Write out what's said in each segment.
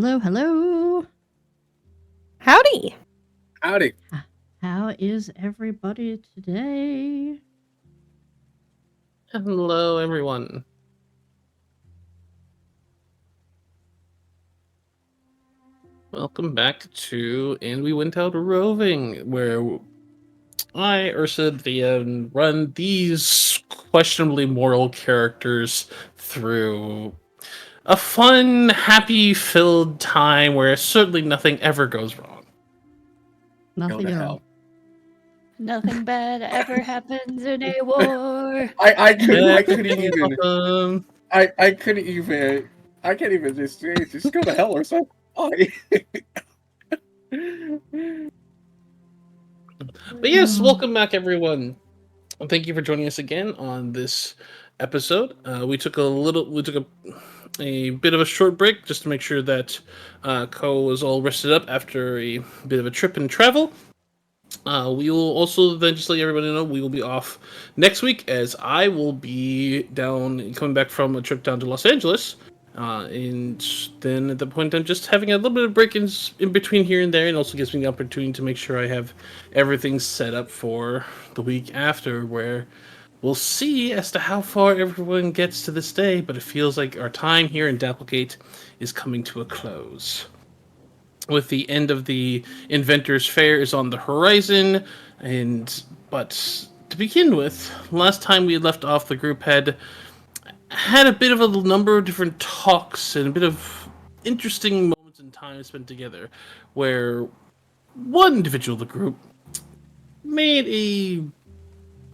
Hello, hello. Howdy. Howdy. How is everybody today? Hello, everyone. Welcome back to And We Went Out Roving, where I, Ursa, the run these questionably moral characters through a fun, happy-filled time where certainly nothing ever goes wrong. Go Nothing to at all. hell. Nothing bad ever happens in Awwor. I couldn't Everything is even awesome. I couldn't even I can't even just say just go to hell or something. Why? But yes, welcome back, everyone. Thank you for joining us again on this episode. We took a bit of a short break just to make sure that Ko was all rested up after a bit of a trip and travel. We will also then just let everybody know we will be off next week as I will be coming back from a trip down to Los Angeles. And then at the point I'm just having a little bit of break in between here and there, and also gives me the opportunity to make sure I have everything set up for the week after, where we'll see as to how far everyone gets to this day, but it feels like our time here in Dapplegate is coming to a close. With the end of the Inventors Fair is on the horizon, but to begin with, last time we had left off, the group had a bit of a number of different talks and a bit of interesting moments in time spent together, where one individual of the group made a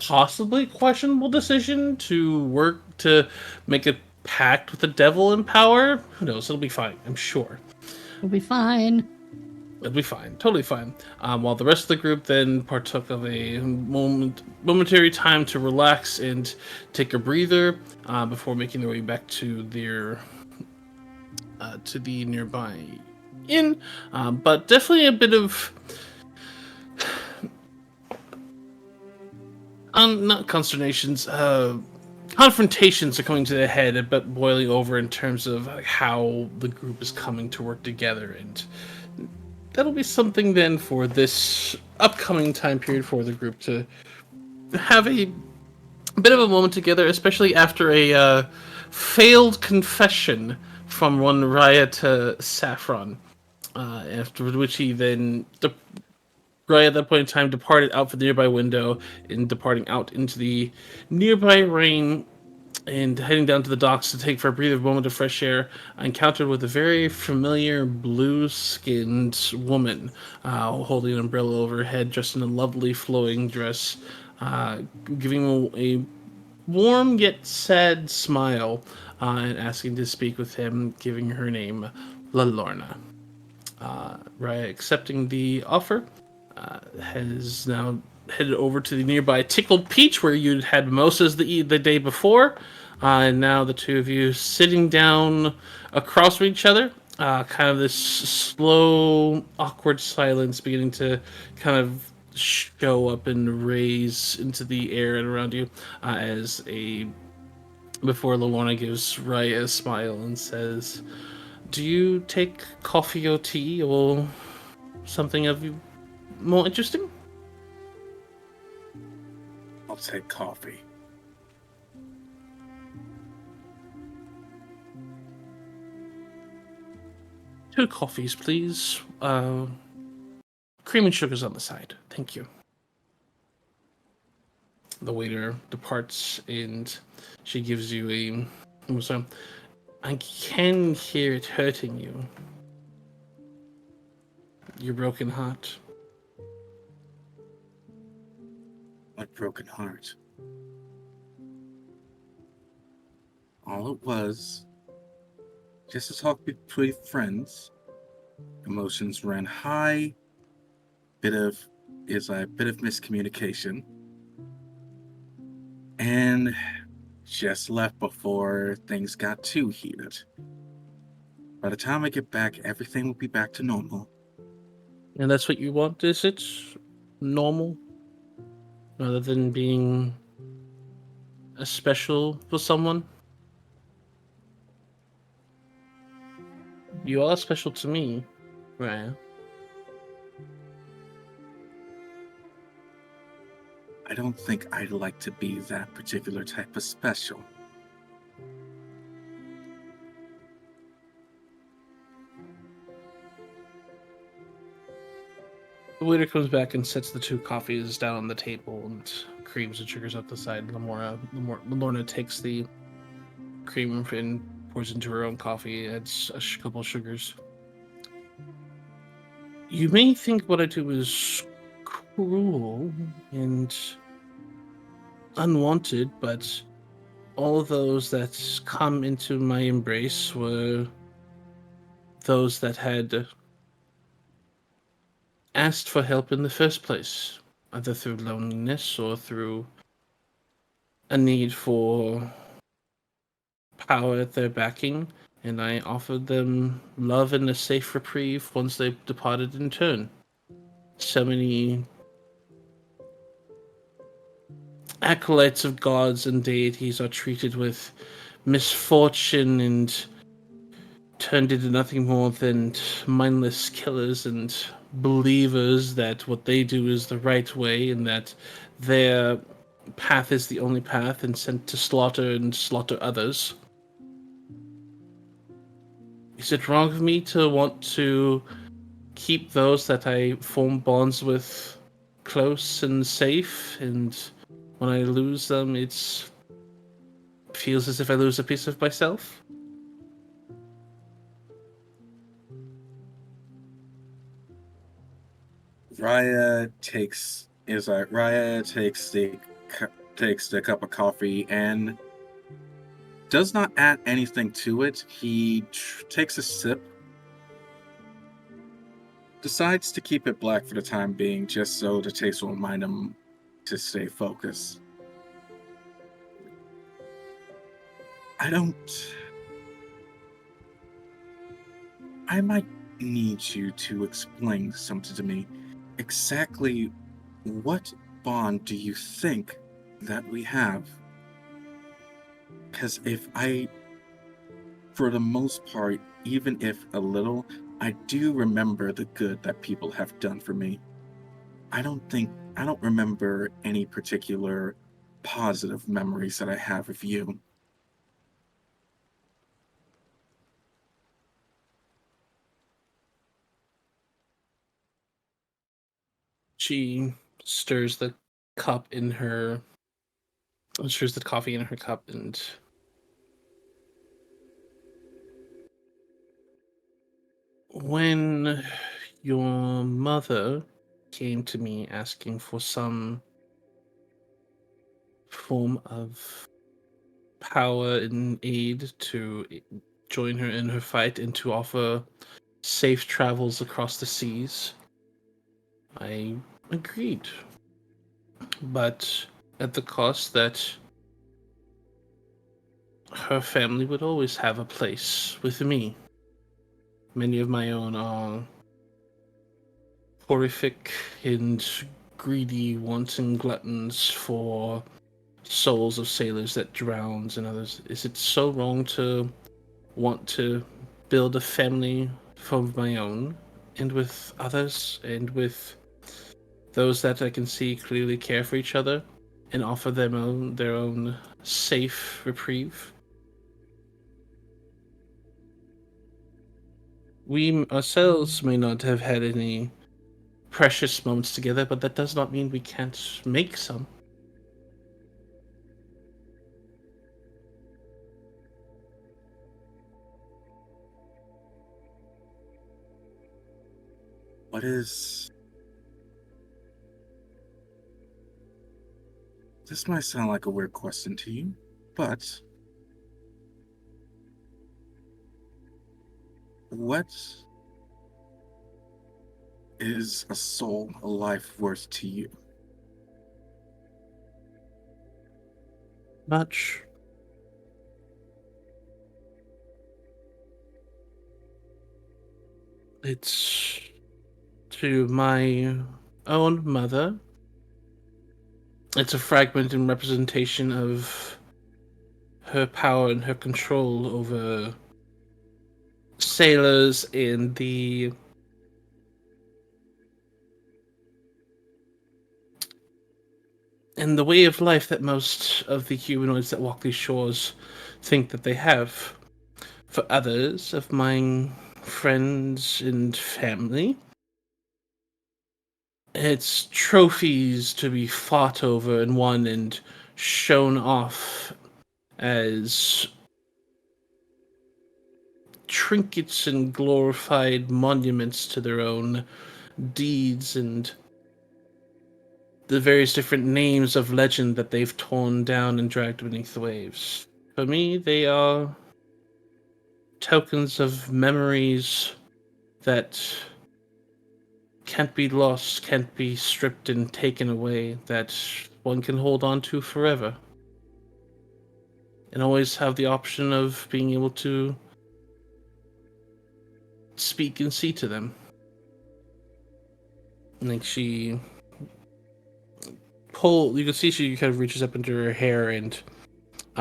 possibly questionable decision to work to make a pact with the devil in power. Who knows? It'll be fine, I'm sure. We'll be fine. It'll be fine, totally fine. While the rest of the group then partook of a momentary time to relax and take a breather before making their way back to the nearby inn. But definitely a bit of not consternations. Confrontations are coming to the head, but boiling over in terms of how the group is coming to work together, and that'll be something then for this upcoming time period for the group to have a bit of a moment together, especially after a failed confession from one Raya to Saffron. After which he then, Raya at that point in time, departed out for the nearby window and departing out into the nearby rain and heading down to the docks to take for a breather moment of fresh air, I encountered with a very familiar blue-skinned woman holding an umbrella over her head, dressed in a lovely flowing dress, giving a warm yet sad smile and asking to speak with him, giving her name, La Lorna. Raya, accepting the offer, has now headed over to the nearby Tickled Peach, where you'd had mimosas the day before, and now the two of you sitting down across from each other. Kind of this slow, awkward silence beginning to kind of show up and raise into the air and around you as a before Lorna gives Raya a smile and says, "Do you take coffee or tea or something of you more interesting?" I'll take coffee. Two coffees, please. Cream and sugars on the side. Thank you. The waiter departs and she gives you a. So, I can hear it hurting you. Your broken heart. My broken heart. All it was, just a talk between friends. Emotions ran high. Bit of miscommunication. And just left before things got too heated. By the time I get back, everything will be back to normal. And that's what you want, is it? Normal? Rather than being a special for someone? You are special to me, Raya. I don't think I'd like to be that particular type of special. The waiter comes back and sets the 2 coffees down on the table and creams and sugars up the side. Lorna takes the cream and pours into her own coffee, adds a couple of sugars. You may think what I do is cruel and unwanted, but all those that come into my embrace were those that had asked for help in the first place, either through loneliness or through a need for power at their backing, and I offered them love and a safe reprieve once they departed in turn. So many acolytes of gods and deities are treated with misfortune and turned into nothing more than mindless killers and believers that what they do is the right way and that their path is the only path and sent to slaughter and slaughter others. Is it wrong of me to want to keep those that I form bonds with close and safe, and when I lose them, it feels as if I lose a piece of myself? Takes the cup of coffee and does not add anything to it. He takes a sip, decides to keep it black for the time being, just so the taste will remind him to stay focused. I might need you to explain something to me. Exactly what bond do you think that we have? Because for the most part, even if a little, I do remember the good that people have done for me. I don't remember any particular positive memories that I have of you. She stirs the cup in her stirs the coffee in her cup, and when your mother came to me asking for some form of power and aid to join her in her fight and to offer safe travels across the seas, I agreed. But at the cost that her family would always have a place with me. Many of my own are horrific and greedy, wanton gluttons for souls of sailors that drowns and others. Is it so wrong to want to build a family of my own and with others and with those that I can see clearly care for each other and offer them their own safe reprieve? We ourselves may not have had any precious moments together, but that does not mean we can't make some. This might sound like a weird question to you, but what is a soul, a life worth to you? Much. It's to my own mother. It's a fragment and representation of her power and her control over sailors and the way of life that most of the humanoids that walk these shores think that they have. For others of my friends and family, it's trophies to be fought over and won and shown off as trinkets and glorified monuments to their own deeds and the various different names of legend that they've torn down and dragged beneath the waves. For me, they are tokens of memories that can't be lost, can't be stripped and taken away, that one can hold on to forever. And always have the option of being able to speak and see to them. Like you can see she kind of reaches up into her hair, and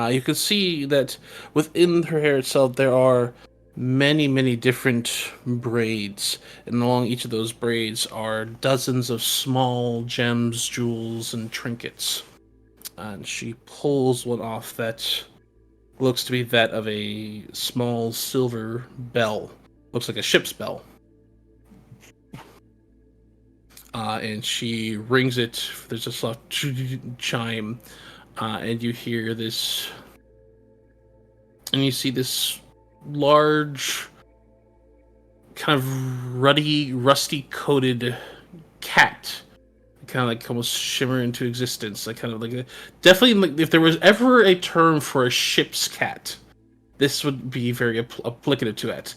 you can see that within her hair itself there are many, many different braids, and along each of those braids are dozens of small gems, jewels, and trinkets. And she pulls one off that looks to be that of a small silver bell. Looks like a ship's bell. And she rings it. There's a soft chime, and you hear this, and you see this large, kind of rusty coated cat, kind of like almost shimmer into existence. Like kind of like definitely, like if there was ever a term for a ship's cat, this would be very applicative to it.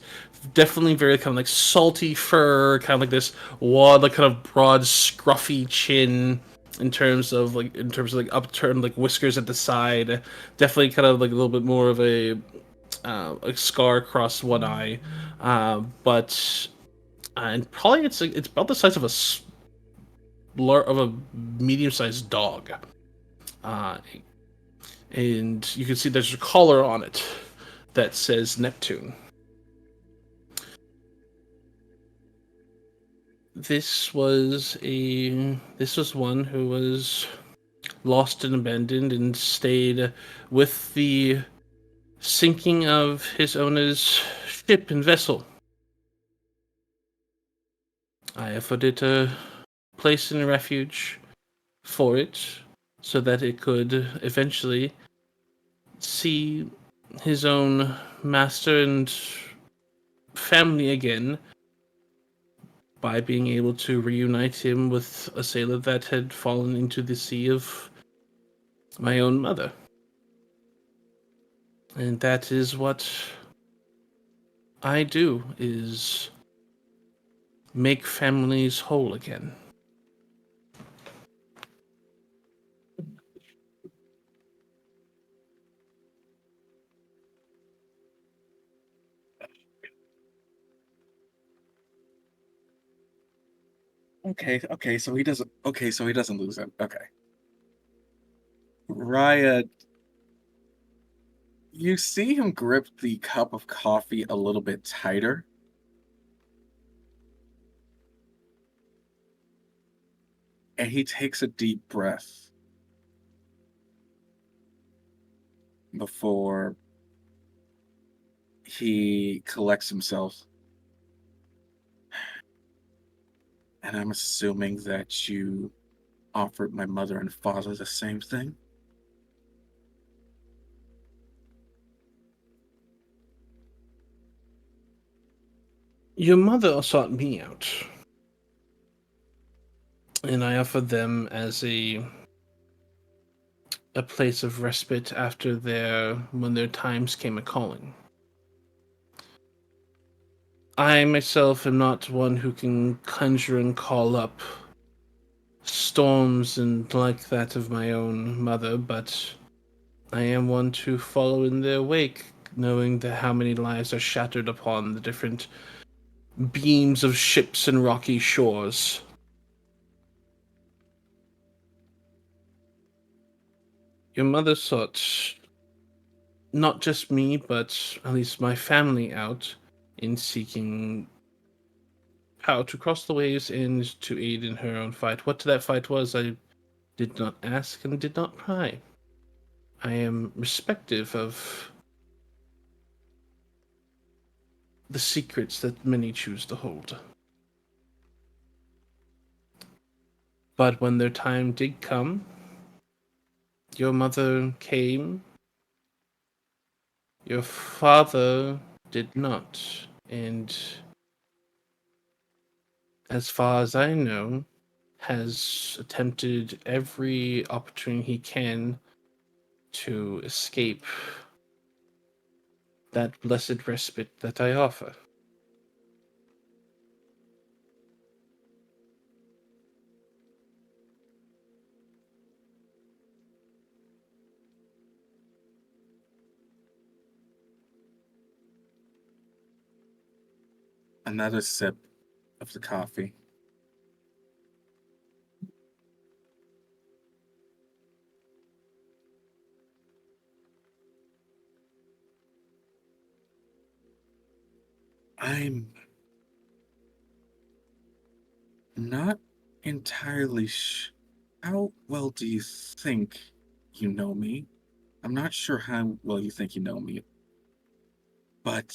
Definitely very kind of like salty fur, kind of like this wad, like kind of broad, scruffy chin. In terms of like upturned like whiskers at the side, definitely kind of like a little bit more of a scar across one eye, but and probably it's about the size of a medium-sized dog, uh, and you can see there's a collar on it that says Neptune. This was one who was lost and abandoned and stayed with the sinking of his owner's ship and vessel. I offered it a place in refuge for it so that it could eventually see his own master and family again by being able to reunite him with a sailor that had fallen into the sea of my own mother. And that is what I do, is make families whole again. Okay, so he doesn't. Okay, so he doesn't lose it. Okay, Raya, you see him grip the cup of coffee a little bit tighter. And he takes a deep breath before he collects himself. And I'm assuming that you offered my mother and father the same thing? Your mother sought me out, and I offered them as a place of respite after when their times came a calling. I myself am not one who can conjure and call up storms and like that of my own mother, but I am one to follow in their wake, knowing that how many lives are shattered upon the different beams of ships and rocky shores. Your mother sought not just me, but at least my family out in seeking how to cross the waves and to aid in her own fight. What that fight was, I did not ask and did not pry. I am respective of the secrets that many choose to hold. But when their time did come, your mother came, your father did not. And as far as I know, has attempted every opportunity he can to escape that blessed respite that I offer. Another sip of the coffee. I'm not entirely How well do you think you know me? I'm not sure how well you think you know me, but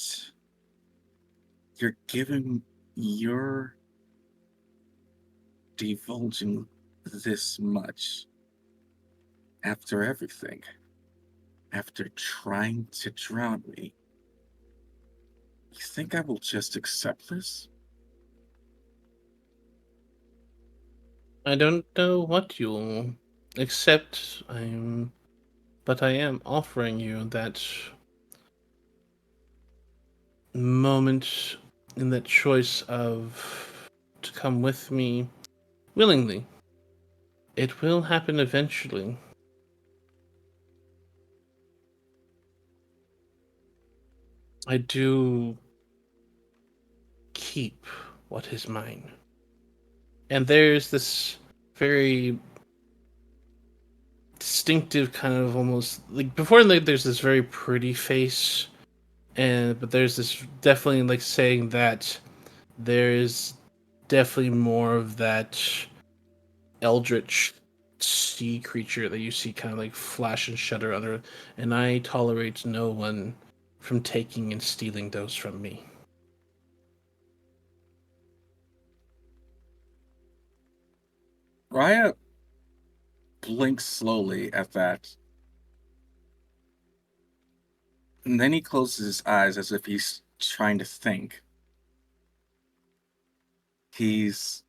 you're divulging this much after everything, after trying to drown me. You think I will just accept this? I don't know what you'll accept. But I am offering you that moment in that choice of to come with me willingly. It will happen eventually. I do keep what is mine. And there's this very distinctive kind of almost like before like there's this very pretty face but there's this definitely like saying that there's definitely more of that eldritch sea creature that you see kind of like flash and shudder under, and I tolerate no one from taking and stealing those from me. Raya blinks slowly at that, and then he closes his eyes as if he's trying to think. He's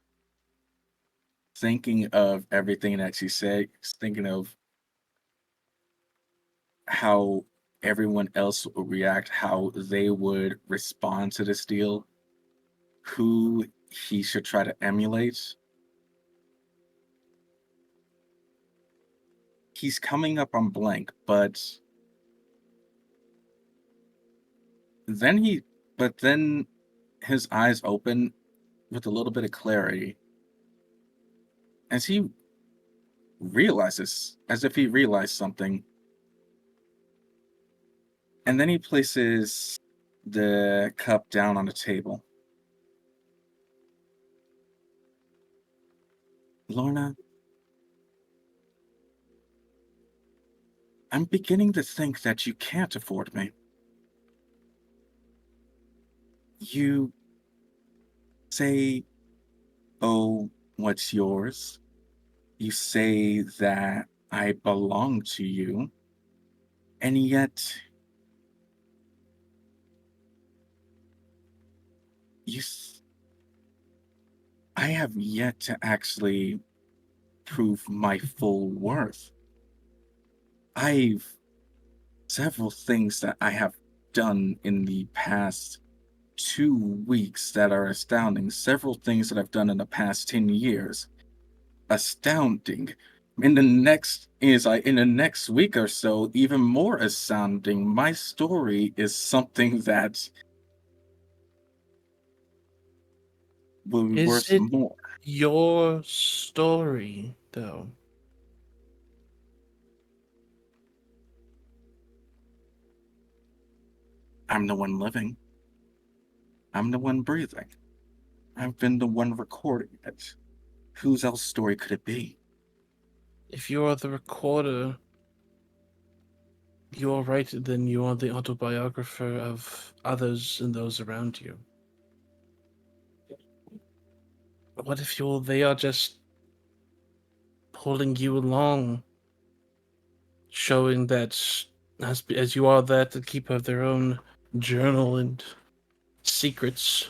thinking of everything that she said. He's thinking of how everyone else would react, how they would respond to this deal, who he should try to emulate. He's coming up on blank, then he, but then his eyes open with a little bit of clarity as he realizes, as if he realized something, and then he places the cup down on the table. Lorna, I'm beginning to think that you can't afford me. You say, oh, what's yours? You say that I belong to you, and yet you, I have yet to actually prove my full worth. I've several things that I have done in the past 2 weeks that are astounding, several things that I've done in the past 10 years. Astounding. In the next week or so, even more astounding. My story is something that will be Is worth it more. your story, though? I'm the one living. I'm the one breathing. I've been the one recording it. Whose else story could it be? If you are the recorder, you are right, then you are the autobiographer of others and those around you. What if they are just pulling you along, showing that as you are that the keeper of their own journal and secrets.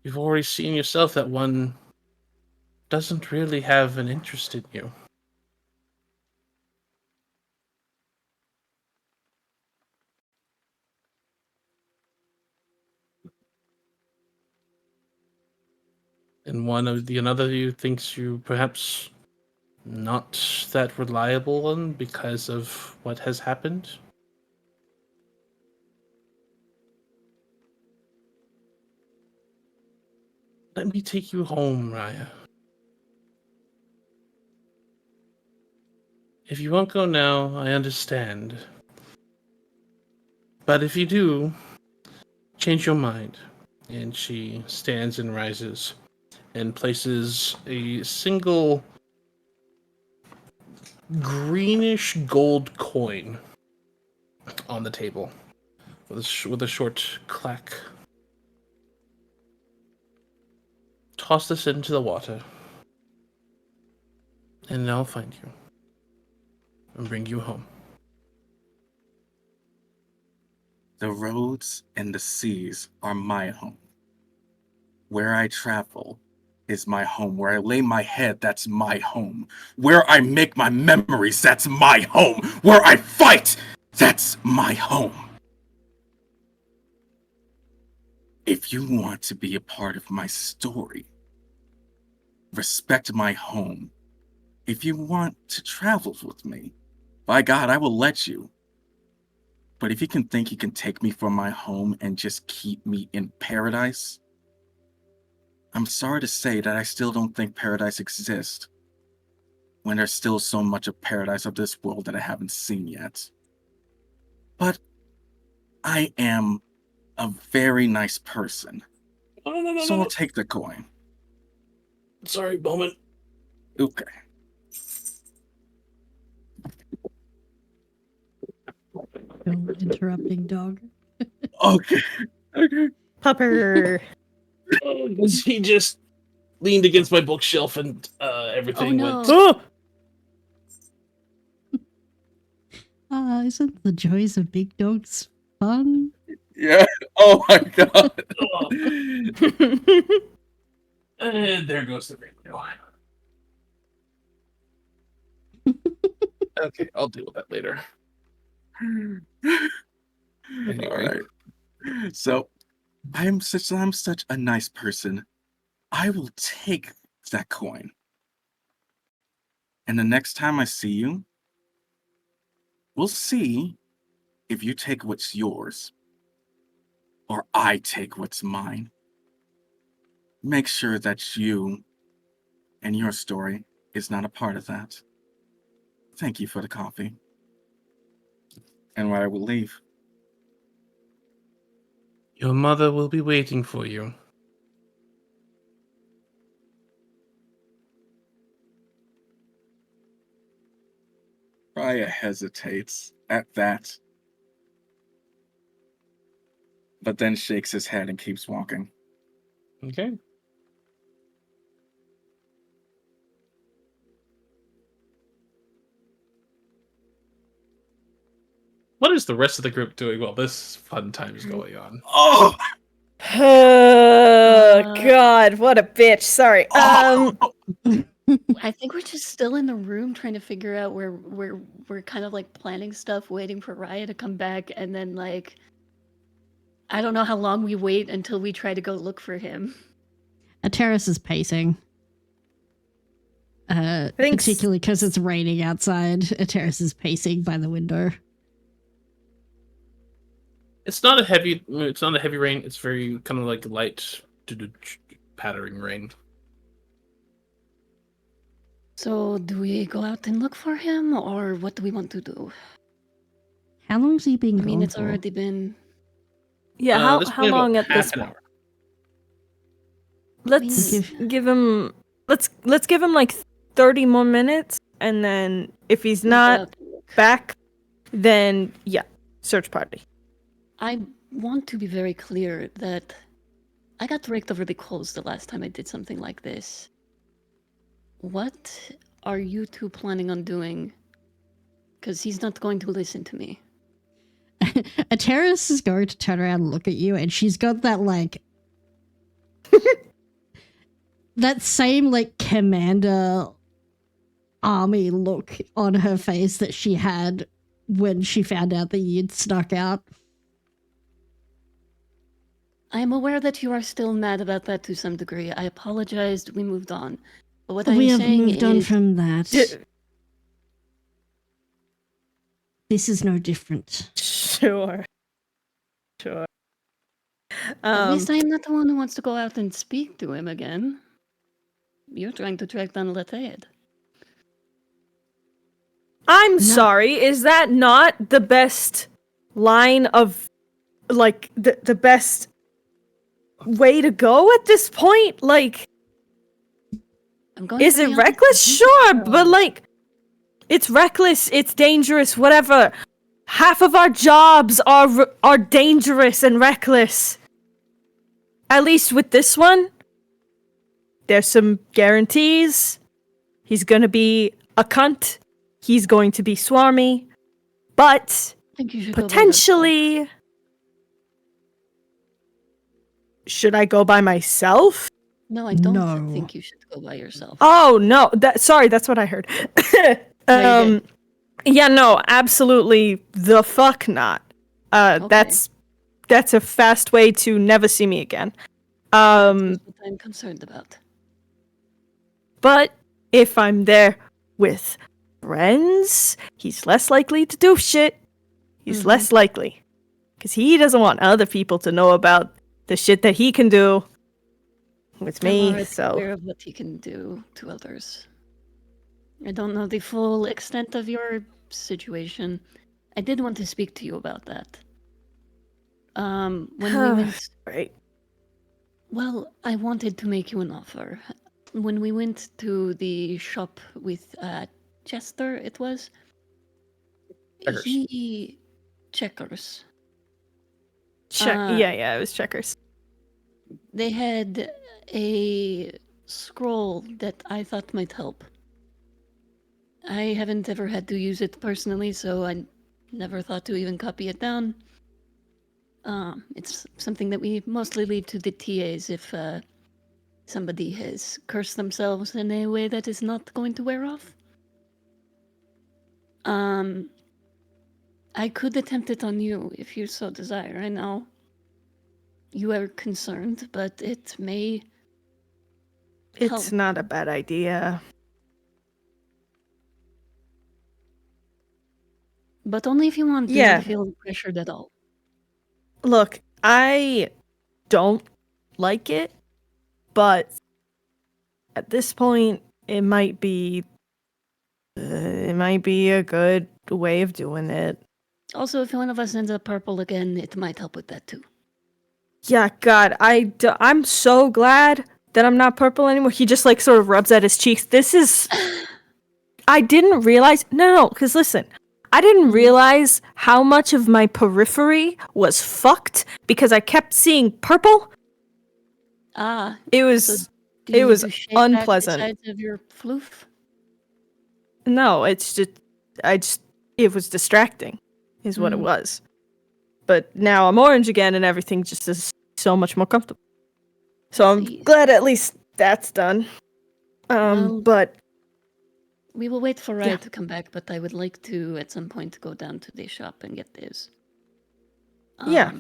You've already seen yourself that one doesn't really have an interest in you. And another of you thinks you perhaps not that reliable one because of what has happened. Let me take you home, Raya. If you won't go now, I understand. But if you do, change your mind. And she stands and rises and places a single greenish gold coin on the table with a short clack. Toss this into the water, and I'll find you and bring you home. The roads and the seas are my home. Where I travel is my home. Where I lay my head, that's my home. Where I make my memories, that's my home. Where I fight, that's my home. If you want to be a part of my story, respect my home. If you want to travel with me, by God, I will let you. But if you can think you can take me from my home and just keep me in paradise, I'm sorry to say that I still don't think paradise exists, when there's still so much of paradise of this world that I haven't seen yet. But I am a very nice person, so I'll take the coin. Sorry, moment. Okay. No interrupting dog. Okay. Okay. Pupper. He just leaned against my bookshelf and everything Oh, went. no. Oh, Isn't the joys of big dogs fun? Yeah. Oh my God. And there goes the radio. Okay, I'll deal with that later. Anyway. All right. So I'm such a nice person. I will take that coin. And the next time I see you, we'll see if you take what's yours or I take what's mine. Make sure that you and your story is not a part of that. Thank you for the coffee. And I will leave. Your mother will be waiting for you. Raya hesitates at that, but then shakes his head and keeps walking. Okay. What is the rest of the group doing while this fun time is going on? Oh! God, what a bitch. Sorry. I think we're just still in the room trying to figure out where we're kind of like planning stuff, waiting for Raya to come back, and then like I don't know how long we wait until we try to go look for him. A terrace is pacing. Thanks. Particularly because it's raining outside. A terrace is pacing by the window. It's not a heavy rain. It's very kind of like light pattering rain. So do we go out and look for him, or what do we want to do? How long's he been I mean, gone it's for? already been. Yeah, This how will be about long at half this an point? hour. Let's Give- give him let's give him like 30 more minutes, and then if he's we'll not get out to work. back, then yeah, search party. I want to be very clear that I got raked over the coals the last time I did something like this. What are you two planning on doing? Because he's not going to listen to me. Ateris is going to turn around and look at you, and she's got that like that same like commander army look on her face that she had when she found out that you'd snuck out. I am aware that you are still mad about that to some degree. I apologized. We moved on. But what We I'm have saying moved on is, from that. D- This is no different. Sure. at least I am not the one who wants to go out and speak to him again. You're trying to track down Lathead. I'm No. sorry, is that not the best line of like the best way to go at this point? Like, I'm going is to it be honest, reckless? I think Sure, so. but like, it's reckless, it's dangerous, whatever. Half of our jobs are dangerous and reckless. At least with this one, there's some guarantees. He's gonna be a cunt. He's going to be swarmy. But I think you should go by potentially, should I go by myself? yourself. No, I don't No. think you should go by yourself. Oh no, sorry, that's what I heard. No, you did. Yeah, no, absolutely the fuck not. Okay. That's a fast way to never see me again. That's what I'm concerned about. But if I'm there with friends, he's less likely to do shit. He's Mhm. less likely. Because he doesn't want other people to know about the shit that he can do with I'm me, already so... aware of what he can do to others. I don't know the full extent of your situation. I did want to speak to you about that. When we went... Right. Well, I wanted to make you an offer. When we went to the shop with Chester, it was... Checkers. Checkers. Yeah, it was checkers. They had a scroll that I thought might help. I haven't ever had to use it personally, so I never thought to even copy it down. It's something that we mostly leave to the TAs if somebody has cursed themselves in a way that is not going to wear off. I could attempt it on you if you so desire. I know you are concerned, but it may It's help. not a bad idea. But only if you want. Do Yeah. not feel pressured at all. Look, I don't like it, but at this point, it might be a good way of doing it. Also, if one of us ends up purple again, it might help with that too. Yeah, God, I'm so glad that I'm not purple anymore. He just like sort of rubs at his cheeks. This is... I didn't realize... No, because listen, I didn't realize how much of my periphery was fucked because I kept seeing purple. Ah, It was... so do it you was need to shave back the unpleasant. sides of your floof? No, it's just... It was distracting, is what it was. But now I'm orange again and everything just is so much more comfortable. So I'm See. glad at least that's done. Well, But... We will wait for Raya Yeah. to come back, but I would like to, at some point, go down to the shop and get this. Yeah.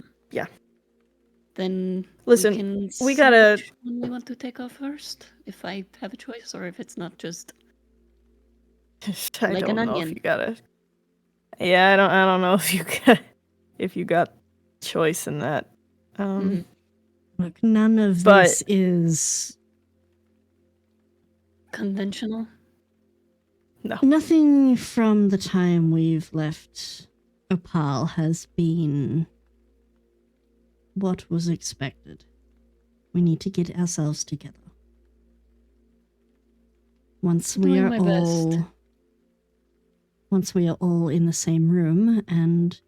Then Listen, we can we see gotta- which one we want to take off first, if I have a choice, or if it's not just... I Like don't an know if onion. you gotta... Yeah, I don't know if you got choice in that. Mhm. Look, none of But- this is Conventional? No. nothing from the time we've left Opal has been what was expected. We need to get ourselves together. Once we Doing are my all best. once we are all in the same room and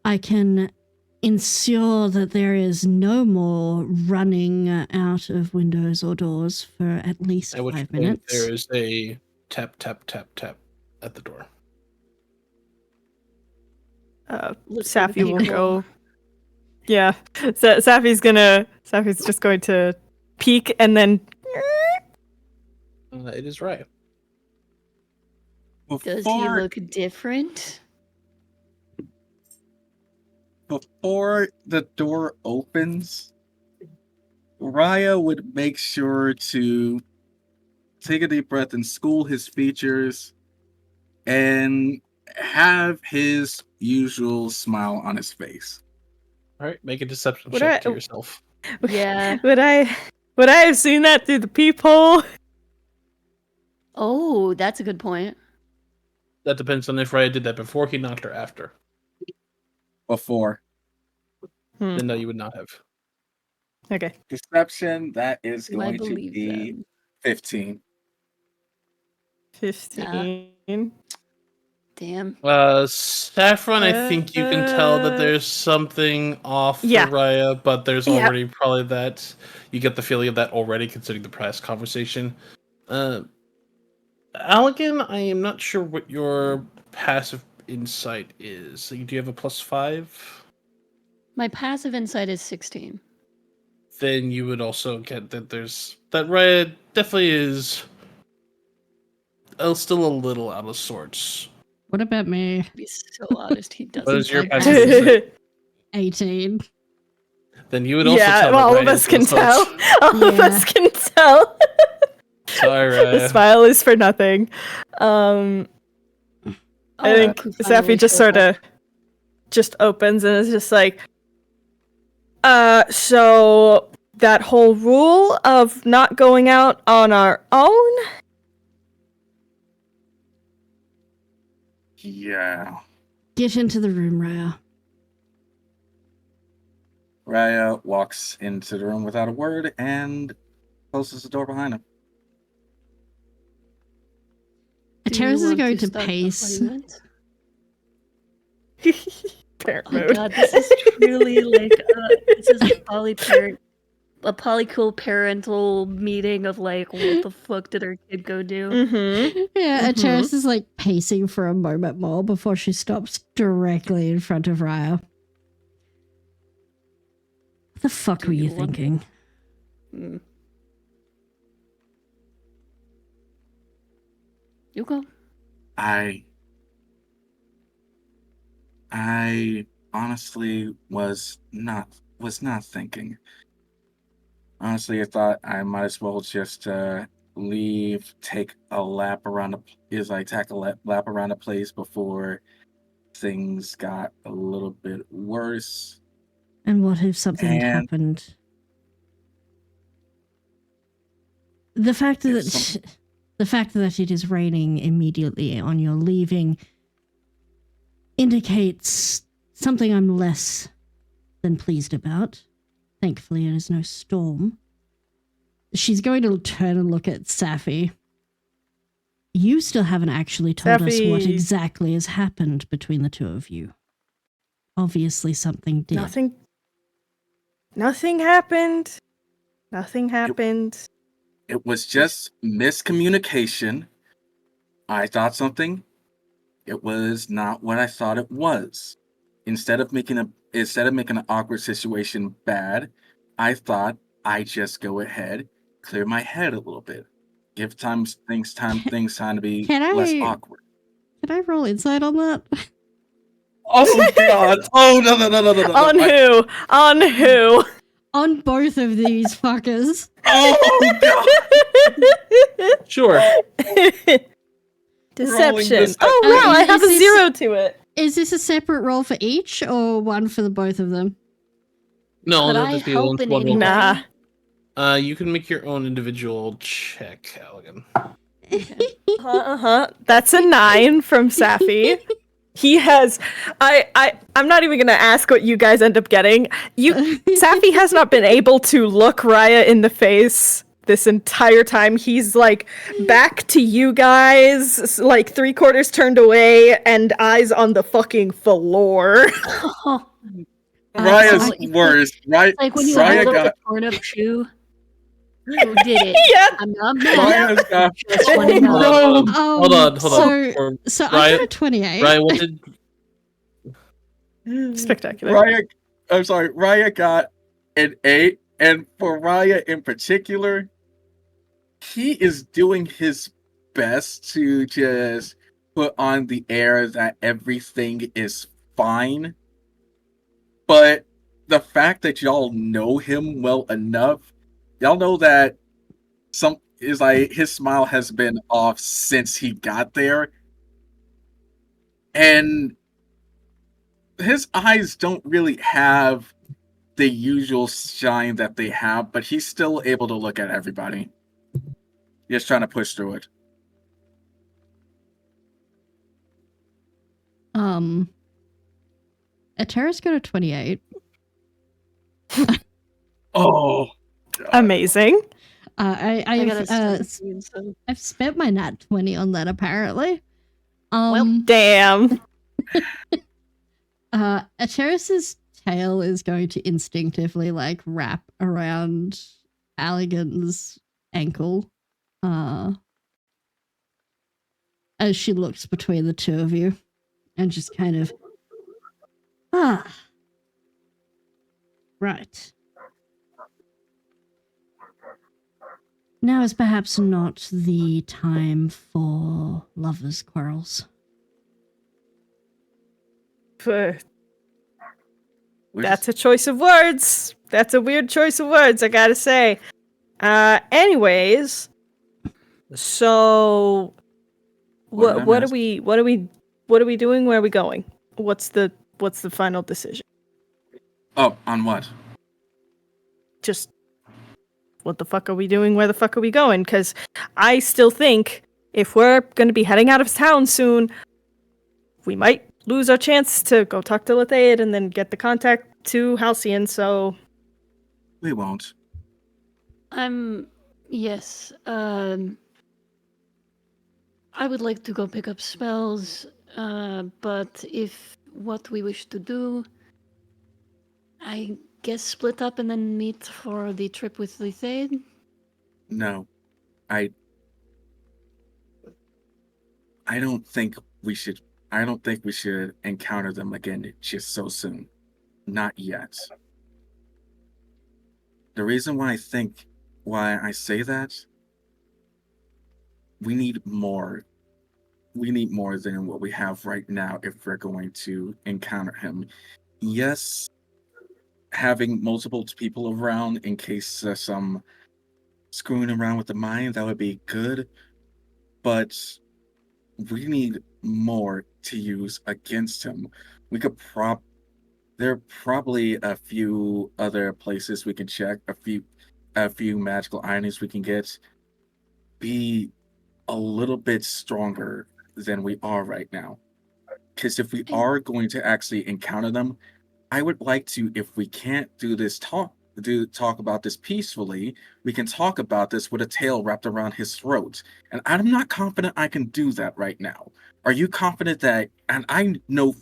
I can ensure that there is no more running out of windows or doors for at least At which 5 point minutes. there is a tap, tap, tap, tap at the door. Look for the Safi will people. go. Yeah, Safi's just going to peek and then. It is Raya. Does he look different? Before the door opens, Raya would make sure to take a deep breath and school his features and have his usual smile on his face. All right, make a deception Would check I- to yourself. Yeah. Would I have seen that through the peephole? Oh, that's a good point. That depends on if Raya did that before he knocked or after. Before Then no, you would not have. Okay. deception, that is Do I going to believe be them? 15. 15. Damn. Saffron, I think you can tell that there's something off Yeah. for Raya, but there's Yeah. already probably that. You get the feeling of that already, considering the past conversation. Allegan, I am not sure what your passive insight is. Do you have a +5? My passive insight is 16. Then you would also get that there's that Raya definitely is still a little out of sorts. What about me? To be so honest, he doesn't. What is your like passive us. insight? 18. Then you would also Yeah, tell well, all that of Raya us is can out of sorts. tell. All of Yeah. us can tell. Sorry, The Raya. smile is for nothing. I think who Safi finally just showed sort up. of just opens and is just like, so that whole rule of not going out on our own? Yeah. Get into the room, Raya. Raya walks into the room without a word and closes the door behind him. Do you Ateris is want going to to start the pace. argument? Parent Oh my mode. god, this is truly like this is a polycool parental meeting of like, what the fuck did our kid go do? Mm-hmm. Yeah, Mhm. Ateris is like pacing for a moment more before she stops directly in front of Raya. What the fuck Do were you you want- thinking? Hmm. You go. I honestly was not thinking. Honestly, I thought I might as well just leave, take a lap around lap around the place before things got a little bit worse. And what if something had And- happened? The fact If that the fact that it is raining immediately on your leaving indicates something I'm less than pleased about. Thankfully, it is no storm. She's going to turn and look at Safi. You still haven't actually told us what Safi. exactly has happened between the two of you. Obviously, something did. Nothing happened. Nothing happened. It was just miscommunication. I thought something. It was not what I thought it was. Instead of making an awkward situation bad, I thought I'd just go ahead, clear my head a little bit, give things time to be Can less I- awkward. Can I roll insight on that? Oh God! Oh no! On who? On who? On both of these fuckers. Oh God! Sure. Deception. this- Oh wow, I have a is this- 0 to it. Is this a separate roll for each or one for the both of them? No, Could it'll I just be help in one any roll. way? Nah. You can make your own individual check, Allegan. That's a 9 from Safi. He has. I'm not even gonna ask what you guys end up getting. Safi has not been able to look Raya in the face this entire time. He's like back to you guys, like 3/4 turned away and eyes on the fucking floor. Raya's so worse. Right? Like when you Raya hold up got. the torn up shoe. You did it. Yeah. I'm not mad. Raya's got. Just wanna know. Hold on. So I Ryan- got a 28. Ryan, what did Spectacular. Raya got an 8, and for Raya in particular, he is doing his best to just put on the air that everything is fine. But the fact that y'all know him well enough, y'all know that his smile has been off since he got there. And his eyes don't really have the usual shine that they have, but he's still able to look at everybody. Just trying to push through it. Atera's got a 28. Oh, Amazing. I got a I've 17, so I've spent my nat 20 on that apparently. Damn. Ateris's tail is going to instinctively like wrap around Allegan's ankle as she looks between the two of you and just kind of right. Now is perhaps not the time for lovers' quarrels. That's a choice of words. That's a weird choice of words, I gotta say. Anyways, so what are we doing? Where are we going? What's the final decision? Oh, on what? Just what the fuck are we doing? Where the fuck are we going? Because I still think if we're going to be heading out of town soon, we might lose our chance to go talk to Letheid and then get the contact to Halcyon, so... We won't. Yes. I would like to go pick up spells, but if what we wish to do, I guess split up and then meet for the trip with Letheid? No. I don't think we should encounter them again just so soon. Not yet. The reason why I say that, we need more. We need more than what we have right now if we're going to encounter him. Yes, having multiple people around in case some screwing around with the mind, that would be good. But we need more to use against him. We could there are probably a few other places we can check, a few magical items we can get. Be a little bit stronger than we are right now. Because if we are going to actually encounter them, I would like to, if we can't talk about this peacefully, we can talk about this with a tail wrapped around his throat. And I'm not confident I can do that right now. Are you confident that, and I know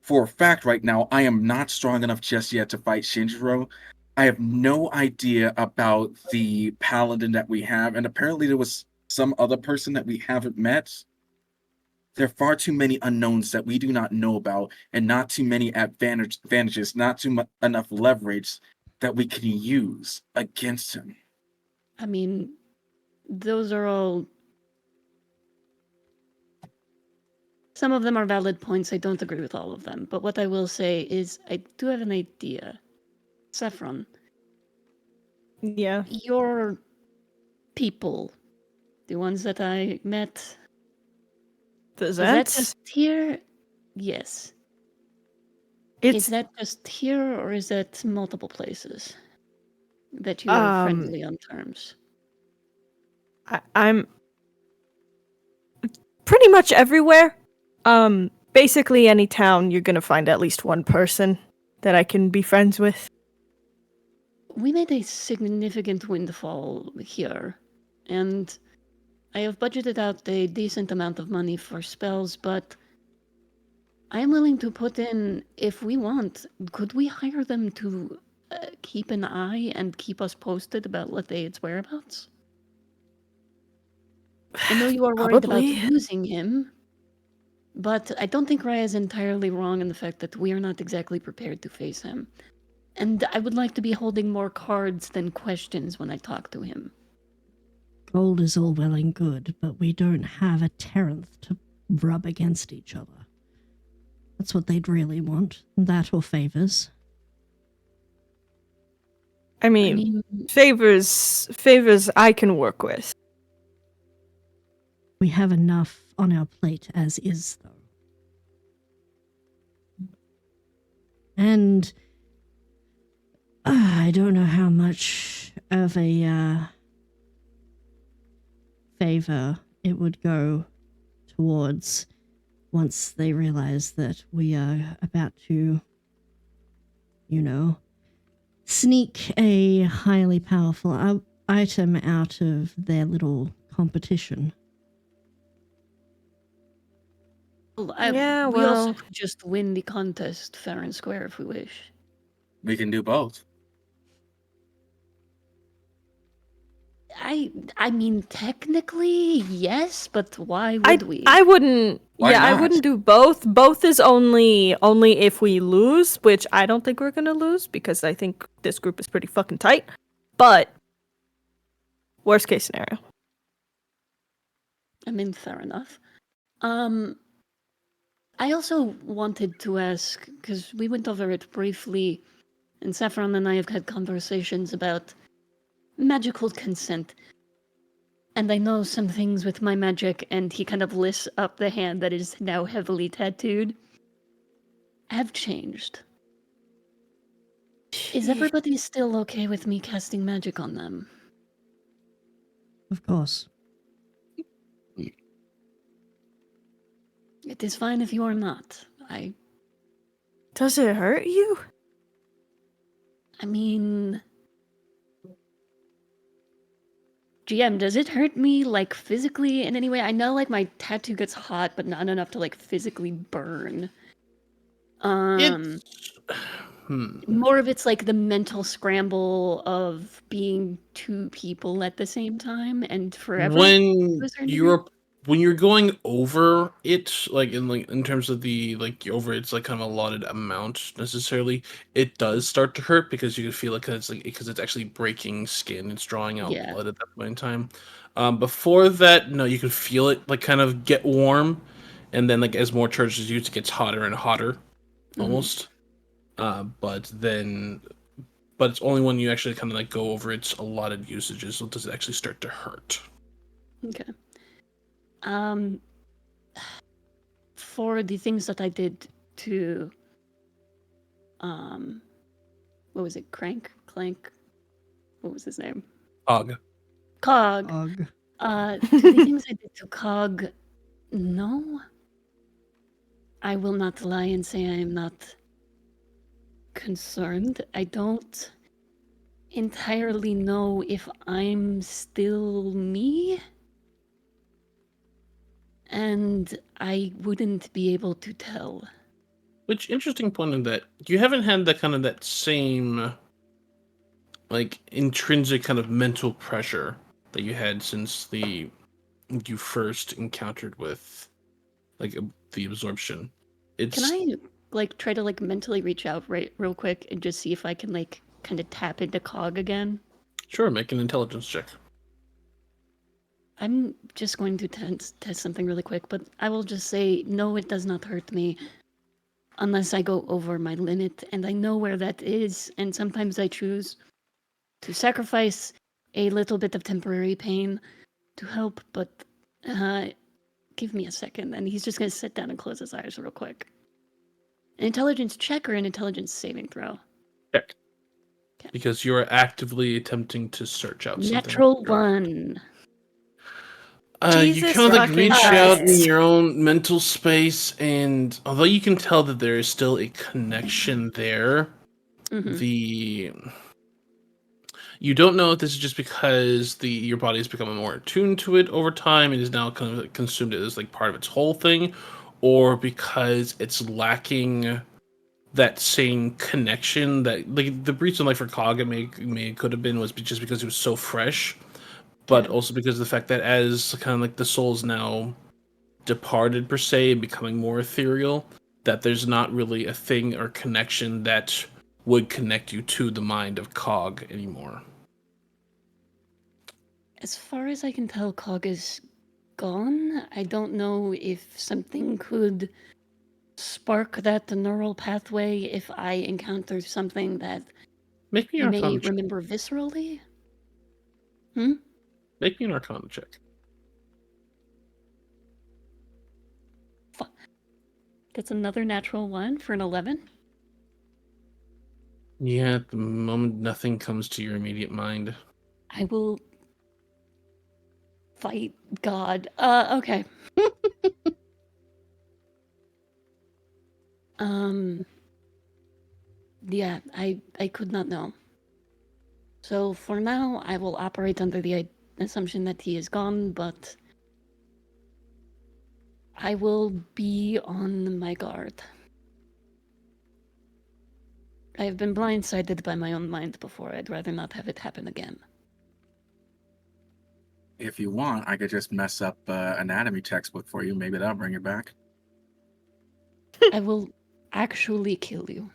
for a fact right now, I am not strong enough just yet to fight Shinjiro. I have no idea about the paladin that we have, and apparently there was some other person that we haven't met. There are far too many unknowns that we do not know about, and not too many advantages, not enough leverage that we can use against him. I mean, those are all... Some of them are valid points. I don't agree with all of them. But what I will say is I do have an idea. Saffron. Yeah. Your people, the ones that I met... Is that just here? Yes. Is that just here, or is that multiple places that you are friendly on terms? I'm pretty much everywhere. Basically any town you're gonna find at least one person that I can be friends with. We made a significant windfall here, and I have budgeted out a decent amount of money for spells, but I am willing to put in, if we want, could we hire them to keep an eye and keep us posted about Letheid's whereabouts? I know you are worried about Probably. losing him, but I don't think Raya is entirely wrong in the fact that we are not exactly prepared to face him. And I would like to be holding more cards than questions when I talk to him. Gold is all well and good, but we don't have a Terenth to rub against each other. That's what they'd really want. That or favors. I mean, favors I can work with. We have enough on our plate as is, though. And I don't know how much of a favor it would go towards once they realize that we are about to, sneak a highly powerful item out of their little competition. We well. also could just win the contest fair and square if we wish. We can do both. I mean, technically, yes, but why would we? I wouldn't. Why I not? wouldn't do both. Both is only if we lose, which I don't think we're gonna lose because I think this group is pretty fucking tight. But worst case scenario. I mean, fair enough. I also wanted to ask, because we went over it briefly, and Saffron and I have had conversations about magical consent. And I know some things with my magic, and he kind of lists up the hand that is now heavily tattooed, have changed. Is everybody still okay with me casting magic on them? Of course. It is fine if you are not. Does it hurt you? I mean... GM, does it hurt me, like, physically in any way? I know, like, my tattoo gets hot, but not enough to, like, physically burn. More of it's, like, the mental scramble of being two people at the same time and forever. When you're going over it, in terms of the over it's like kind of allotted amount necessarily, it does start to hurt because you can feel it because it's actually breaking skin, it's drawing out blood at that point in time. Before that, no, you can feel it like kind of get warm, and then like as more charge is used, it gets hotter and hotter, almost. But it's only when you actually kind of like go over its allotted usages so does it actually start to hurt. Okay. For the things that I did to, what was it? Clank? What was his name? Cog. To the things I did to Cog, no. I will not lie and say I am not concerned. I don't entirely know if I'm still me. And I wouldn't be able to tell. Which, interesting point in that, you haven't had that same, like, intrinsic kind of mental pressure that you had since you first encountered with, like, the absorption. Can I, like, try to, like, mentally reach out real quick and just see if I can, like, kind of tap into Cog again? Sure, make an intelligence check. I'm just going to test something really quick, but I will just say, no, it does not hurt me unless I go over my limit, and I know where that is, and sometimes I choose to sacrifice a little bit of temporary pain to help, but give me a second, and he's just going to sit down and close his eyes real quick. An intelligence check or an intelligence saving throw? Check. Okay. Because you are actively attempting to search out something. Natural 1. You Jesus kind of like fucking reach out in Christ. your own mental space, and although you can tell that there is still a connection there, Mhm. the you don't know if this is just because your body has become more attuned to it over time and is now kind of consumed it as like part of its whole thing, or because it's lacking that same connection that like the reason like for Cog it could have been was just because it was so fresh, but Yeah. also because of the fact that as kind of like the soul's now departed per se, becoming more ethereal, that there's not really a thing or connection that would connect you to the mind of Cog anymore. As far as I can tell, Cog is gone. I don't know if something could spark that neural pathway if I encounter something that Make me I an may Arcana check. remember viscerally. Hmm? Make me an Arcana check. That's another natural one for an 11. Yeah, at the moment nothing comes to your immediate mind. I will fight God. Okay. Um, yeah, I could not know. So for now, I will operate under the assumption that he is gone, but I will be on my guard. I have been blindsided by my own mind before. I'd rather not have it happen again. If you want, I could just mess up anatomy textbook for you. Maybe that'll bring it back. I will actually kill you.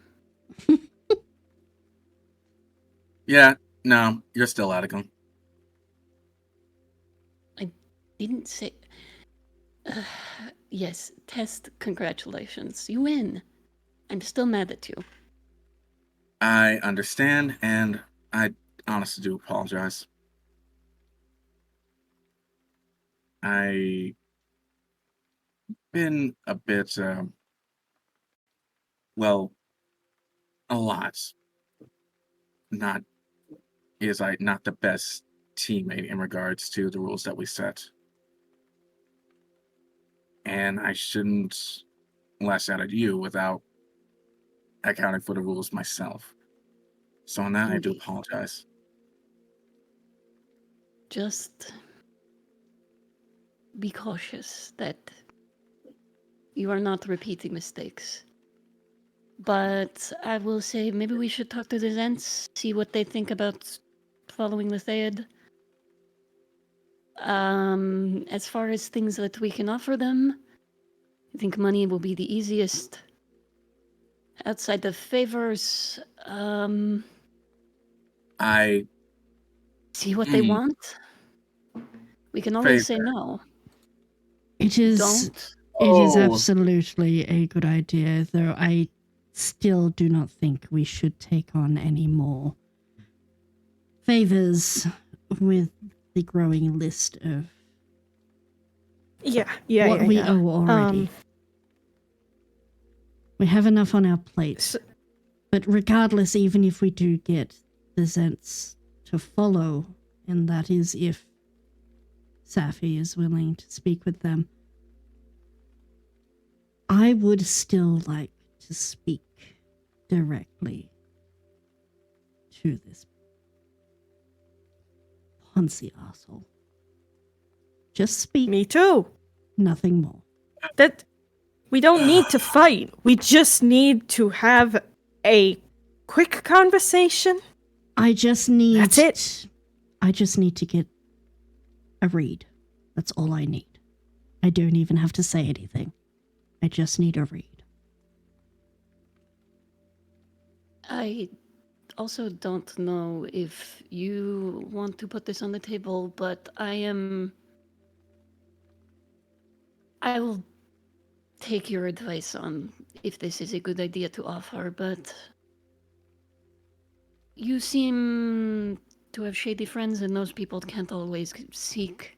Yeah, no, you're still Atticum. Didn't say. Yes, test. Congratulations. You win. I'm still mad at you. I understand, and I honestly do apologize. I been a bit, well, a lot. Not not the best teammate in regards to the rules that we set, and I shouldn't lash out at you without accounting for the rules myself. So on that, I do Indeed. apologize. Just be cautious that you are not repeating mistakes. But I will say maybe we should talk to the Zents, see what they think about following the Theod. As far as things that we can offer them, I think money will be the easiest. Outside of favors, I see what they mm, want. We can always say favor. no. It is Don't. it is Oh, absolutely a good idea, though I still do not think we should take on any more favors with the growing list of what we owe already. We have enough on our plate. But regardless, even if we do get the Zents to follow, and that is if Safi is willing to speak with them, I would still like to speak directly to this Ponzi arsehole. Just speak, Me too. nothing more. That we don't need to fight. We just need to have a quick conversation. I just need That's it. I just need to get a read. That's all I need. I don't even have to say anything. I just need a read. I also don't know if you want to put this on the table, but I will take your advice on if this is a good idea to offer, but you seem to have shady friends, and those people can't always seek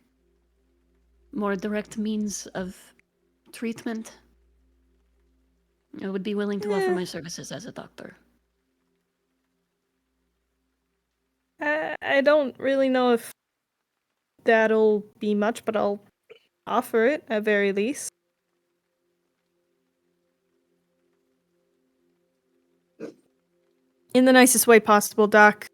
more direct means of treatment. I would be willing to offer my services as a doctor. I don't really know if that'll be much, but I'll offer it at very least. In the nicest way possible, Doc.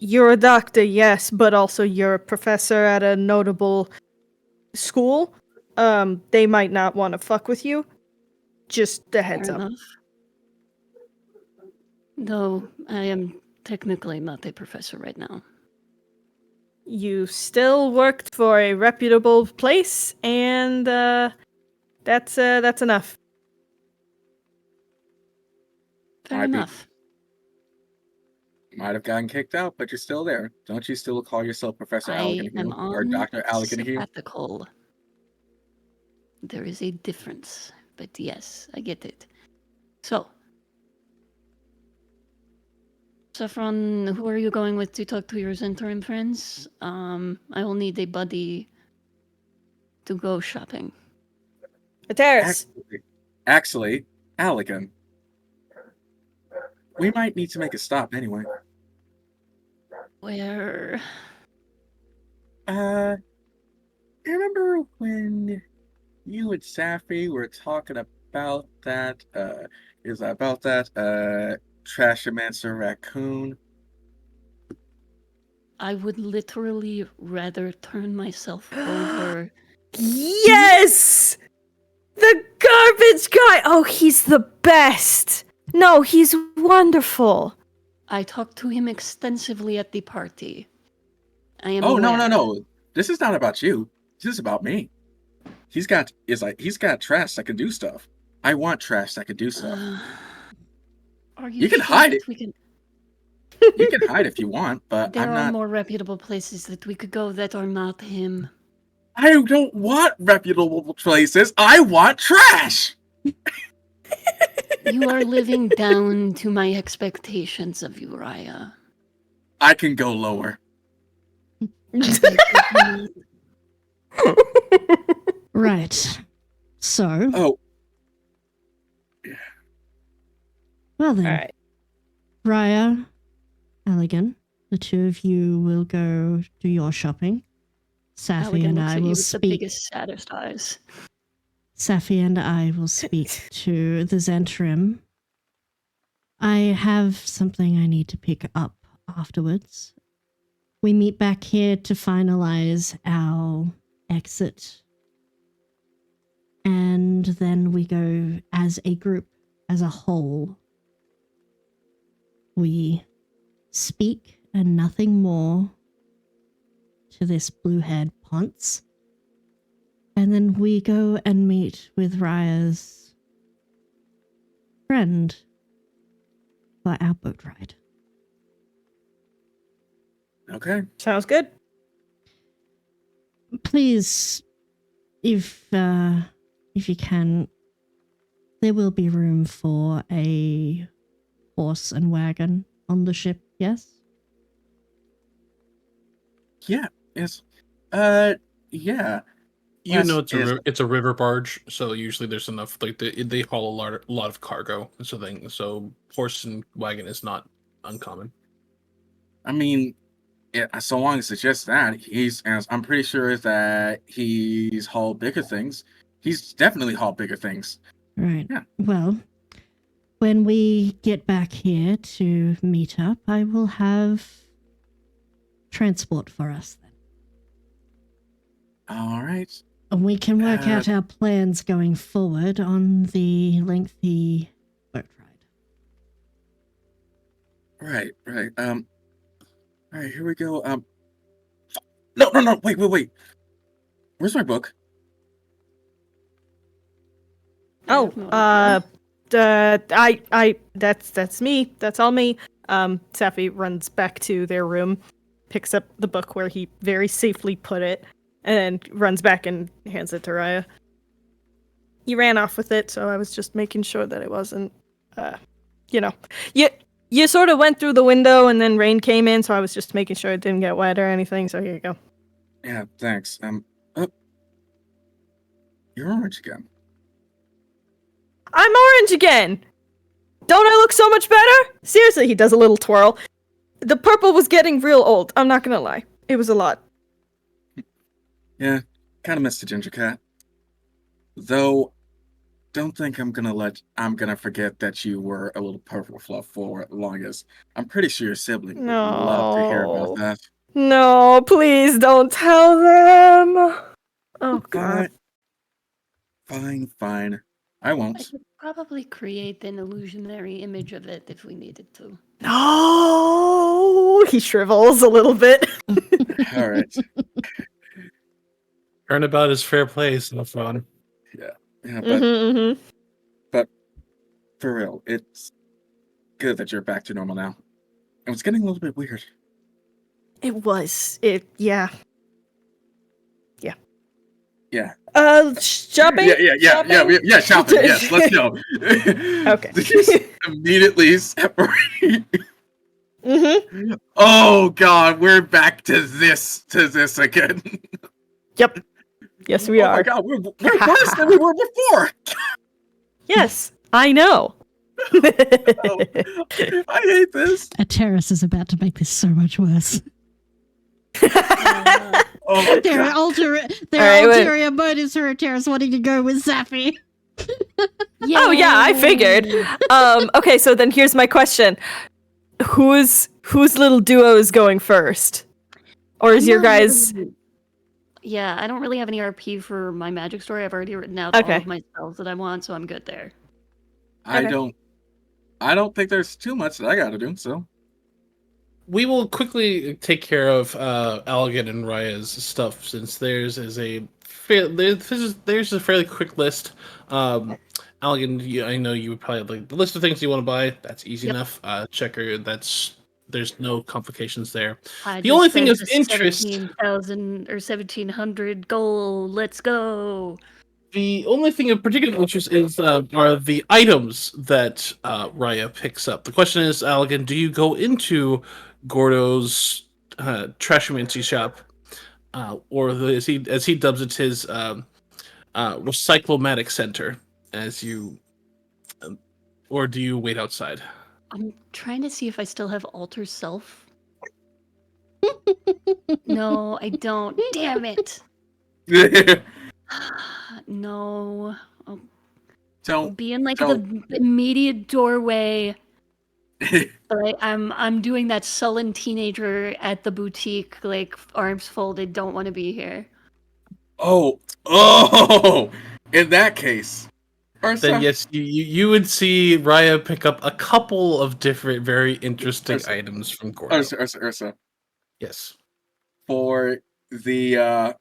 You're a doctor, yes, but also you're a professor at a notable school. They might not want to fuck with you. Just a heads Fair up. enough. Though I am technically not a professor right now. You still worked for a reputable place, and that's enough. Fair Might be. enough. Might have gotten kicked out, but you're still there. Don't you still call yourself Professor I Allegan am Hugh or on Dr. Allegan Hugh? sabbatical. There is a difference, but yes, I get it. So, Saffron, who are you going with to talk to your Zentarim friends? I will need a buddy to go shopping. Ataris. Actually, Allegan. We might need to make a stop anyway. Where? You remember when you and Safi were talking about that, Trashomancer raccoon? I would literally rather turn myself over. Yes! The garbage guy! Oh, he's the best! No, he's wonderful. I talked to him extensively at the party. I am Oh, aware. no. This is not about you. This is about me. He's got trash that can do stuff. I want trash that can do stuff. Are You can sure hide that it. We can... You can hide if you want, but There I'm are not. more reputable places that we could go that are not him. I don't want reputable places. I want trash. You are living down to my expectations of Uriah. I can go lower. Right. So, Oh, well then, Alright. Raya, Elegant, the two of you will go do your shopping. Safi Elegant and looks I at you will with the speak. biggest, saddest eyes. Safi and I will speak to the Zentrim. I have something I need to pick up afterwards. We meet back here to finalize our exit. And then we go as a group, as a whole. We speak and nothing more to this blue-haired Ponce. And then we go and meet with Raya's friend for our boat ride. okay. Sounds good. Please, if you can, there will be room for a horse and wagon on the ship, yes? Yeah. Yes. Yeah. You know Yes, it's a river barge, so usually there's enough. Like they haul a lot of cargo, so horse and wagon is not uncommon. I mean, yeah, so long as it's just that, I'm pretty sure that he's hauled bigger things. He's definitely hauled bigger things. Right. Yeah. Well, when we get back here to meet up, I will have transport for us then. All right. And we can work out our plans going forward on the lengthy boat ride. Right. All right, here we go. No, wait. Where's my book? Oh, that's me. That's all me. Safi runs back to their room, picks up the book where he very safely put it, and runs back and hands it to Raya. You ran off with it, so I was just making sure that it wasn't, you sort of went through the window and then rain came in, so I was just making sure it didn't get wet or anything, so here you go. Yeah, thanks. You're orange again. I'm orange again! Don't I look so much better? Seriously, he does a little twirl. The purple was getting real old, I'm not gonna lie. It was a lot. Yeah, kind of miss the ginger cat. Though, don't think I'm gonna forget that you were a little purple fluff for the longest. I'm pretty sure your sibling would love to hear about No. that. No, please don't tell them. Oh god. Fine. I I won't. could probably create an illusionary image of it if we needed to. No. He shrivels a little bit. All right. Turnabout is fair play, so fun. Yeah, but Mm-hmm. for real, it's good that you're back to normal now. It was getting a little bit weird. It was. Yeah. Yeah. Shopping? Yeah, shopping. Yes, let's go. Okay. Just immediately separate. Mm-hmm. Oh god, we're back to this again. Yep. Yes, we Oh are. my god, we're worse than we were before. Yes, I know. Oh, I hate this. A terrace is about to make this so much worse. Oh my There god. are Alright, wait. ulterior motives for a terrace wanting to go with Zappy. Oh yeah, I figured. Okay, so then here's my question: whose little duo is going first, or is your guys? Yeah, I don't really have any RP for my magic story. I've already written out all Okay. of my spells that I want, so I'm good there. I Okay. don't think there's too much that I gotta do, so We will quickly take care of Allegan and Raya's stuff since theirs is there's a fairly quick list. Allegan, I know you would probably have, like the list of things you want to buy. That's easy Yep. enough. Checker, there's no complications there. I The only just thing said of the interest, 17,000 or 1,700 goal. Let's go. the only thing of particular interest is are the items that Raya picks up. The question is, Allegan, do you go into Gordo's Trashumancy shop, or as he dubs it, his Recyclomatic Center, or do you wait outside? I'm trying to see if I still have alter self. No, I don't. Damn it. No. I'll don't be in like don't. the immediate doorway. But I'm doing that sullen teenager at the boutique, like arms folded, don't want to be here. Oh, in that case, Then yes, you would see Raya pick up a couple of different, very interesting Ursa. items from Gordo. Ursa, Yes. for the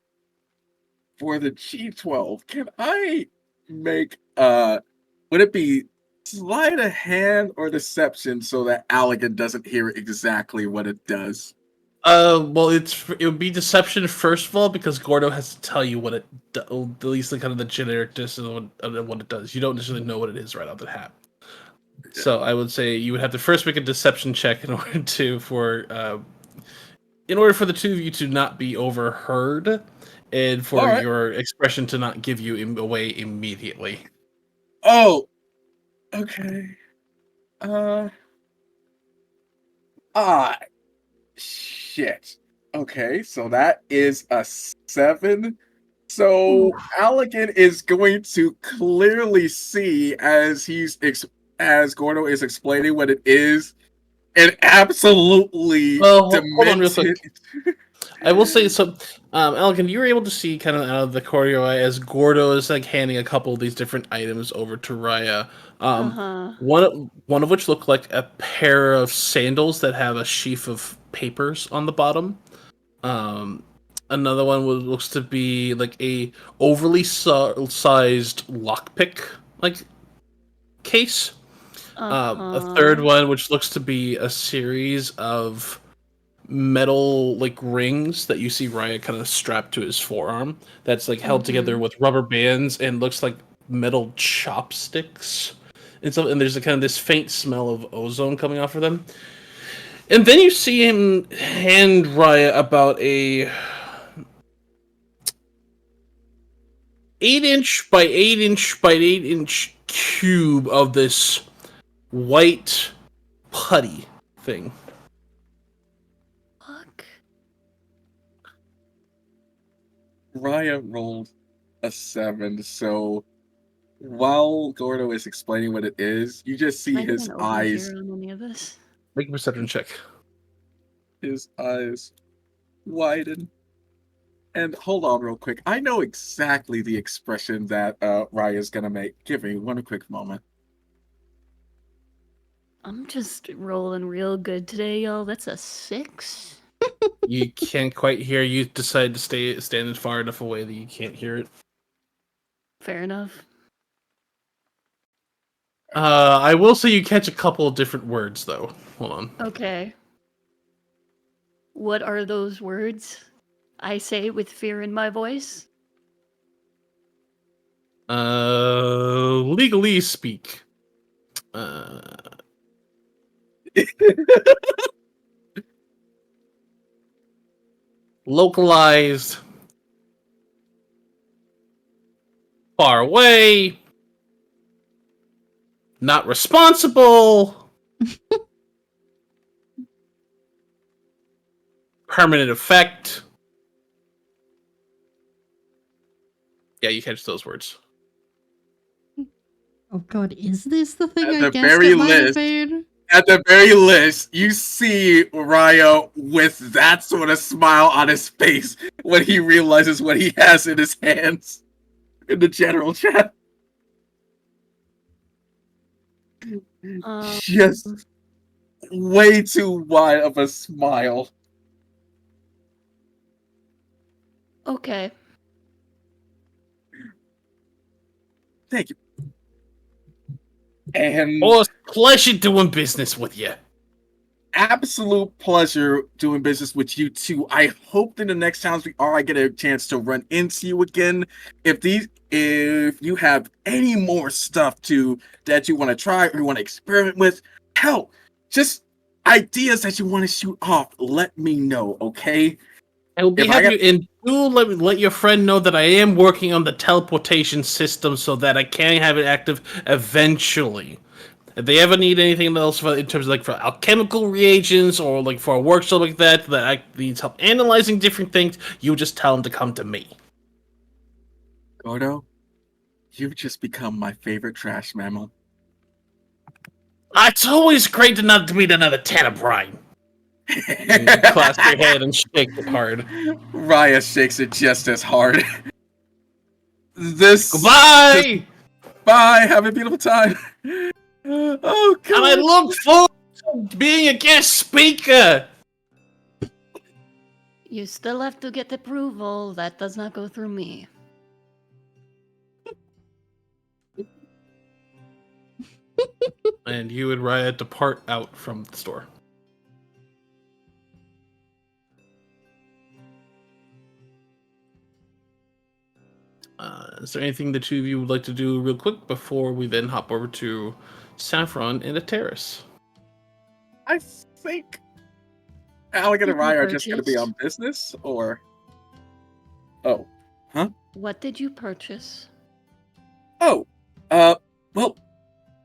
G12, can I make would it be sleight of hand or deception so that Allegan doesn't hear exactly what it does? Well, it would be deception first of all because Gordo has to tell you what it at least the kind of the generic gist of what it does. You don't necessarily know what it is right off the hat. Yeah. So I would say you would have to first make a deception check in order for the two of you to not be overheard, and for Alright. your expression to not give you away immediately. Oh, okay. Shit. Okay, so that is a 7. So Allegan is going to clearly see as Gordo is explaining what it is, and absolutely Well, hold on real quick. demented. I will say so. Allegan, you were able to see kind of out of the corridor as Gordo is like handing a couple of these different items over to Raya. One of which looked like a pair of sandals that have a sheaf of papers on the bottom. Another one looks to be like a overly sized lockpick like case. A third one which looks to be a series of metal like rings that you see Raya kind of strapped to his forearm that's like held together with rubber bands and looks like metal chopsticks and there's a kind of this faint smell of ozone coming off of them. And then you see him hand Raya about a 8-inch by 8-inch by 8-inch cube of this white putty thing. Fuck. Raya rolled a 7, so while Gordo is explaining what it is, you just see Can I get his an eyes, overhear on any of this? Make a perception check. widen. And hold on real quick. I know exactly the expression that Raya's gonna make. Give me one quick moment. I'm just rolling real good today, y'all. That's a 6. You can't quite hear. You decide to stand far enough away that you can't hear it. Fair enough. I will say you catch a couple of different words, though. Hold on. Okay. What are those words? I say with fear in my voice. Legalese speak. Localized. Far away. Not responsible. Permanent effect. Yeah, you catch those words. Oh god, is this the thing At I the guessed very it might have least. been? At the very least, you see Ryo with that sort of smile on his face when he realizes what he has in his hands in the general chat. Just way too wide of a smile. Okay. Thank you. And Oh, it's a pleasure doing business with you. absolute pleasure doing business with you too. I hope that the next times we are, I get a chance to run into you again. If you have any more stuff that you want to try or you want to experiment with, hell, just ideas that you want to shoot off, let me know, okay? I will be If I happy. got- And do let your friend know that I am working on the teleportation system so that I can have it active eventually. If they ever need anything else in terms of for alchemical reagents or for a workshop like that I needs help analyzing different things, you just tell them to come to me. Gordo, you've just become my favorite trash mammal. It's always great to not meet another Tenebrine. You clasp your head and shake it hard. Raya shakes it just as hard. Goodbye! Bye. Have a beautiful time. Oh god. And I look forward to being a guest speaker. You still have to get approval. That does not go through me. And you and Raya depart out from the store. Is there anything the two of you would like to do real quick before we then hop over to Saffron and a terrace? I think Alligator Did you Raya are just going to be purchase? on business, or... Oh. Huh? What did you purchase? Oh. Well,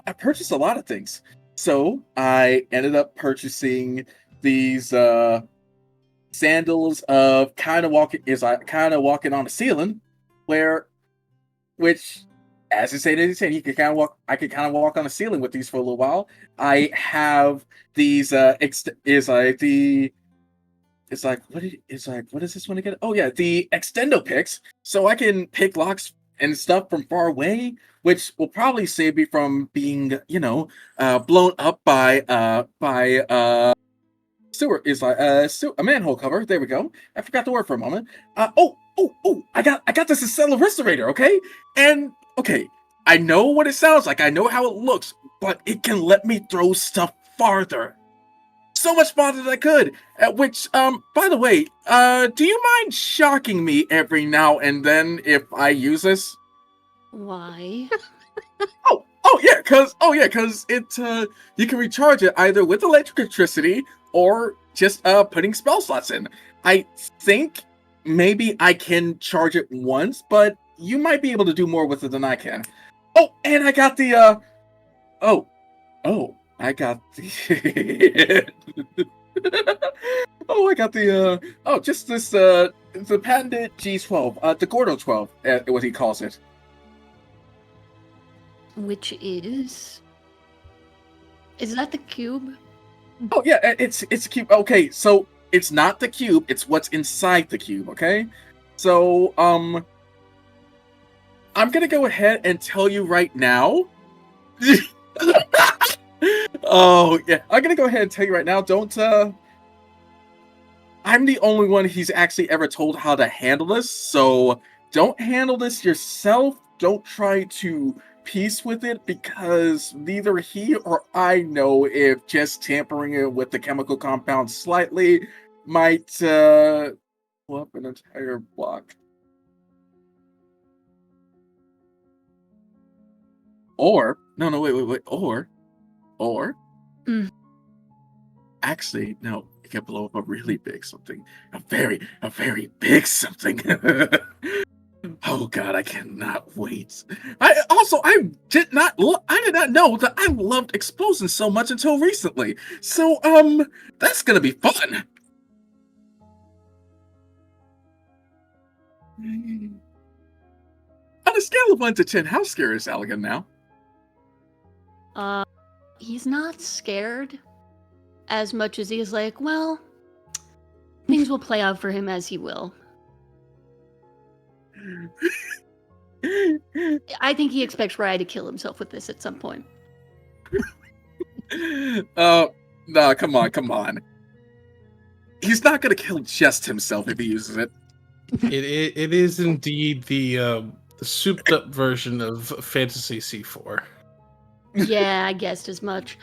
I purchased a lot of things. So, I ended up purchasing these, sandals of kind of walking on the ceiling, which, as it said, you could kind of walk. I could kind of walk on the ceiling with these for a little while. I have these. What is this one again? Oh yeah, the extendo picks, so I can pick locks and stuff from far away, which will probably save me from being, blown up by sewer a manhole cover. There we go. I forgot the word for a moment. I got this accelerator, okay? And okay, I know what it sounds like. I know how it looks, but it can let me throw stuff farther. So much farther than I could. Which, by the way, do you mind shocking me every now and then if I use this? Why? Cause it you can recharge it either with electricity or just putting spell slots in. I think maybe I can charge it once, but you might be able to do more with it than I can. Oh, and I got the I got the just this the patented G12, the Gordo 12, what he calls it. Which is that the cube? Oh yeah, it's a cube. Okay, so it's not the cube; it's what's inside the cube. Okay, so I'm gonna go ahead and tell you right now. Oh yeah, I'm gonna go ahead and tell you right now. Don't. I'm the only one he's actually ever told how to handle this, so don't handle this yourself. Don't try to piece with it because neither he or I know if just tampering it with the chemical compound slightly might blow up an entire block. Or no, wait. Or actually, no, it can blow up a really big something. A very big something. Oh god, I cannot wait. I did not know that I loved explosions so much until recently. So that's gonna be fun. On a scale of 1 to 10, how scared is Allegan now? He's not scared as much as he's like, well, things will play out for him as he will. I think he expects Ryan to kill himself with this at some point. No, come on. He's not gonna kill just himself if he uses it. It is indeed the souped up version of Fantasy C4. Yeah, I guessed as much.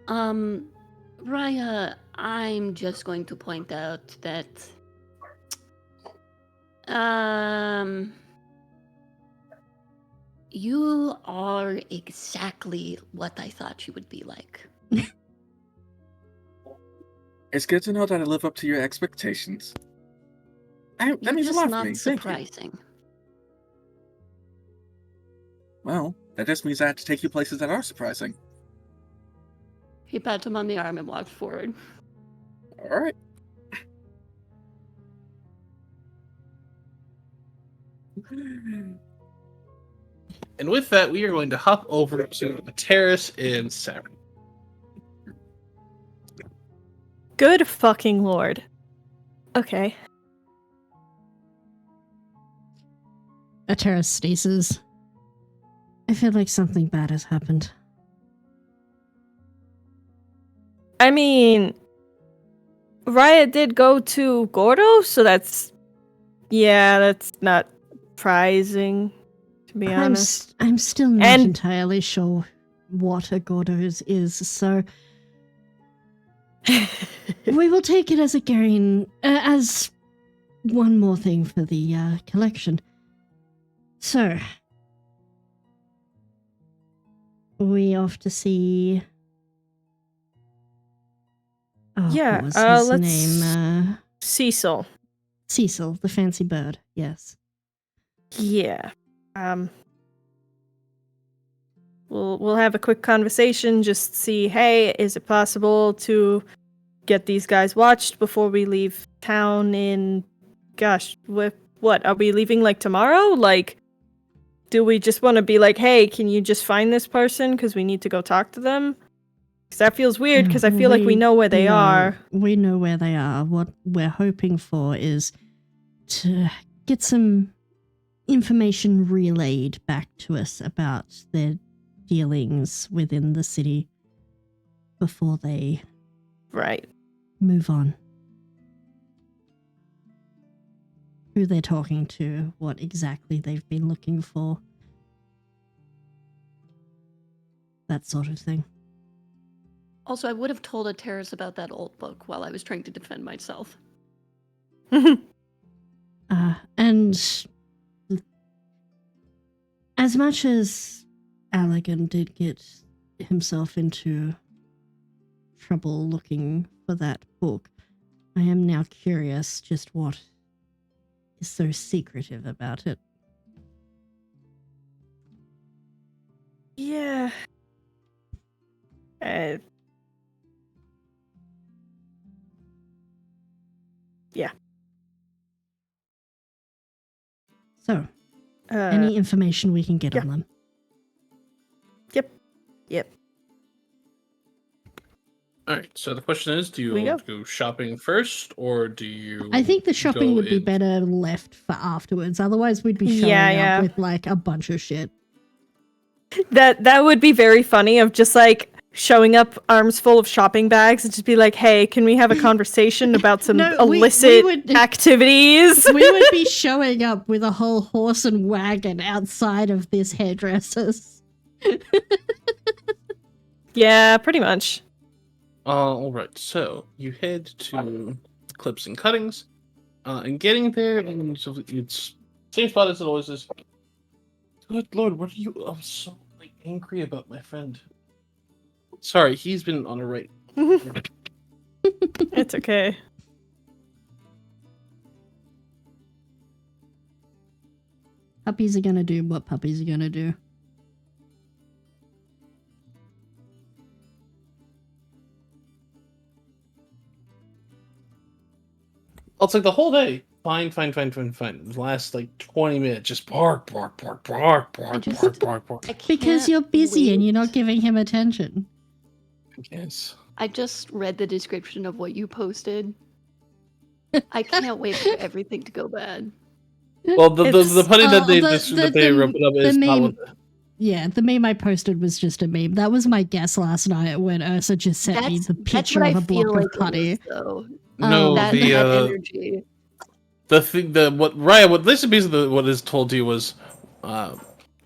Raya, I'm just going to point out that you are exactly what I thought you would be like. It's good to know that I live up to your expectations. That You're means a just lot for not me. Thank you. surprising. Well, that just means I have to take you places that are surprising. He pats him on the arm and walks forward. All right. And with that, we are going to hop over to the terrace in Saturn. Good fucking lord. Okay. Atera staces. I feel like something bad has happened. I mean, Raya did go to Gordo, so that's not surprising, to be honest. I'm still not And- entirely sure what a Gordo's is, so we will take it as a gain, as one more thing for the collection. So, we off to see. Oh, Yeah, what was his let's- name? Cecil. Cecil, the fancy bird. Yes. Yeah. We'll have a quick conversation, just see, hey, is it possible to get these guys watched before we leave town in what? Are we leaving like tomorrow? Like, do we just want to be like, hey, can you just find this person because we need to go talk to them? Because that feels weird because I feel like we know where they are. We know where they are. What we're hoping for is to get some information relayed back to us about their dealings within the city before they Right. move on. Who they're talking to, what exactly they've been looking for. That sort of thing. Also, I would have told Ateris about that old book while I was trying to defend myself. And as much as Allegan did get himself into trouble looking for that book, I am now curious just what is so secretive about it. Yeah. Yeah. So, any information we can get on them. Yep. All right. So the question is, do you We want to go shopping first, or do you? I think the shopping go would be in- better left for afterwards. Otherwise, we'd be showing Yeah. up with like a bunch of shit. That would be very funny of just like showing up arms full of shopping bags and just be like, hey, can we have a conversation about some No, we illicit would- activities? We would be showing up with a whole horse and wagon outside of this hairdresser's. Yeah, pretty much. All right. So you head to Clips and Cuttings, and getting there, and so it's same spot as it always is. Good Lord, what are you? I'm so like angry about my friend. Sorry, he's been on a right. It's okay. Puppies are gonna do what puppies are gonna do. Oh, it's like the whole day. Fine. The last like 20 minutes, just bark. I Because can't you're busy and wait. you're not giving him attention. Yes. I just read the description of what you posted. I can't wait for everything to go bad. Well, the putty that they the- they the- wrote up the is not meme- what Yeah, the meme I posted was just a meme. That was my guess last night when Ursa just sent me the picture of a block of putty. Though. No, That the energy. what this is basically what is told to you was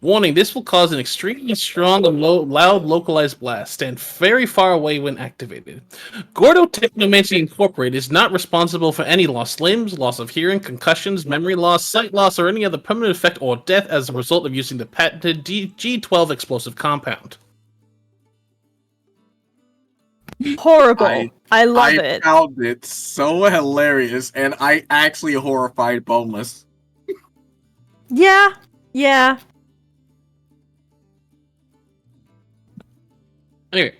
warning, this will cause an extremely strong and loud localized blast. Stand very far away when activated. Gordo Technomancy Incorporated is not responsible for any lost limbs, loss of hearing, concussions, memory loss, sight loss, or any other permanent effect or death as a result of using the patented G12 explosive compound. Horrible. I love it. found it so hilarious, and I actually horrified Boneless. Yeah. Anyway,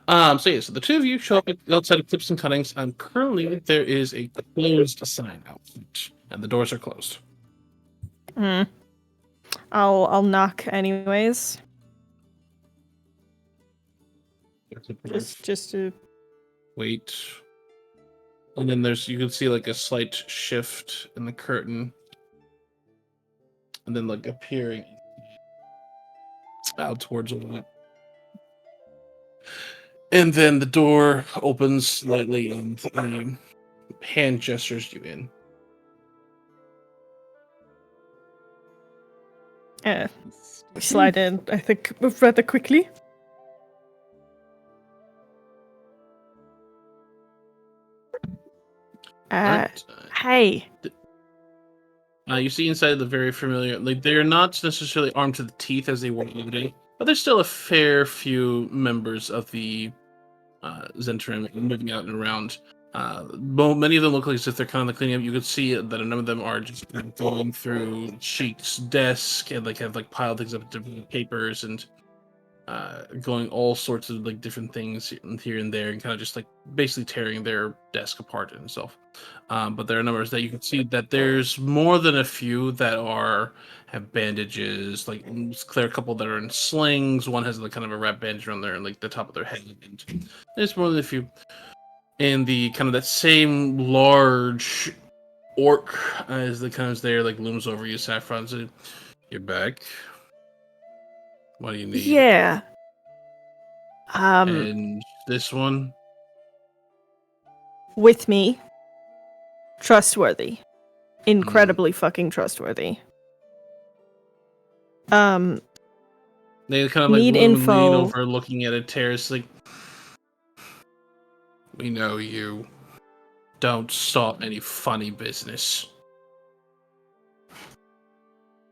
so the two of you show up outside of Clips and Cuttings. Currently there is a closed sign out front, and the doors are closed. I'll knock anyways. Just to Wait. And then you can see like a slight shift in the curtain. And then like appearing out towards the and then the door opens slightly and hand gestures you in. slide in. I think rather quickly. Right. Hey. You see inside the very familiar, like they're not necessarily armed to the teeth as they were today, but there's still a fair few members of the Zentrum moving out and around. Many of them look like as if they're kind of cleaning up. You could see that a number of them are just going through Sheik's desk and like have like piled things up, different papers and going all sorts of like different things here and there, and kind of just like basically tearing their desk apart itself. But there are numbers that you can see that there's more than a few that have bandages. Like there are a couple that are in slings. One has like kind of a wrap bandage around there and like the top of their head. And there's more than a few. And the kind of that same large orc as the kind of there like looms over you, Saffron. So, you're back. What do you need? Yeah. And this one? With me. Trustworthy. Incredibly fucking trustworthy. They kind of like Need lean info. over looking at a terrace like, we know you. Don't start any funny business.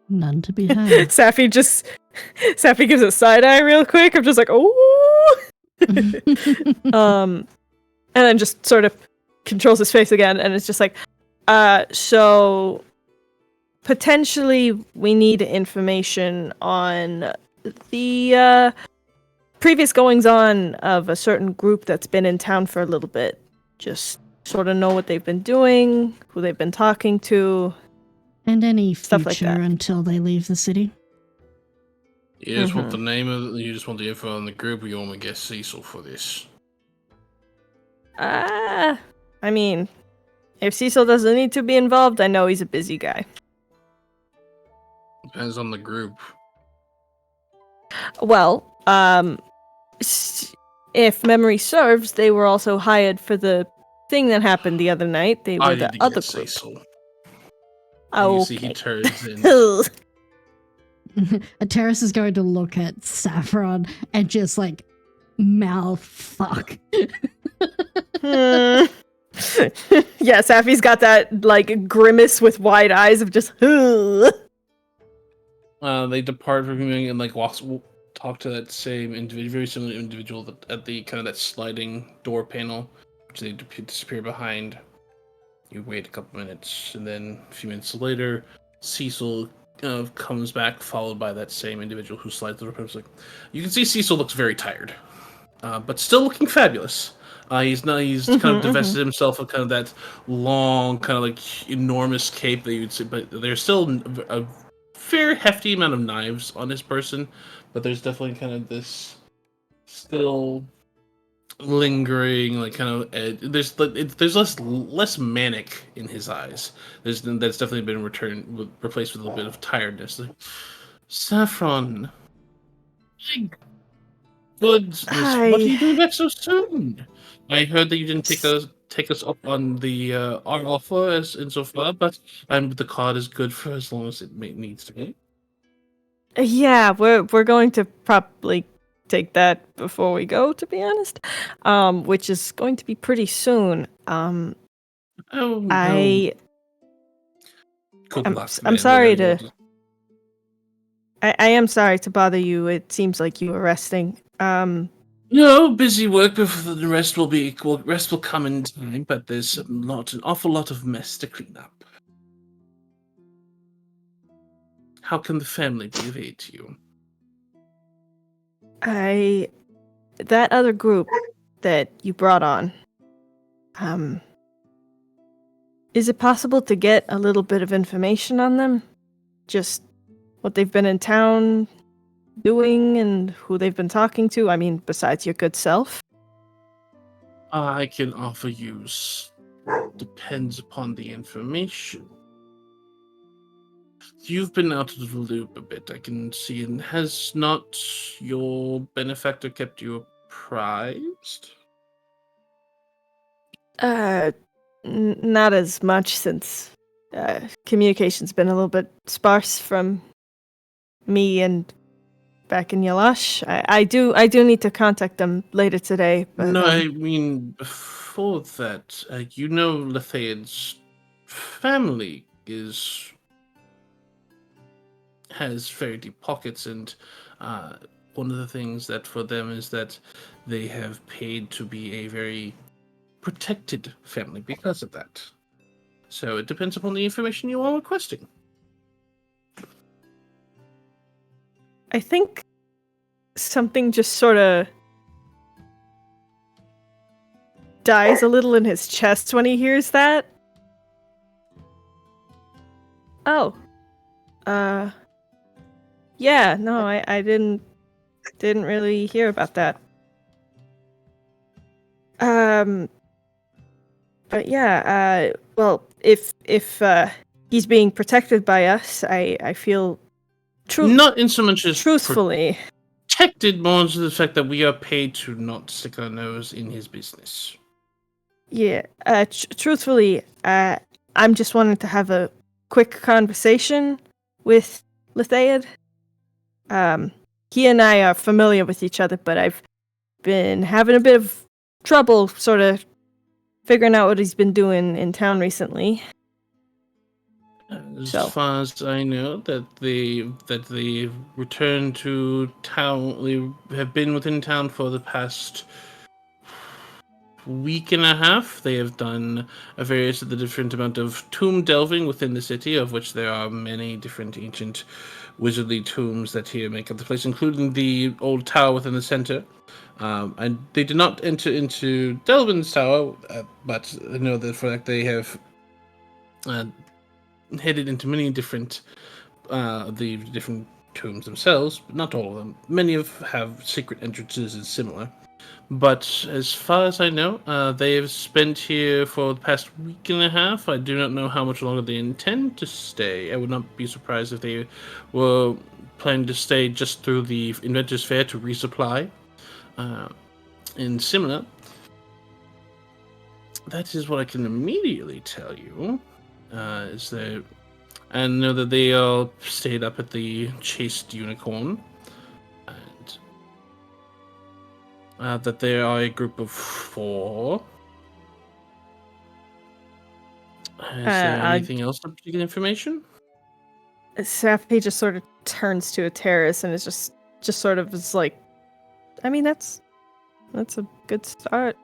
None to be had. Safi gives a side eye real quick. I'm just like, oh. And then just sort of controls his face again, and it's just like, so potentially we need information on the previous goings on of a certain group that's been in town for a little bit. Just sort of know what they've been doing, who they've been talking to. And any Stuff like future that. until they leave the city. You just want the name of you just want the info on the group, or you want to get Cecil for this? I mean, if Cecil doesn't need to be involved, I know he's a busy guy. Depends on the group. Well, if memory serves, they were also hired for the thing that happened the other night. They were I the need to other get group. Cecil. Oh, You see, he turns in. Terrace is going to look at Saffron and just like mouth fuck. Yeah, Safi's got that like grimace with wide eyes of just. They depart from him and like talk to that same individual, very similar individual at the kind of that sliding door panel, which they disappear behind. You wait a couple minutes, and then a few minutes later, Cecil comes back, followed by that same individual who slides the door panel. Like, you can see Cecil looks very tired, but still looking fabulous. He's kind of divested himself of kind of that long, kind of like enormous cape that you'd see, but there's still a fair hefty amount of knives on his person, but there's definitely kind of this still lingering, like kind of there's less manic in his eyes. That's definitely been replaced with a little bit of tiredness. Like, Saffron, goodness, what are you doing back so soon? I heard that you didn't take us up on the our offer as insofar, but the card is good for as long as it needs to be. Yeah, we're going to probably take that before we go, to be honest. Which is going to be pretty soon. Oh, no. I'm Man, sorry to. I am sorry to bother you. It seems like you were resting. No, busy work, but the rest will come in time. But there's an awful lot of mess to clean up. How can the family be of aid to you? That other group that you brought on. Is it possible to get a little bit of information on them? Just what they've been in town doing and who they've been talking to? I mean, besides your good self? I can offer you. Depends upon the information. You've been out of the loop a bit, I can see, and has not your benefactor kept you apprised? Not as much, since communication's been a little bit sparse from me and back in Yalash. I do need to contact them later today. But, no, I mean, before that, Lethead's family has very deep pockets, and one of the things that for them is that they have paid to be a very protected family because of that. So it depends upon the information you are requesting. I think something just sort of dies a little in his chest when he hears that. Oh. Yeah, no, I didn't really hear about that. But yeah, well, if he's being protected by us, I feel not in so much as truthfully protected, more into the fact that we are paid to not stick our nose in his business. Yeah, truthfully, I'm just wanting to have a quick conversation with Lethead. He and I are familiar with each other, but I've been having a bit of trouble sort of figuring out what he's been doing in town recently. As far as I know, that they return to town. They have been within town for the past week and a half. They have done a various of the different amount of tomb delving within the city, of which there are many different ancient wizardly tombs that here make up the place, including the old tower within the center. And they did not enter into Delvin's tower, but I know that for that they have headed into many different the different tombs themselves, but not all of them. Many have secret entrances and similar. But as far as I know, they have spent here for the past week and a half. I do not know how much longer they intend to stay. I would not be surprised if they were planning to stay just through the Inventors Fair to resupply. And similar. That is what I can immediately tell you. Is that I know that they all stayed up at the Chased Unicorn, and that they are a group of 4. Is there anything else of particular information? Safi just sort of turns to a terrace and is just sort of is like, I mean, that's a good start.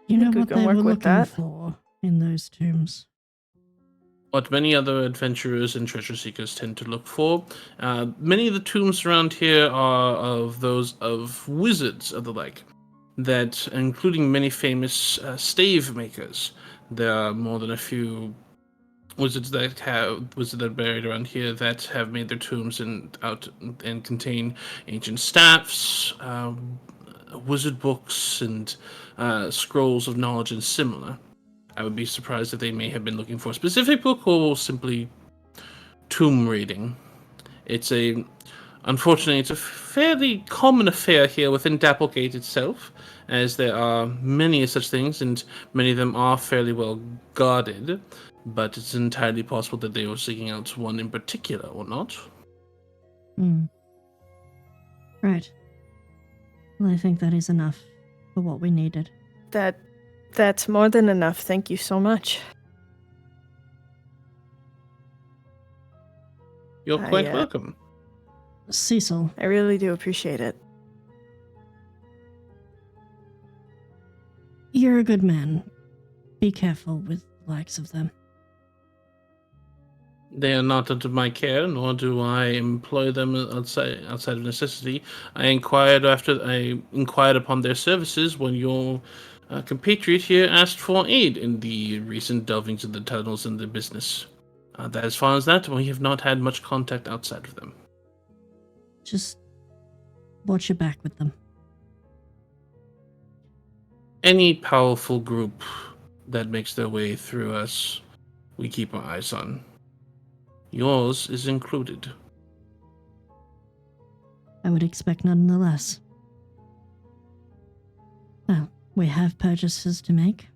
You know We could what go they were work with looking that. for in those tombs? What many other adventurers and treasure seekers tend to look for. Many of the tombs around here are of those of wizards of the like, that including many famous stave makers. There are more than a few wizards that are buried around here that have made their tombs and contain ancient staffs, wizard books, and scrolls of knowledge and similar. I would be surprised if they may have been looking for a specific book or simply tomb raiding. Unfortunately, it's a fairly common affair here within Dapplegate itself, as there are many such things, and many of them are fairly well guarded, but it's entirely possible that they were seeking out one in particular, or not. Right. Well, I think that is enough for what we needed. That's more than enough. Thank you so much. You're quite welcome. Cecil, I really do appreciate it. you're a good man. Be careful with the likes of them. They are not under my care, nor do I employ them outside of necessity. I inquired upon their services when your compatriot here asked for aid in the recent delvings of the tunnels and the business. That as far as that, we have not had much contact outside of them. Just watch your back with them. Any powerful group that makes their way through us, we keep our eyes on. Yours is included. I would expect none less. Well, we have purchases to make.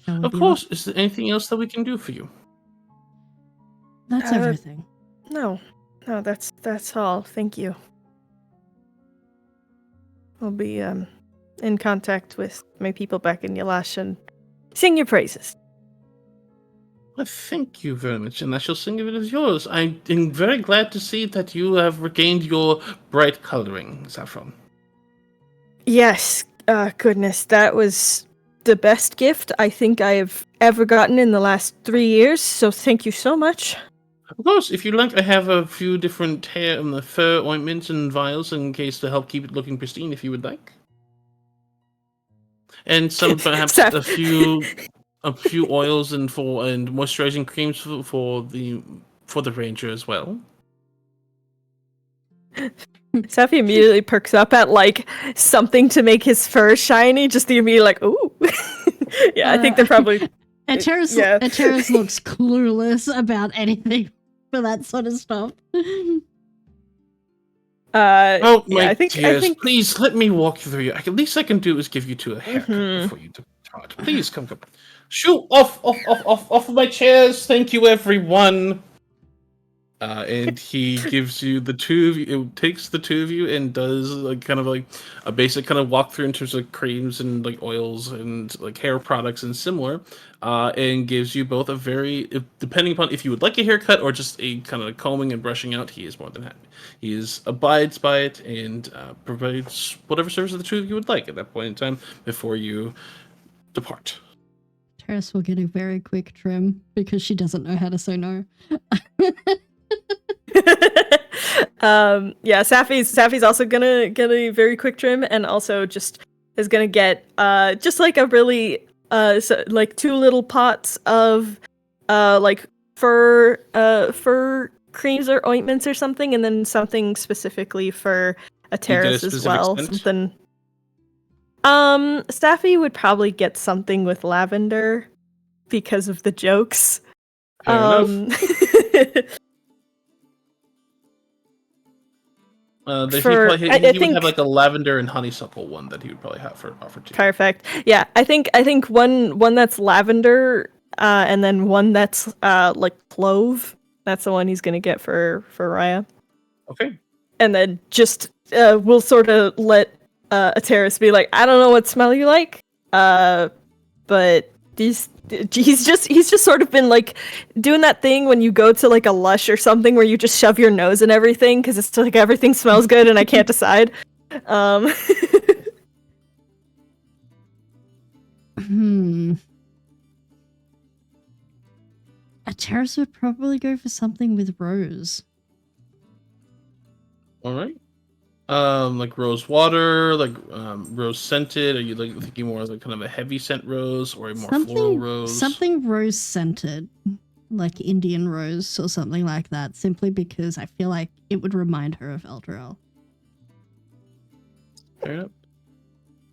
Shall we Of be course, off? is there anything else that we can do for you? That's everything. No, that's all. Thank you. I'll be in contact with my people back in Yalash and sing your praises. Well, thank you very much, and I shall sing of it as yours. I am very glad to see that you have regained your bright coloring, Saffron. Yes, goodness, that was the best gift I think I have ever gotten in the last 3 years, so thank you so much. Of course, if you like, I have a few different hair and the fur ointments and vials in case to help keep it looking pristine, if you would like. And some perhaps a few oils and moisturizing creams for the ranger as well. Safi immediately perks up at like something to make his fur shiny. Just the immediate like, ooh. Yeah, I think they're probably. Ateris looks clueless about anything for that sort of stuff. I think please let me walk you through you. At least I can do is give you two a haircut before you depart. Please come. Shoo! Off of my chairs. Thank you, everyone. And he gives you the two of you. It takes the two of you and does kind of a basic kind of walkthrough in terms of creams and like oils and like hair products and similar. And gives you both a very, depending upon if you would like a haircut or just a kind of combing and brushing out, he is more than happy. He abides by it and provides whatever service the two of you would like at that point in time before you depart. Terrace will get a very quick trim because she doesn't know how to say no. Safi's also gonna get a very quick trim and also just is gonna get just like a really like 2 little pots of like fur creams or ointments or something, and then something specifically for a You get a terrace as specific well. scent? Something. Staffy would probably get something with lavender because of the jokes. Fair enough. He For- probably, I he would think- have like a lavender and honeysuckle one that he would probably have for offer to you. Perfect. Yeah, I think one that's lavender, and then one that's like clove. That's the one he's gonna get for Raya. Okay. And then just we'll sort of let Ateris be like, I don't know what smell you like, but he's just sort of been like doing that thing when you go to like a Lush or something where you just shove your nose in everything because it's like everything smells good and I can't decide. Ateris would probably go for something with rose. All right. Like rose water, like rose scented. Are you like thinking more like kind of a heavy scent rose or a more floral rose? Something rose scented, like Indian rose or something like that, simply because I feel like it would remind her of Eldril. Fair enough.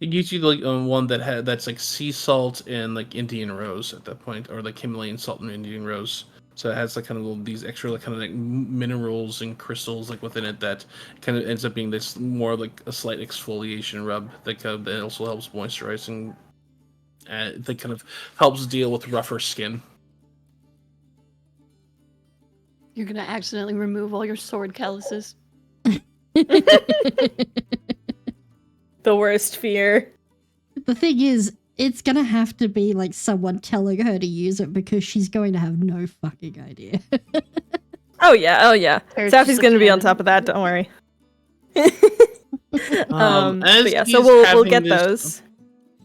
It gives you like one that's like sea salt and like Indian rose at that point, or like Himalayan salt and Indian rose. So it has like kind of these extra like kind of like minerals and crystals like within it that kind of ends up being this more like a slight exfoliation rub that also helps moisturizing. That kind of helps deal with rougher skin. You're gonna accidentally remove all your sword calluses. The worst fear. The thing is, it's gonna have to be like someone telling her to use it because she's going to have no fucking idea. Oh yeah. There's Staffy's just a gonna be on cannon. top of that. Don't worry. As But yeah, he's so we'll having get this- those.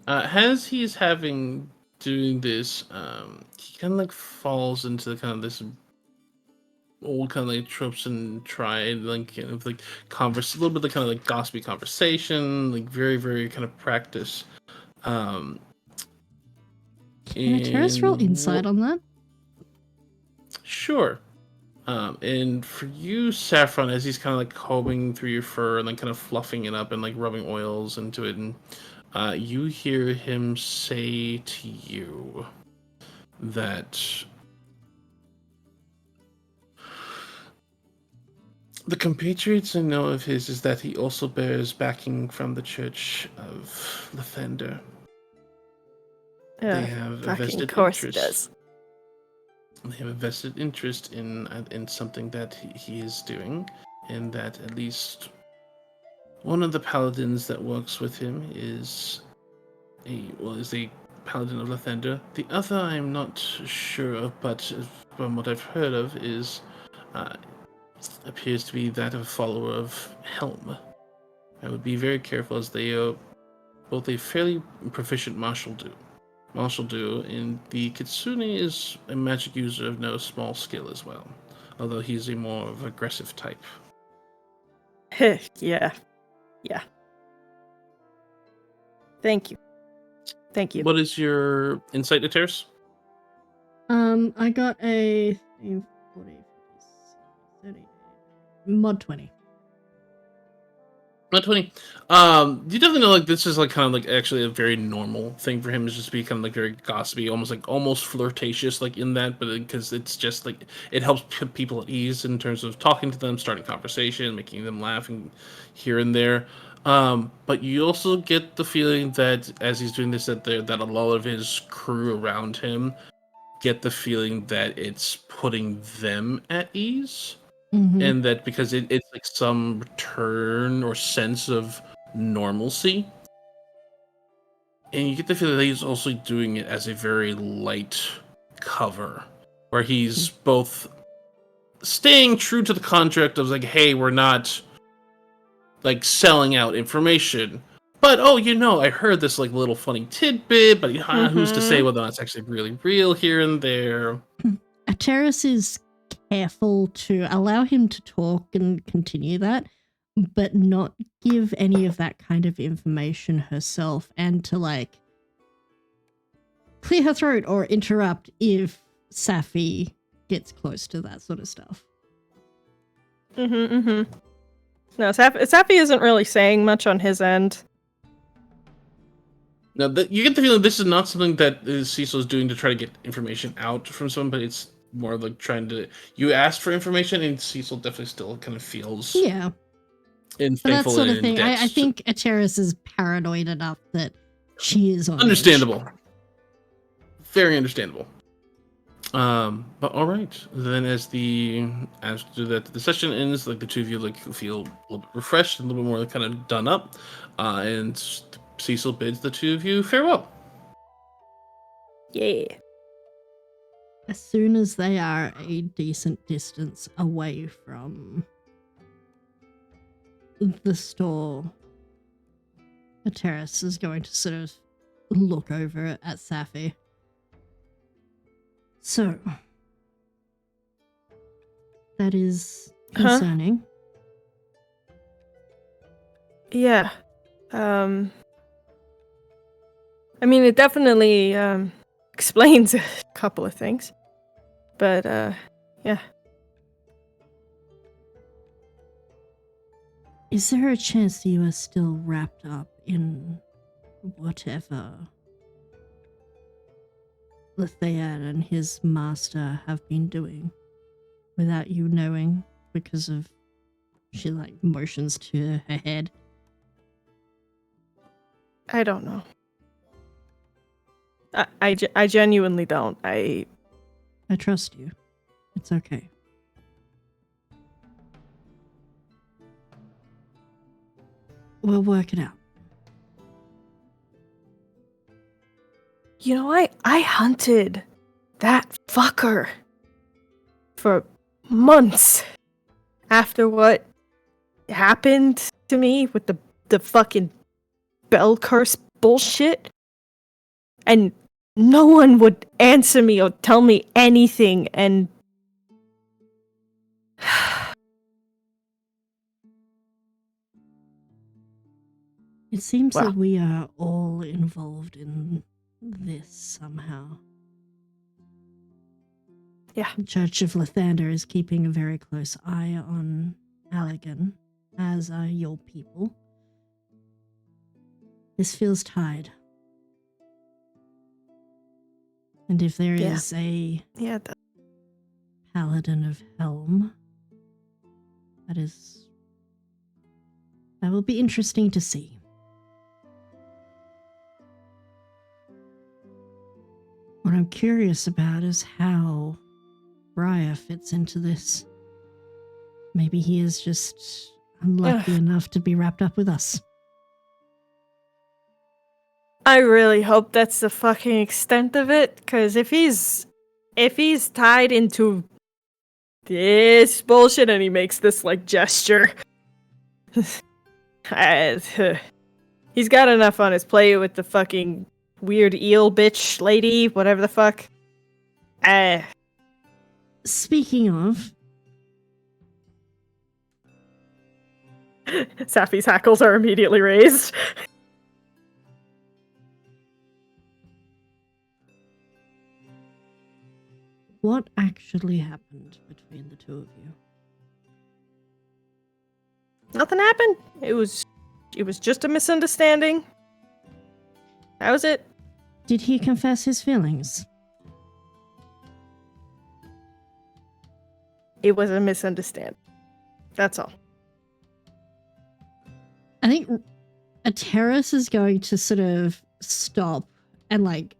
As he's doing this, he kind of like falls into kind of this old kind of like tropes and like kind of like a little bit of kind of like gossipy conversation, like very very kind of practice. Can Ateris roll insight on that? Sure. And for you, Saffron, as he's kind of like combing through your fur and like kind of fluffing it up and like rubbing oils into it, and you hear him say to you that the compatriots I know of his is that he also bears backing from the Church of Lathander. Yeah, They have a fucking vested course he interest. does. They have a vested interest in something that he is doing, and that at least one of the paladins that works with him is a paladin of Lathander. The other I'm not sure of, but from what I've heard of is appears to be that of a follower of Helm. I would be very careful as they are both a fairly proficient martial duo, and the Kitsune is a magic user of no small skill as well, although he's a more of aggressive type. Yeah. Thank you. What is your insight to Terrace? I got a 40, 30, mod 20. Not 20. You definitely know like this is like kind of like actually a very normal thing for him is just to be kind of like very gossipy, almost flirtatious like in that, but because it's just like it helps put people at ease in terms of talking to them, starting conversation, making them laugh and here and there. But you also get the feeling that as he's doing this that a lot of his crew around him get the feeling that it's putting them at ease. Mm-hmm. And that because it's like some return or sense of normalcy, and you get the feeling that he's also doing it as a very light cover, where he's both staying true to the contract of like, hey, we're not like selling out information, but I heard this like little funny tidbit, but who's to say whether that's actually really real here and there. Ateris is careful to allow him to talk and continue that, but not give any of that kind of information herself, and to like clear her throat or interrupt if Safi gets close to that sort of stuff. No, Safi isn't really saying much on his end. Now, you get the feeling this is not something that Cecil is doing to try to get information out from someone, but it's more of like trying to. You asked for information, and Cecil definitely still kind of feels Yeah. and But that thankful sort of and thing. debt. I think Ateris is paranoid enough that she is on edge. Understandable. Very understandable. But all right. Then after that the session ends, like the two of you like feel a little bit refreshed, a little bit more kind of done up, and Cecil bids the two of you farewell. Yeah. As soon as they are a decent distance away from the store, Ateris is going to sort of look over at Safi. So, that is concerning. Yeah. I mean, it definitely explains a couple of things. But, yeah. Is there a chance that you are still wrapped up in whatever Lethayad and his master have been doing without you knowing because of she like motions to her head? I don't know. I genuinely don't. I trust you. It's okay. We'll work it out. You know, I hunted that fucker for months after what happened to me with the fucking bell curse bullshit. And no one would answer me or tell me anything, and It seems Well. that we are all involved in this somehow. Yeah. The Church of Lathander is keeping a very close eye on Allegan, as are your people. This feels tied. And if there Yeah. is a yeah, Paladin of Helm, that will be interesting to see. What I'm curious about is how Briar fits into this. Maybe he is just unlucky enough to be wrapped up with us. I really hope that's the fucking extent of it, because if he's tied into this bullshit and he makes this like gesture, he's got enough on his plate with the fucking weird eel bitch lady, whatever the fuck. Speaking of, Safi's hackles are immediately raised. what actually happened between the two of you? Nothing happened. It was just a misunderstanding. That was it. Did he confess his feelings? It was a misunderstanding. That's all. I think Ateris is going to sort of stop and like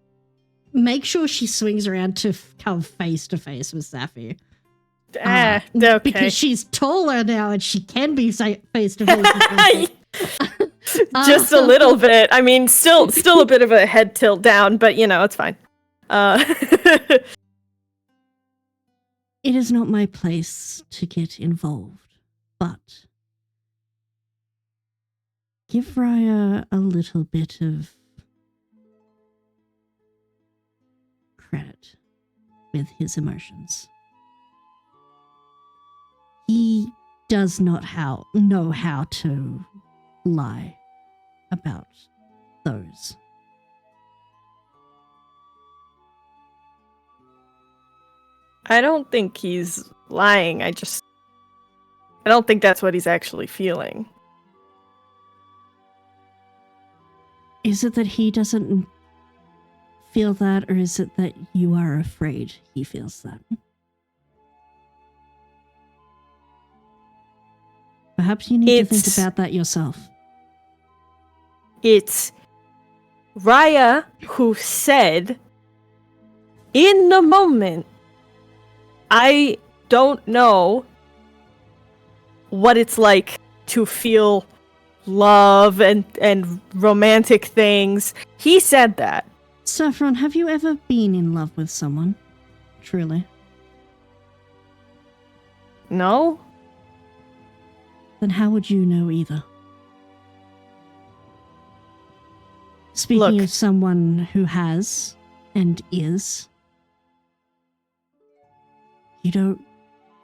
make sure she swings around to come face to face with Safi. Okay. Because she's taller now and she can be face to face. Just a little bit. I mean, still a bit of a head tilt down, but you know, it's fine. It is not my place to get involved, but give Raya a little bit of credit with his emotions. He does not know how to lie about those. I don't think he's lying. I don't think that's what he's actually feeling. Is it that he doesn't feel that, or is it that you are afraid he feels that? Perhaps you need to think about that yourself. It's Raya who said, in the moment, I don't know what it's like to feel love and romantic things. He said that. Saffron, have you ever been in love with someone? Truly. No? Then how would you know either? Speaking Look. of someone who has and is, you don't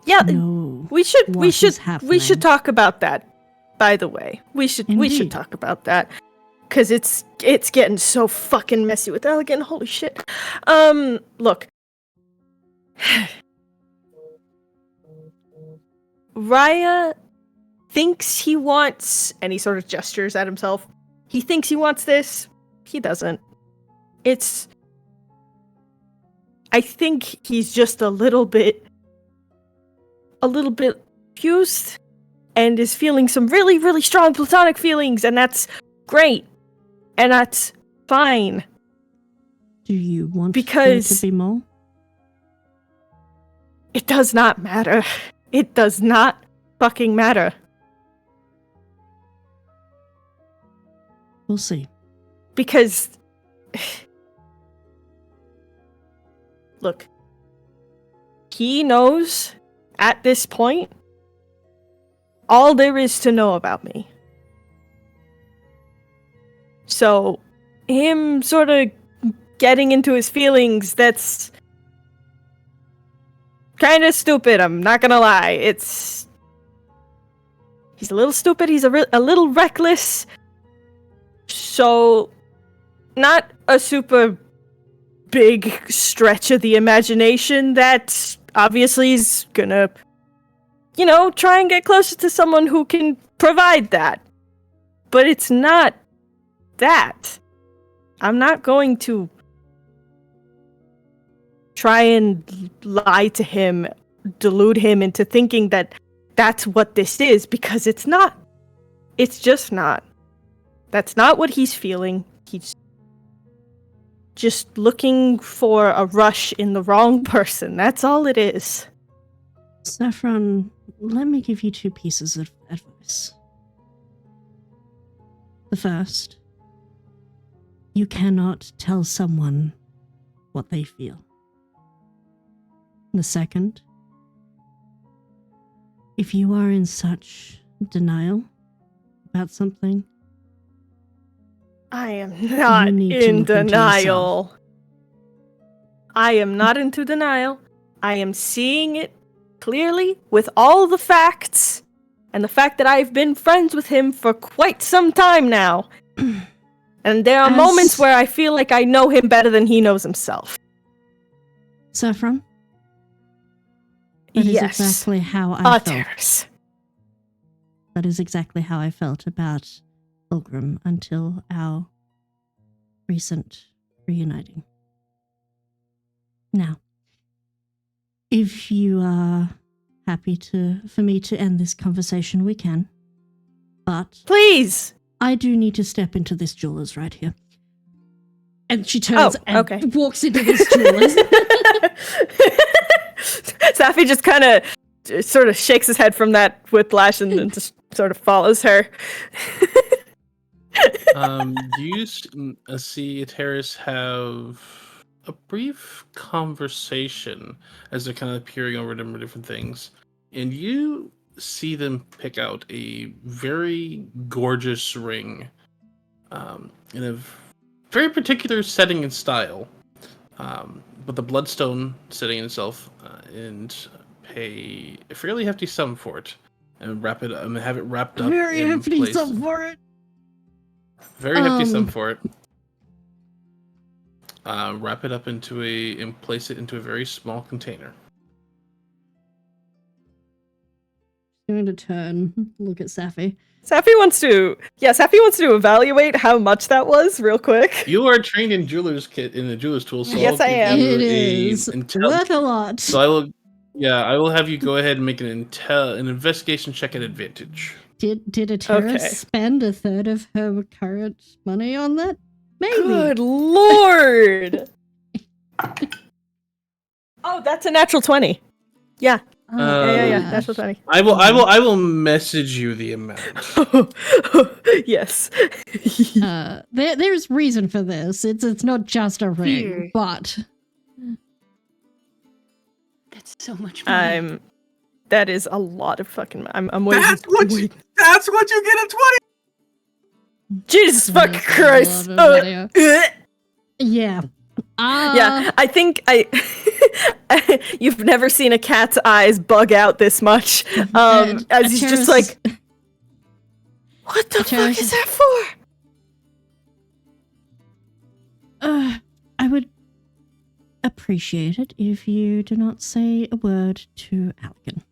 know we what should is happening. talk about that. By the way, we should Indeed. talk about that because it's getting so fucking messy with Elegant. Holy shit. Look. Raya thinks he wants, and he sort of gestures at himself. He thinks he wants this. He doesn't. I think he's just a little bit confused and is feeling some really, really strong platonic feelings, and that's great. And that's fine. Do you want there Because to be more? it does not matter. It does not fucking matter. We'll see. Because look, he knows at this point all there is to know about me. So him sort of getting into his feelings, that's kind of stupid, I'm not gonna lie. He's a little stupid, he's a little reckless. So, not a super big stretch of the imagination that obviously is gonna, try and get closer to someone who can provide that. But it's not that. I'm not going to try and lie to him, delude him into thinking that that's what this is, because it's not. It's just not. That's not what he's feeling. He's just looking for a rush in the wrong person. That's all it is. Saffron, let me give you 2 pieces of advice. The first, you cannot tell someone what they feel. The second, if you are in such denial about something, I am not in denial. I am not into denial. I am seeing it clearly with all the facts, and the fact that I've been friends with him for quite some time now. And there are moments where I feel like I know him better than he knows himself. Saffron? That is Yes. exactly how I felt. Terrace. That is exactly how I felt about Pilgrim until our recent reuniting. Now, if you are happy for me to end this conversation, we can. But Please. I do need to step into this jeweler's right here. And she turns and walks into this jeweler's. Safi just kind of sort of shakes his head from that whiplash and then just sort of follows her. You see Terrace have a brief conversation as they're kind of peering over different things, and you see them pick out a very gorgeous ring in a very particular setting and style, but the bloodstone setting in itself, and pay a fairly hefty sum for it, and have it wrapped up. Very in hefty place. sum for it. Very hefty sum for it. Wrap it up and place it into a very small container. going to turn, look at Safi. Safi wants to evaluate how much that was real quick. You are trained in jeweler's kit in the jeweler's tool, so Yes, I'll I give am. you It is worth a lot. So I will have you go ahead and make an investigation check at advantage. Did Atera Okay. spend a third of her current money on that? Maybe. Good lord! Oh, that's a natural 20. Yeah. Yeah. Natural 20. I will message you the amount. Yes. There's reason for this. It's not just a ring, Here. but That's so much money. That is a lot of fucking. I'm waiting. That's what you get at 20. Jesus fucking That's a Christ! lot of money. Yeah. yeah. Yeah, I think you've never seen a cat's eyes bug out this much. As he's just like, what the fuck is that for? I would appreciate it if you do not say a word to Alkin.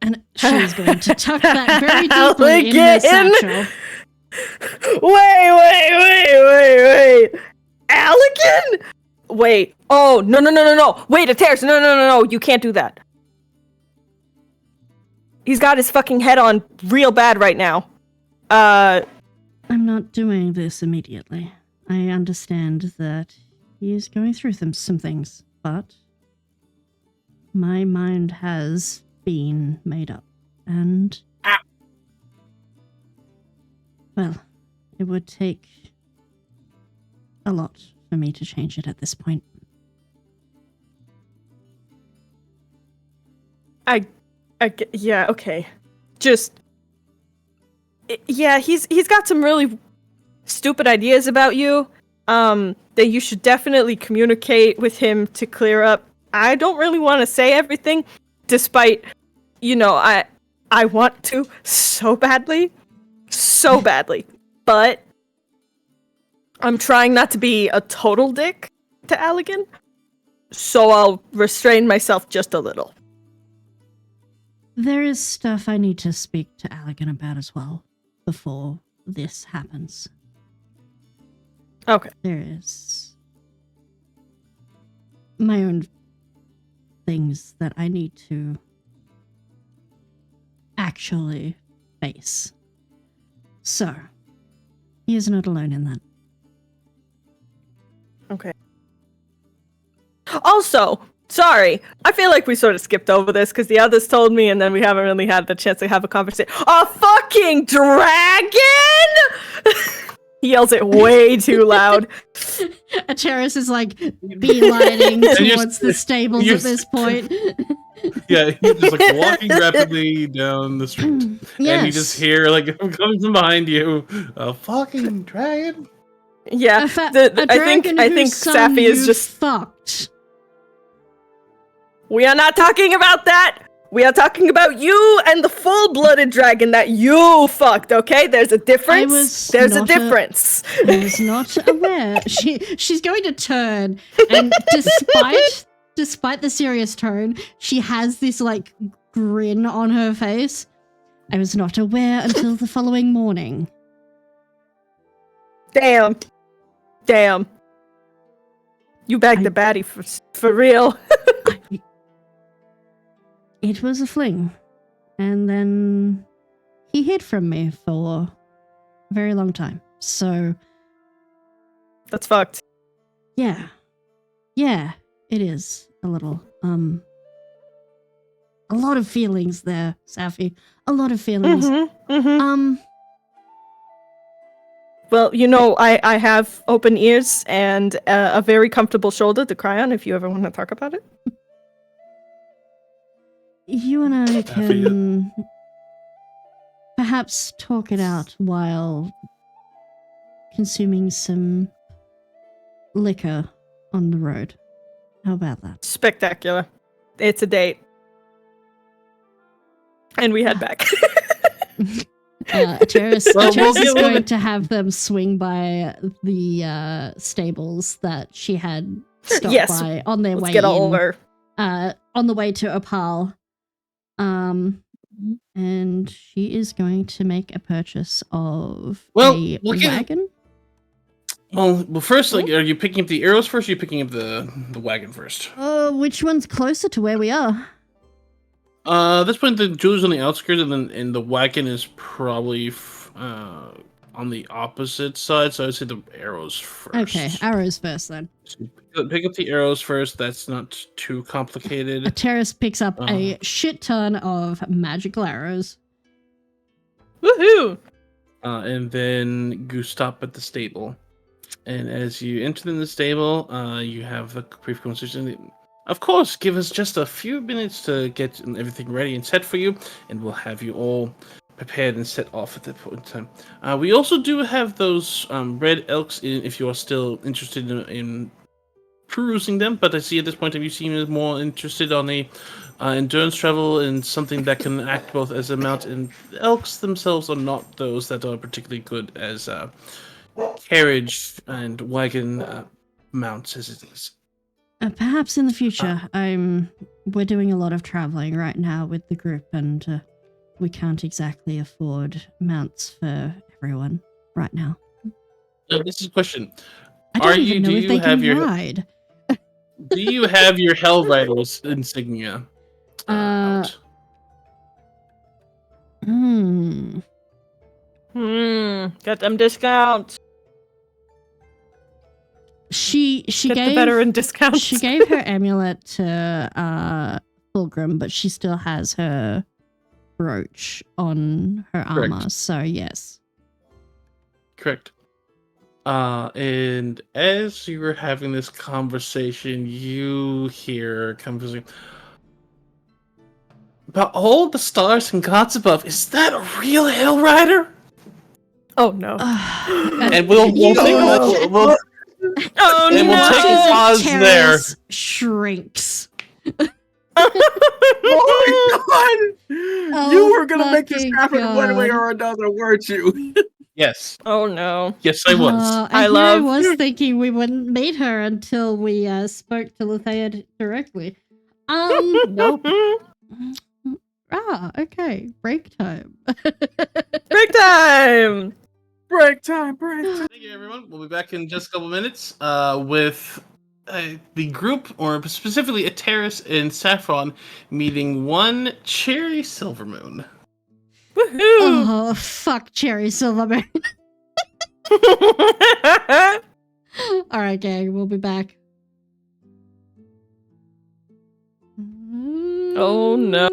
And she's going to tuck that very deeply in her satchel. Wait. Alligan? Wait. Oh, no. Wait, Ateris, no. You can't do that. He's got his fucking head on real bad right now. I'm not doing this immediately. I understand that he is going through some things, but my mind has been made up, and well, it would take a lot for me to change it at this point. Yeah, okay. Yeah, he's got some really stupid ideas about you. That you should definitely communicate with him to clear up. I don't really want to say everything, despite, I want to so badly, but I'm trying not to be a total dick to Alligan, so I'll restrain myself just a little. There is stuff I need to speak to Alligan about as well before this happens. Okay. There is my own things that I need to actually face. So, he is not alone in that. Okay. Also, sorry, I feel like we sort of skipped over this because the others told me and then we haven't really had the chance to have a conversation. A fucking dragon?! He yells it way too loud. Ateris is like beelining towards the stables at this point. Yeah, he's just like walking rapidly down the street. Yes. And you just hear, like, coming from behind you, a fucking dragon. Yeah, I think Safi is just fucked. We are not talking about that. We are talking about you and the full-blooded dragon that you fucked, okay? There's a difference. There's a difference. I was not aware. She's going to turn, and despite the serious tone, she has this like grin on her face. I was not aware until the following morning. Damn. You bagged the baddie for real. It was a fling. And then he hid from me for a very long time. So That's fucked. yeah. Yeah, it is a little. A lot of feelings there, Safi. A lot of feelings. Well, I have open ears and a very comfortable shoulder to cry on if you ever want to talk about it. You and I can perhaps talk it out while consuming some liquor on the road. How about that? Spectacular. It's a date. And we head back. Ateris Well, is going to have them swing by the stables that she had stopped by on their way get in. over. on the way to Opal. And she is going to make a purchase of a wagon. Well, first, like, are you picking up the arrows first, or are you picking up the wagon first? Which one's closer to where we are? At this point, the jewel's on the outskirts, and the wagon is probably on the opposite side. So I'd say the arrows first. Okay, arrows first then. So pick up the arrows first. That's not too complicated. Terrace picks up a shit ton of magical arrows. Woohoo! And then you stop at the stable. And as you enter in the stable, you have a brief conversation. Of course, give us just a few minutes to get everything ready and set for you, and we'll have you all prepared and set off at that point in time. We also do have those red elks if you are still interested in perusing them, but I see at this point you seem more interested on a endurance travel and something that can act both as a mount, and elks themselves are not those that are particularly good as carriage and wagon mounts as it is. Perhaps in the future. We're doing a lot of traveling right now with the group, and we can't exactly afford mounts for everyone right now. This is a question. I don't even know if they can ride. Do you have your Hell Riders insignia out? Get them discounts. She Get gave the veteran discounts. She gave her amulet to Fulgrim, but she still has her brooch on her armor. So yes. Correct. And as you were having this conversation, you hear conversation about all the stars and gods above. Is that a real Hell Rider? Oh no! And we'll take a pause there. Shrinks. Oh my god! You were gonna make this happen one way God. or another, weren't you? Yes. Oh no! Yes, I was. I was thinking we wouldn't meet her until we spoke to Luthea directly. Nope. Okay. Break time. Break time! Break time, break time. Thank you, everyone. We'll be back in just a couple minutes with the group, or specifically Ateris and Saffron, meeting one Cherry Silvermoon. Woohoo! Oh, fuck Cherry Silvermoon. All right, gang. We'll be back. Oh no!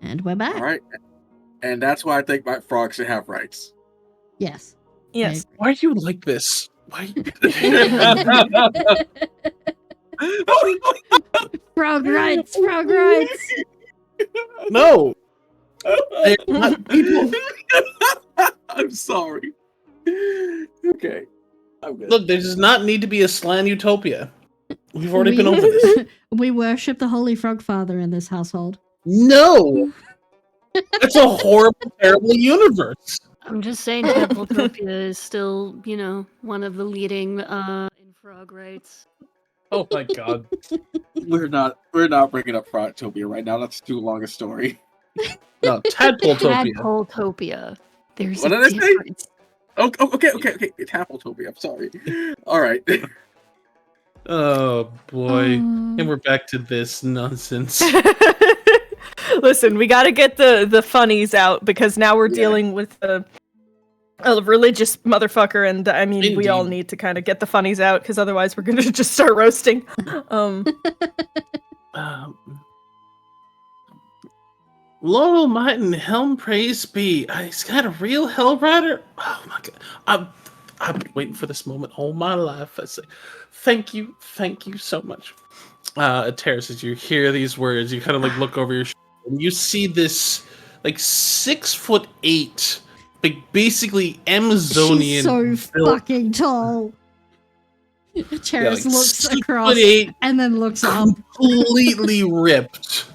And we're back. All right. And that's why I think my frog should have rights. Yes. Yes. Why are you like this? Why? Frog rights, frog rights. No. They're not people. I'm sorry. Okay. I'm good. Look, there does not need to be a slan utopia. We've already been over this. We worship the Holy Frog Father in this household. No. That's a horrible, terrible universe. I'm just saying, Templetopia is still, one of the leading in frog rights. Oh my god. We're not bringing up Frogtopia right now. That's too long a story. No, Tadpoletopia. Tadpoletopia. There's What a did I say? difference. Oh, okay. Tadpoletopia. I'm sorry. All right. Oh boy. And we're back to this nonsense. Listen, we got to get the funnies out because now we're dealing with a religious motherfucker, and I mean, we all need to kind of get the funnies out because otherwise we're gonna just start roasting. Laurel might and helm praise be. He's got a real hell rider. Oh my god. I've been waiting for this moment all my life. I say, thank you so much. Terrace, as you hear these words, you kind of like look over your shoulder and you see this like 6'8", like basically Amazonian. She's so fucking tall. Terrace like looks 6'8", across and then looks up. completely ripped.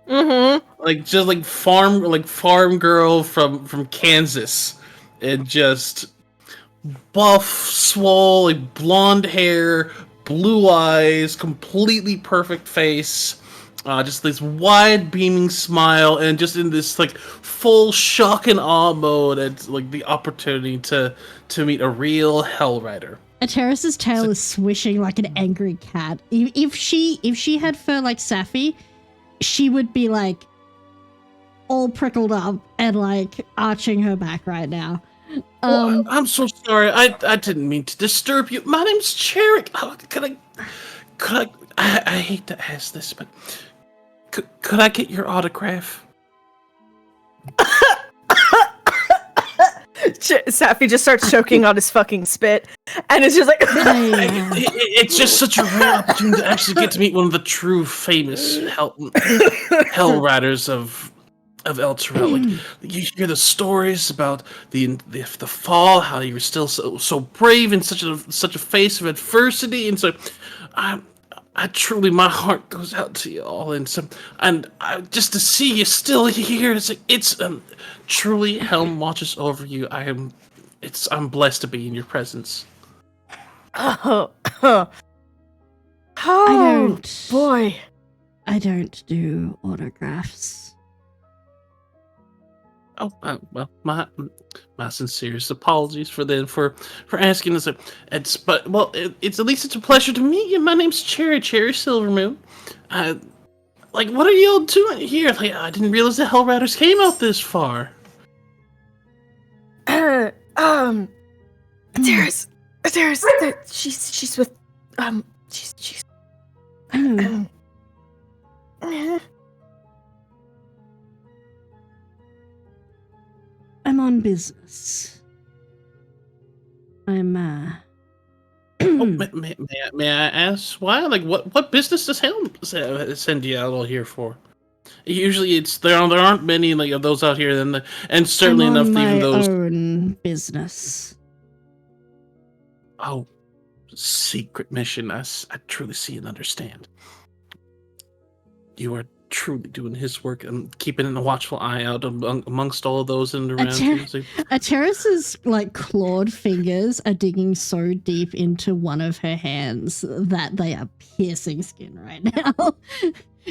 Mm-hmm. Like just like farm girl from Kansas, and just buff, swole, like blonde hair, blue eyes, completely perfect face, just this wide beaming smile, and just in this like full shock and awe mode at like the opportunity to meet a real hell rider. Terrace's tail is swishing like an angry cat. If she had fur like Safi, she would be like all prickled up and like arching her back right now. Well, I'm so sorry. I didn't mean to disturb you. My name's Cherry. Oh, could I hate to ask this, but could I get your autograph? Safi just starts choking on his fucking spit, and it's just like It's just such a rare opportunity to actually get to meet one of the true famous hell riders of El Terrell. Like, you hear the stories about the fall, how you were still so brave in such a face of adversity, and so I truly, my heart goes out to you all, and just to see you still here, it's truly Helm watches over you. I'm blessed to be in your presence. oh boy. I don't do autographs. Oh, well, my sincerest apologies for asking this. It's at least it's a pleasure to meet you. My name's Cherry Silvermoon. Like, what are y'all doing here? Like, I didn't realize the Hell Riders came out this far. Terrace, she's with, she's. I know. I'm on business. I'm May I ask why? Like, what business does Helm send you out all here for? Usually, there aren't many like of those out here, and certainly I'm on enough my even those. own business. Oh, secret mission. I truly see and understand. You are truly doing his work and keeping a watchful eye out amongst all of those in and around you. Terrace's like clawed fingers are digging so deep into one of her hands that they are piercing skin right now.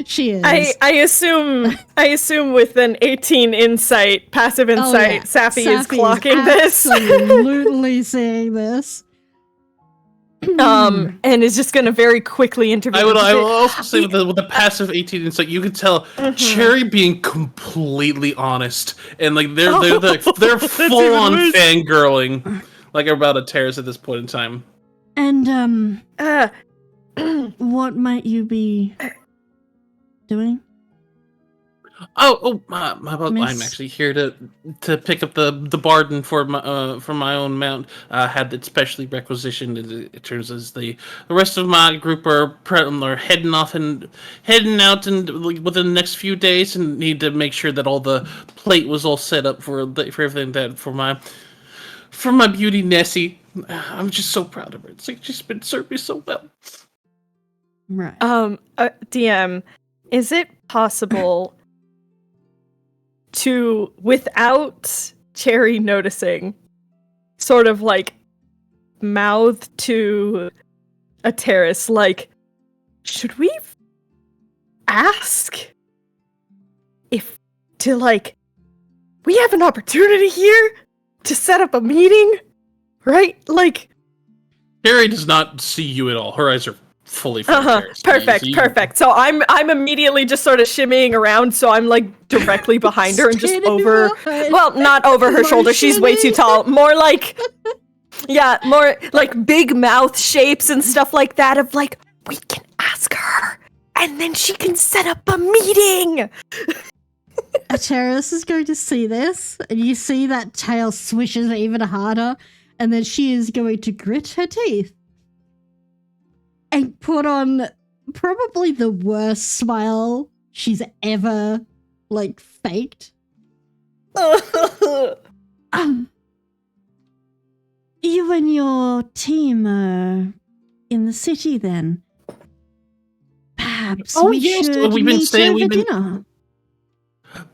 She is. I assume with an 18 insight, passive insight, Safi is clocking this. Absolutely seeing this. And is just going to very quickly intervene. I will also say with the passive 18 insight, you can tell Cherry being completely honest, and like they're full on fangirling, like about a Terrace at this point in time. And what might you be doing? I'm Miss? actually here to pick up the barden for my own mount. Had it specially requisitioned. It turns as the rest of my group are heading off and heading out and like, within the next few days, and need to make sure that all the plate was all set up for everything that for my beauty Nessie. I'm just so proud of her. It's like she's been serving me so well. Right. DM, is it possible to, without Cherry noticing, sort of like mouth to a terrace, like, should we ask if to like, we have an opportunity here to set up a meeting, right? Like, Carrie does not see you at all. Her eyes are fully for Terrace. Perfect. So I'm immediately just sort of shimmying around, so I'm like directly behind her and just Standing over, behind. well, not over her shoulder. She's way too tall. More like, yeah, more like big mouth shapes and stuff like that. Of like, we can ask her, and then she can set up a meeting. Ateris is going to see this, and you see that tail swishes even harder, and then she is going to grit her teeth and put on probably the worst smile she's ever, like, faked. You and your team are in the city, then? Perhaps we should we've been meet saying over we've been. dinner.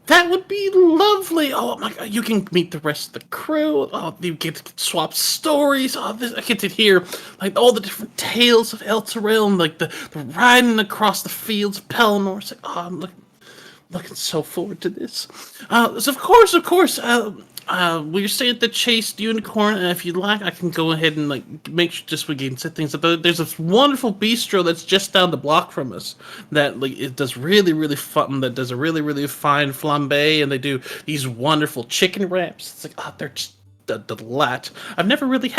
That would be lovely. Oh my god, you can meet the rest of the crew. Oh, you get to swap stories. Oh, I get to hear like all the different tales of Elturel and like the riding across the fields of Pelennor. It's like, oh, I'm looking so forward to this. So of course. We're staying at the Chased Unicorn, and if you'd like, I can go ahead and like make sure just we can set things up. There's this wonderful bistro that's just down the block from us that like it does really fun. That does a really fine flambe, and they do these wonderful chicken wraps. It's like they're just a delight. I've never really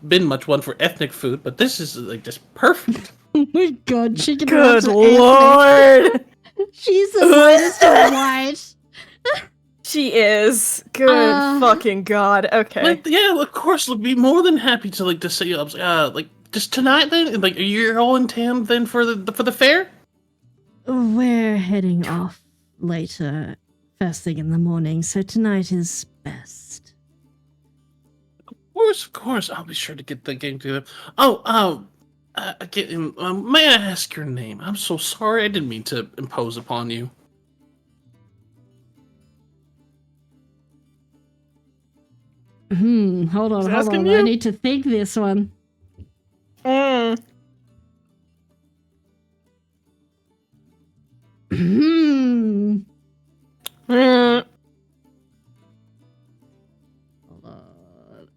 been much one for ethnic food, but this is like just perfect. Oh my god, chicken Good wraps are lord. ethnic. She's the whitest of white. She is. Good fucking god. Okay. Like, yeah, of course, we'll be more than happy to like to set you up. Like just tonight then. Like, are you all in town then for the fair? We're heading off later, first thing in the morning, so tonight is best. Of course, I'll be sure to get the game together. May I ask your name? I'm so sorry, I didn't mean to impose upon you. Hold on. I need to think this one. Mm. Hmm. Mm. Hold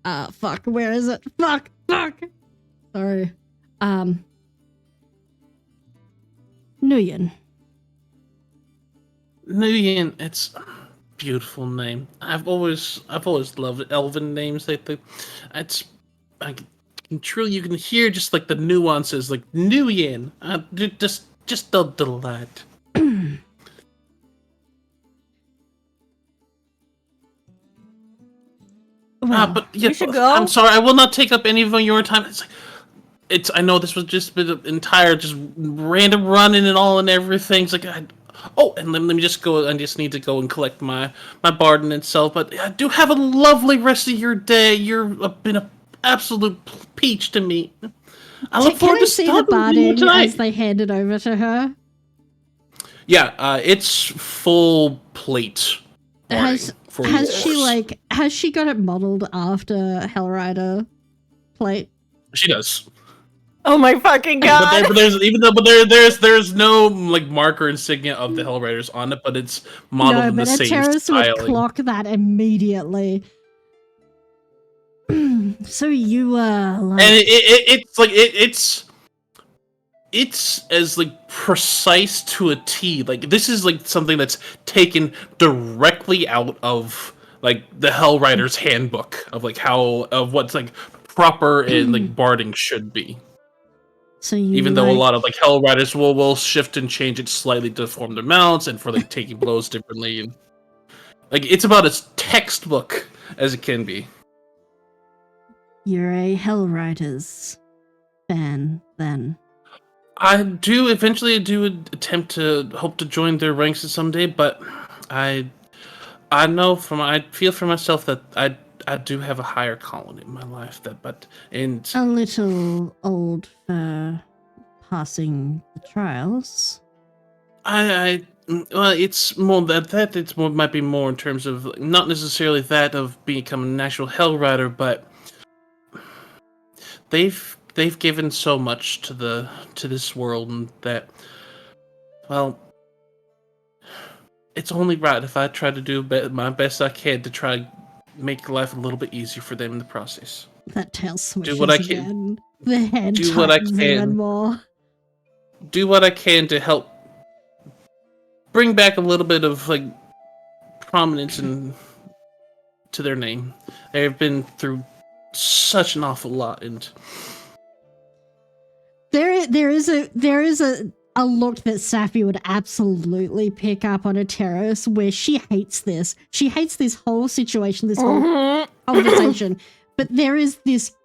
on. Fuck, where is it? Fuck. Sorry. Nguyen. Nguyen, it's a beautiful name. I've always loved elven names. I can truly, you can hear just like the nuances, like Nguyen. Just a delight. But yeah, we should go. I'm sorry, I will not take up any of your time. I know this was just been an entire just random running and all and everything. It's like and let me just go. I just need to go and collect my barden itself. But I do have a lovely rest of your day. You've been an absolute peach to me. I look forward to see the barden as they hand it over to her? Yeah, it's full plate. Has she got it modeled after Hellrider plate? She does. Oh my fucking god! There's no like marker insignia of the Hellriders on it, but it's modeled in the same styling. Would clock that immediately. So you like, and it's as like precise to a T. Like this is like something that's taken directly out of like the Hellriders handbook of like what's like proper and like barding should be. So you Even though a lot of like Hell Riders will shift and change it slightly to form their mounts and for like taking blows differently, and like it's about as textbook as it can be. You're a Hell Riders fan, then. I do attempt to hope to join their ranks someday, but I feel for myself that I do have a higher calling in my life and A little old for passing the trials. well, it's more that it's more might be more in terms of not necessarily that of becoming an actual Hell Rider, but they've given so much to this world, and that, well, it's only right if I try to do my best I can to try to make life a little bit easier for them in the process. That tail swishes Do what I can. again. The head Do what I tightens can. even more. Do what I can to help bring back a little bit of like prominence and to their name. They've been through such an awful lot, and There is a look that Safi would absolutely pick up on a terrace where she hates this. She hates this whole situation, this whole conversation. But there is this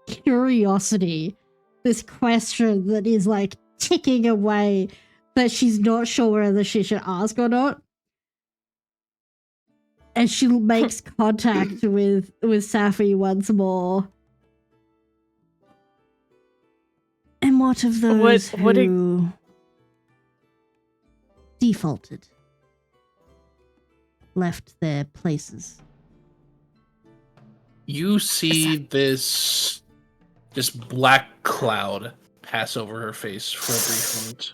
curiosity, this question that is like ticking away that she's not sure whether she should ask or not. And she makes contact with Safi once more. And what of those who defaulted? Left their places? you see this black cloud pass over her face for a brief moment.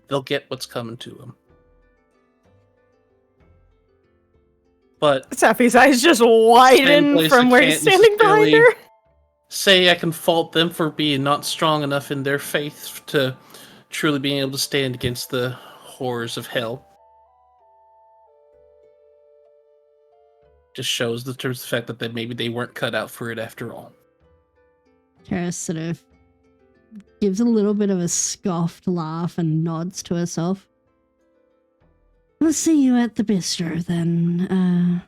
They'll get what's coming to them. But Safi's eyes just widen from where he's standing behind her. Say I can fault them for being not strong enough in their faith to truly being able to stand against the horrors of hell. Just shows the terms of the fact that maybe they weren't cut out for it after all. Terrace sort of gives a little bit of a scoffed laugh and nods to herself. We'll see you at the bistro then.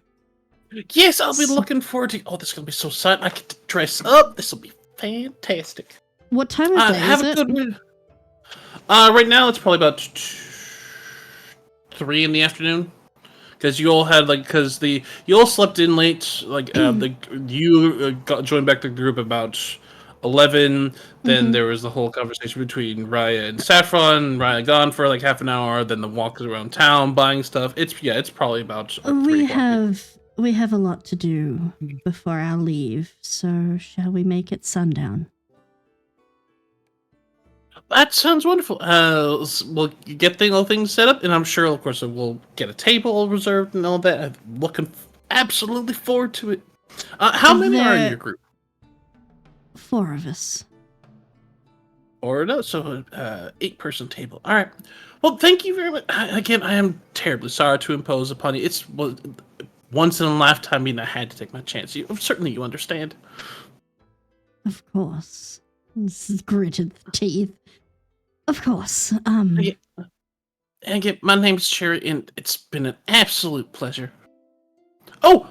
Yes, I'll be looking forward to. Oh, this is gonna be so exciting! I get to dress up. This will be fantastic. What time of day have is a it? good one. Right now it's probably about 3 in the afternoon. Because you all had you all slept in late. You got joined back to the group about 11. Then there was the whole conversation between Raya and Saffron. Raya gone for like half an hour. Then the walk around town buying stuff. It's probably about. 3 o'clock. We have a lot to do before our leave. So shall we make it sundown? That sounds wonderful. We'll get all things set up, and I'm sure, of course, we'll get a table reserved and all that. I'm looking absolutely forward to it. How many are in your group? 4 of us. Or no, so 8-person table. All right. Well, thank you very much. Again, I am terribly sorry to impose upon you. It's once in a lifetime, mean I had to take my chance. Certainly, you understand. Of course. This is gritted teeth. Of course. Again, my name's Cherry, and it's been an absolute pleasure. Oh,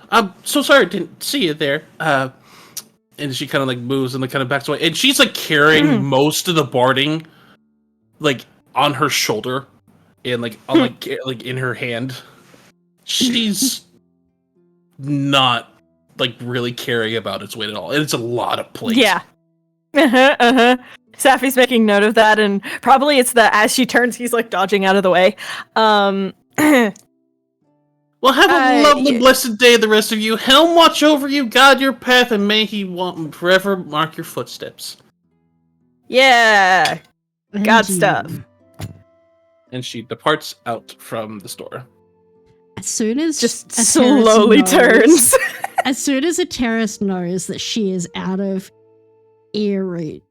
I'm so sorry I didn't see you there. And she kind of like moves and kind of backs away, and she's like carrying most of the barding, like on her shoulder, and like on like in her hand. She's not like really caring about its weight at all, and it's a lot of plate. Yeah. Safi's making note of that, and probably it's that as she turns, he's like dodging out of the way. Well, have a lovely, blessed day, the rest of you. Helm watch over you, guide your path, and may he forever mark your footsteps. Yeah. And God you. stuff. And she departs out from the store. As soon as Just a slowly terrace knows- turns. as soon as a terrace knows that she is out of hearing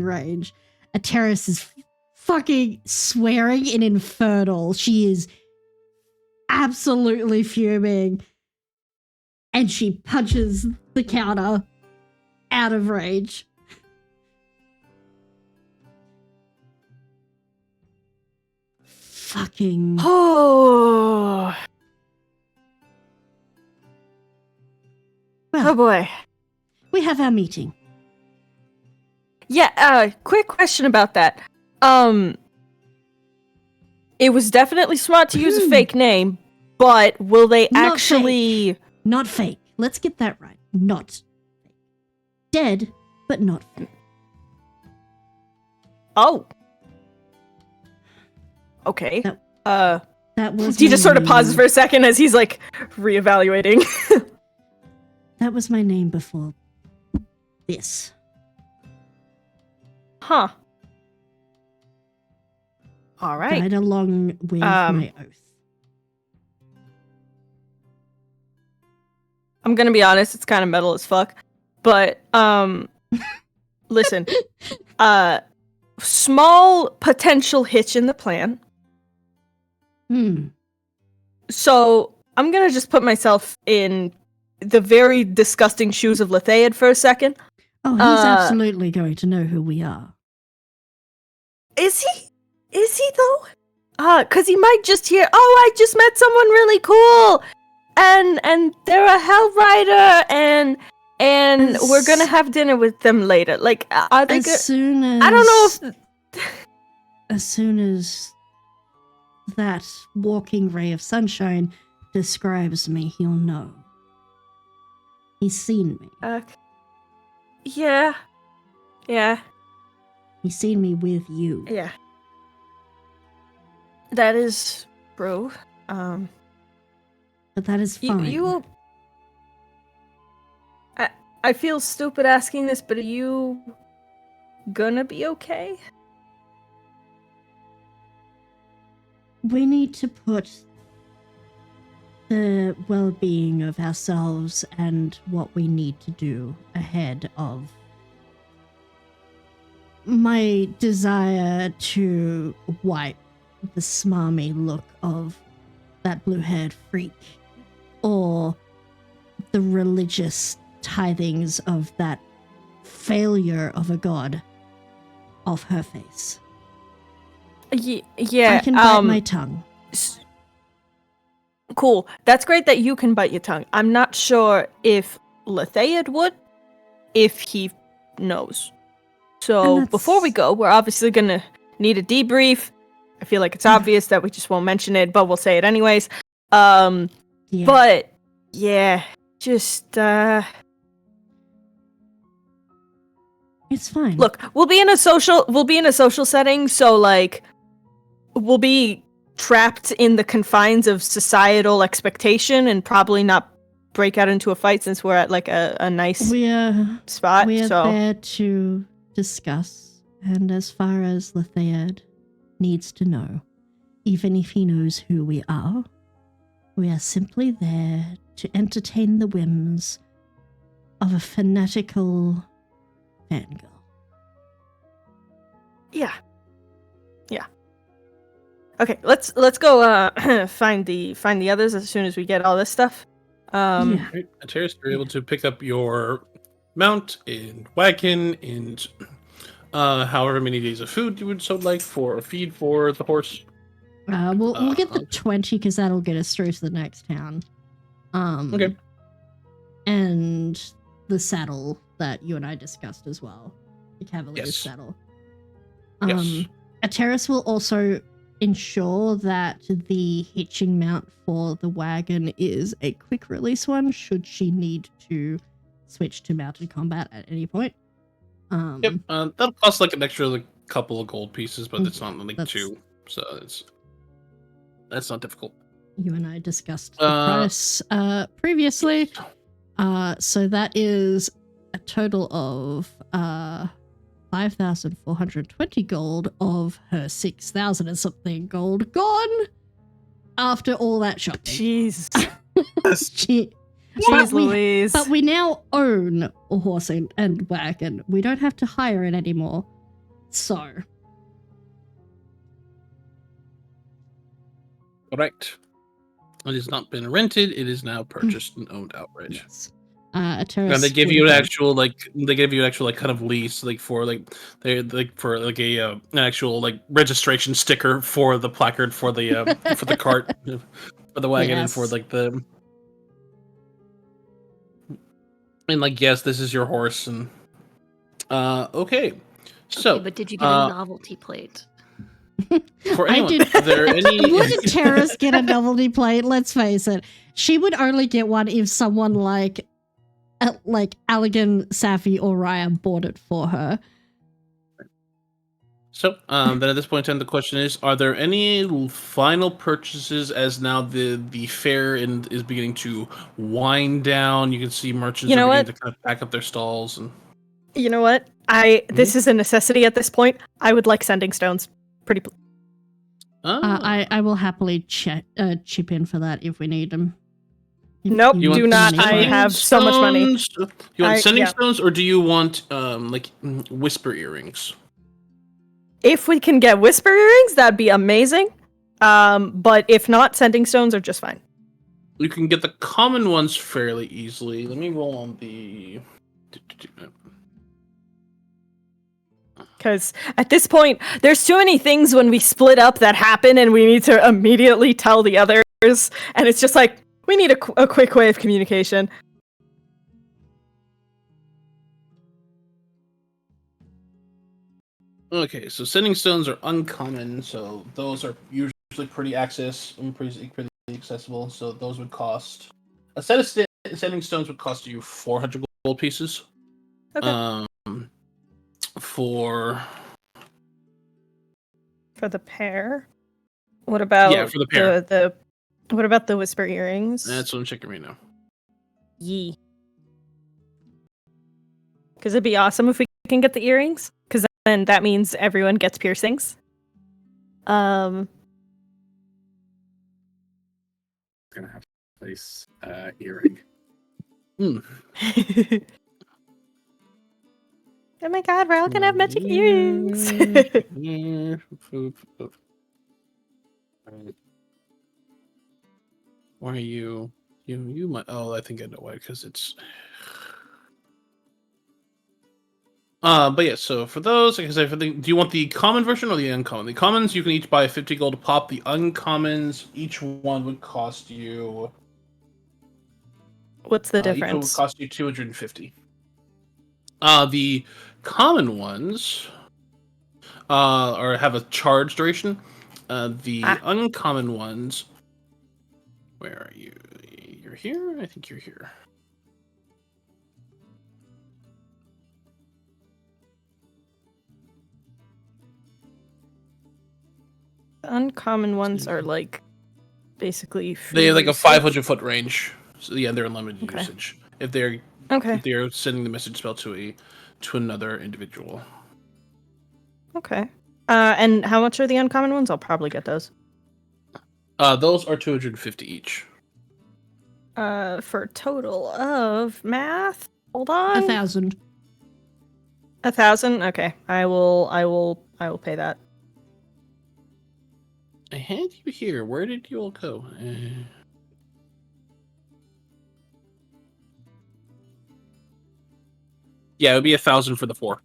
range, a terrace is fucking swearing in infernal. She is absolutely fuming. And she punches the counter out of rage. Fucking. Oh. Well, Oh boy. we have our meeting. Yeah, quick question about that. It was definitely smart to use a fake name, but will they Not actually... Not fake. Let's get that right. Not fake. Dead, but not fake. Oh. Okay. That was He my just sort of pauses name. for a second as he's like reevaluating. That was my name before this. Huh. All right. Died along with my oath. I'm gonna be honest, it's kind of metal as fuck. But, listen. Small potential hitch in the plan. So, I'm gonna just put myself in the very disgusting shoes of Lethead for a second. Oh, he's absolutely going to know who we are. Is he? Is he though? Cause he might just hear, oh, I just met someone really cool! And they're a hell rider, and we're gonna have dinner with them later. Like, are they good? Soon as I don't know if... As soon as that walking ray of sunshine describes me, he'll know. He's seen me. Yeah. Yeah. He's seen me with you. Yeah. That is true. But that is fine. I feel stupid asking this, but are you gonna be okay? We need to put the well-being of ourselves and what we need to do ahead of my desire to wipe the smarmy look of that blue-haired freak, or the religious tithings of that failure of a god off her face. Yeah, I can bite my tongue. Cool. That's great that you can bite your tongue. I'm not sure if Lethead would, if he knows. So before we go, we're obviously gonna need a debrief. I feel like it's obvious that we just won't mention it, but we'll say it anyways. Yeah. But yeah, just It's fine. look, we'll be in a social setting, so like we'll be trapped in the confines of societal expectation and probably not break out into a fight since we're at like a nice spot. We are so there to discuss, and as far as Lethead needs to know, even if he knows who we are simply there to entertain the whims of a fanatical fangirl. yeah. Okay, let's go find the others as soon as we get all this stuff. Right. Ateris, you're able to pick up your mount and wagon and however many days of food you would so like for a feed for the horse. We'll get the 20 because that'll get us through to the next town. Okay. And the saddle that you and I discussed as well, the cavalier's Yes. saddle. Yes. Ateris will also ensure that the hitching mount for the wagon is a quick release one should she need to switch to mounted combat at any point. Yep. That'll cost like an extra couple of gold pieces, but it's not like That's- 2, so that's not difficult. You and I discussed the price previously. So that is a total of 5,420 gold of her 6,000 and something gold gone after all that shopping. Jeez. Jeez Louise. But we now own a horse and wagon. We don't have to hire it anymore. So. All right. It has not been rented. It is now purchased and owned outright. Yes. And Terrace they give would you an have- actual kind of lease for an actual registration sticker for the placard for the cart for the wagon and for Yes. yes, this is your horse and okay. So Okay, but did you get a novelty plate? for I anyone, did. are there any Would Terrace get a novelty plate? Let's face it. She would only get one if someone like Allegan, Safi, or Raya bought it for her. So, then at this point in time, the question is: are there any final purchases? As now the fair is beginning to wind down. You can see merchants are beginning to kind of pack up their stalls. And You know what? This is a necessity at this point. I would like sending stones. Pretty. I will happily chip in for that if we need them. Nope, You do want not. money? I have so much money. stones? You want sending yeah. stones, or do you want whisper earrings? If we can get whisper earrings, that'd be amazing. But if not, sending stones are just fine. You can get the common ones fairly easily. Let me roll on the. Because at this point, there's too many things when we split up that happen, and we need to immediately tell the others. And it's just like we need a quick way of communication. Okay, so sending stones are uncommon, so those are usually pretty accessible. So those would cost a set of sending stones would cost you 400 gold pieces. Okay. For the pair. What about for the pair? What about the whisper earrings? That's what I'm checking right now. Yee. Because it'd be awesome if we can get the earrings. Because then that means everyone gets piercings. Gonna have to place earring. Oh my god, we're all gonna have magic earrings. Why are you? You might. Oh, I think I know why. Because it's. But yeah. So for those, like I said, do you want the common version or the uncommon? The commons you can each buy 50 gold a pop. The uncommons, each one would cost you. What's the Each one difference? would cost you 250. The common ones or have a charge duration. The uncommon ones. Where are you? You're here? I think you're here. The uncommon ones are like basically They have like a uses. 500-foot range. So yeah, they're unlimited usage. If they're sending the message spell to another individual. Okay. And how much are the uncommon ones? I'll probably get those. Those are 250 each. For a total of math. Hold on. 1,000. 1,000? Okay. I will pay that. I had you here. Where did you all go? Yeah, it would be 1,000 for the 4.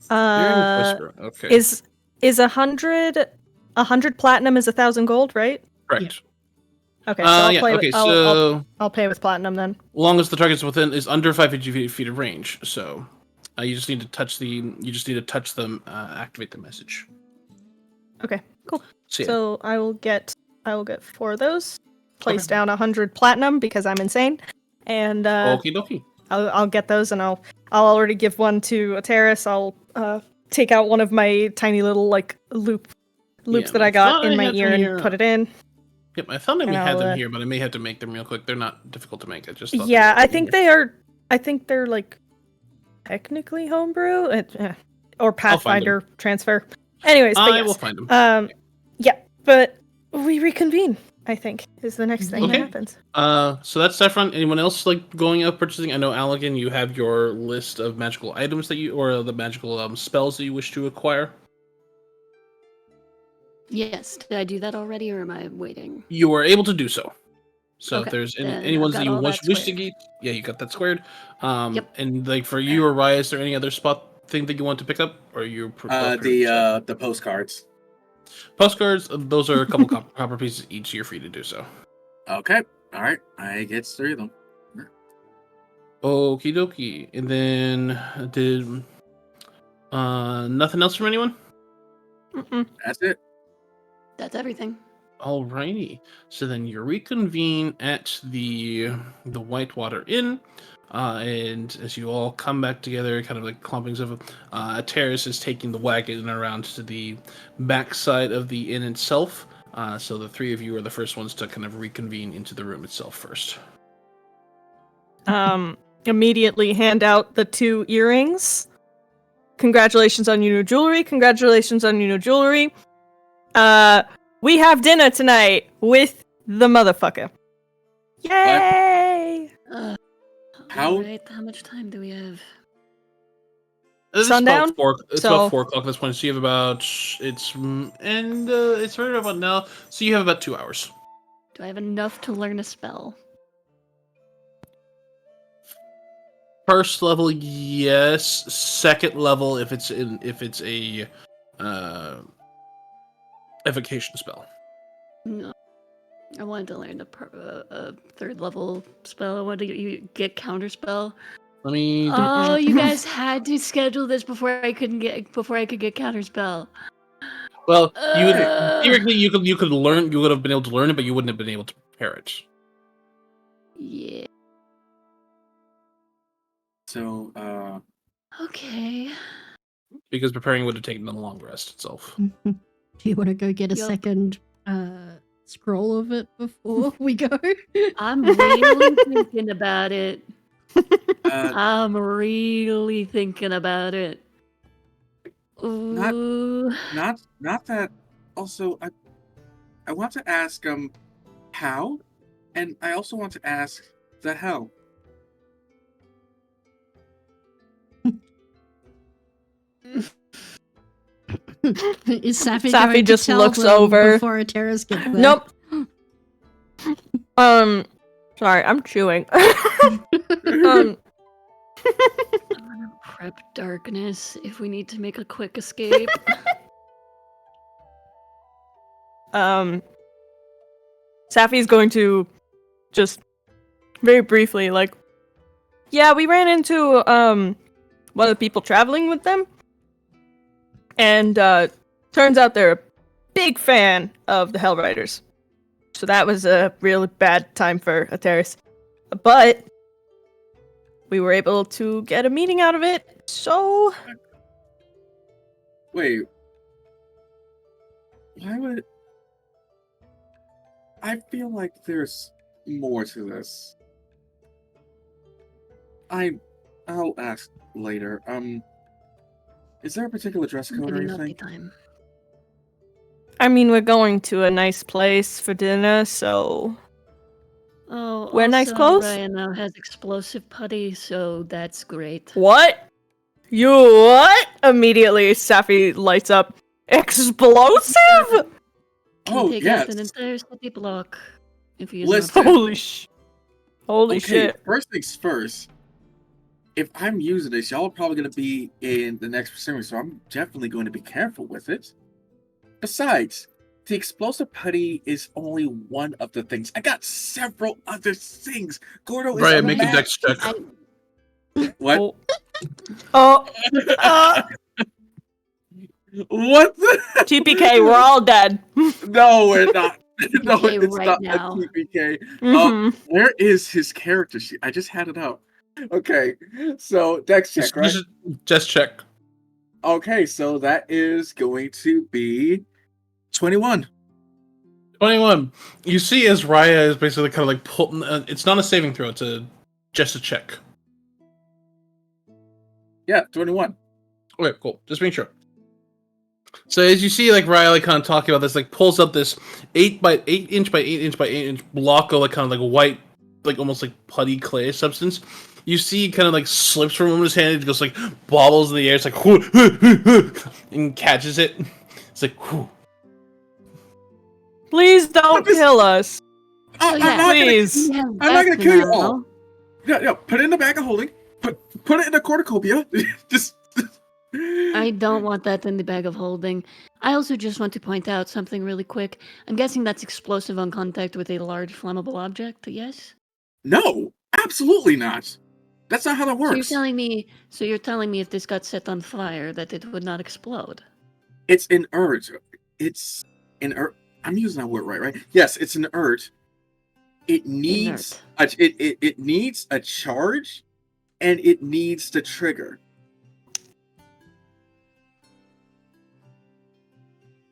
Okay. Is 100 platinum is 1,000 gold, right? Correct. Okay. So I'll play okay, I'll pay with platinum then. As long as the target's is under 550 feet of range, so you just need to touch them, activate the message. Okay, cool. So, yeah. So I will get 4 of those. Place down 100 platinum because I'm insane, and Okie dokie. I'll get those, and I'll already give one to a terrace. I'll take out one of my tiny little loops that I got in my ear and put it in. Yep, I thought I had them here, but I may have to make them real quick. They're not difficult to make. I just thought I think they are. I think they're technically homebrew or Pathfinder transfer. Anyways, I will find them. Yeah, but we reconvene. I think is the next thing that happens. So that's Saffron. Anyone else going out purchasing? I know Allegan, you have your list of magical items or the magical spells that you wish to acquire. Yes. Did I do that already, or am I waiting? You are able to do so. So Okay, if there's then any I've ones that got you all wish that to squared. get, yeah, you got that squared. Yep. And like for you or Raya, is there any other spot thing that you want to pick up, or you're The postcards. postcards? Those are a couple copper pieces each. You're free to do so. Okay. All right. I get 3 of them. Okie dokie. And then did nothing else from anyone? That's it. That's everything. Alrighty. So then you reconvene at the Whitewater Inn, and as you all come back together, kind of like clumpings of Terrace is taking the wagon around to the backside of the inn itself. So the 3 of you are the first ones to kind of reconvene into the room itself first. Immediately hand out the 2 earrings. Congratulations on your new jewelry. Congratulations on your new jewelry. We have dinner tonight with the motherfucker. Yay! How- Alright, how much time do we have? It's Sundown? It's So- about 4 o'clock at this point. So you have about it's right about now. So you have about 2 hours. Do I have enough to learn a spell? First level, yes. Second level, if it's a evocation spell. No. I wanted to learn a 3rd level spell. I wanted to get counter spell. Let me. Oh, you guys had to schedule this before I could get counter spell. Well, you would theoretically you could learn. You would have been able to learn it, but you wouldn't have been able to prepare it. Yeah. So, Okay. Because preparing would have taken the long rest itself. Do you want to go get a Yup. second scroll of it before we go? I'm really thinking about it. uh, I'm really thinking about it. Not- Ooh. not that. Also, I want to ask how, and I also want to ask the how. Is Safi Safi going just to tell looks them over. before Terrace gets there? Nope. Sorry, I'm chewing. I'm gonna prep darkness if we need to make a quick escape. Safi's going to just very briefly, like, yeah, we ran into one of the people traveling with them, and turns out they're a big fan of the Hellriders. So that was a really bad time for Ateris. But we were able to get a meeting out of it, so Wait. Why would... I feel like there's more to this. I'll ask later. Is there a particular dress code or Maybe not anything? time. I mean, we're going to a nice place for dinner, so Oh, Wear nice also, clothes? Ryan now has explosive putty, so that's great. what? You what? Immediately, Safi lights up. Explosive? Can Oh, take yes. out an entire city block if you use Listen. enough. Holy Okay, shit. first things first. If I'm using this, y'all are probably going to be in the next vicinity, so I'm definitely going to be careful with it. Besides, the explosive putty is only one of the things. I got several other things. Gordo is Right, a make a man. dex check. What? Oh, What the? TPK, we're all dead. No, we're not. No, TPK it's right not now. a TPK. Mhm. Where is his character sheet? I just had it up. Okay, so dex check, right? Just check. Okay, so that is going to be 21. 21. You see as Raya is basically kind of like pulling. It's not a saving throw. It's just a check. Yeah, 21. Okay, cool. Just make sure. So as you see, like Riley kind of talking about this, like pulls up this 8 by 8 inch by 8 inch by 8 inch block of like kind of like white, like almost like putty clay substance. You see, kind of like slips from him in his hand. It goes like bobbles in the air. It's like and catches it. It's like, whew. Please don't Just- kill us. So I'm yeah, not gonna, Please. we have I'm not gonna that kill you now. all. Yeah, put it in the bag of holding. Put it in a cornucopia. Just. I don't want that in the bag of holding. I also just want to point out something really quick. I'm guessing that's explosive on contact with a large flammable object, yes? No, absolutely not. That's not how that So works. you're telling me if this got set on fire that it would not explode? It's inert. It's inert. I'm using that word right? Yes, it's inert. It needs it needs a charge, and it needs the trigger.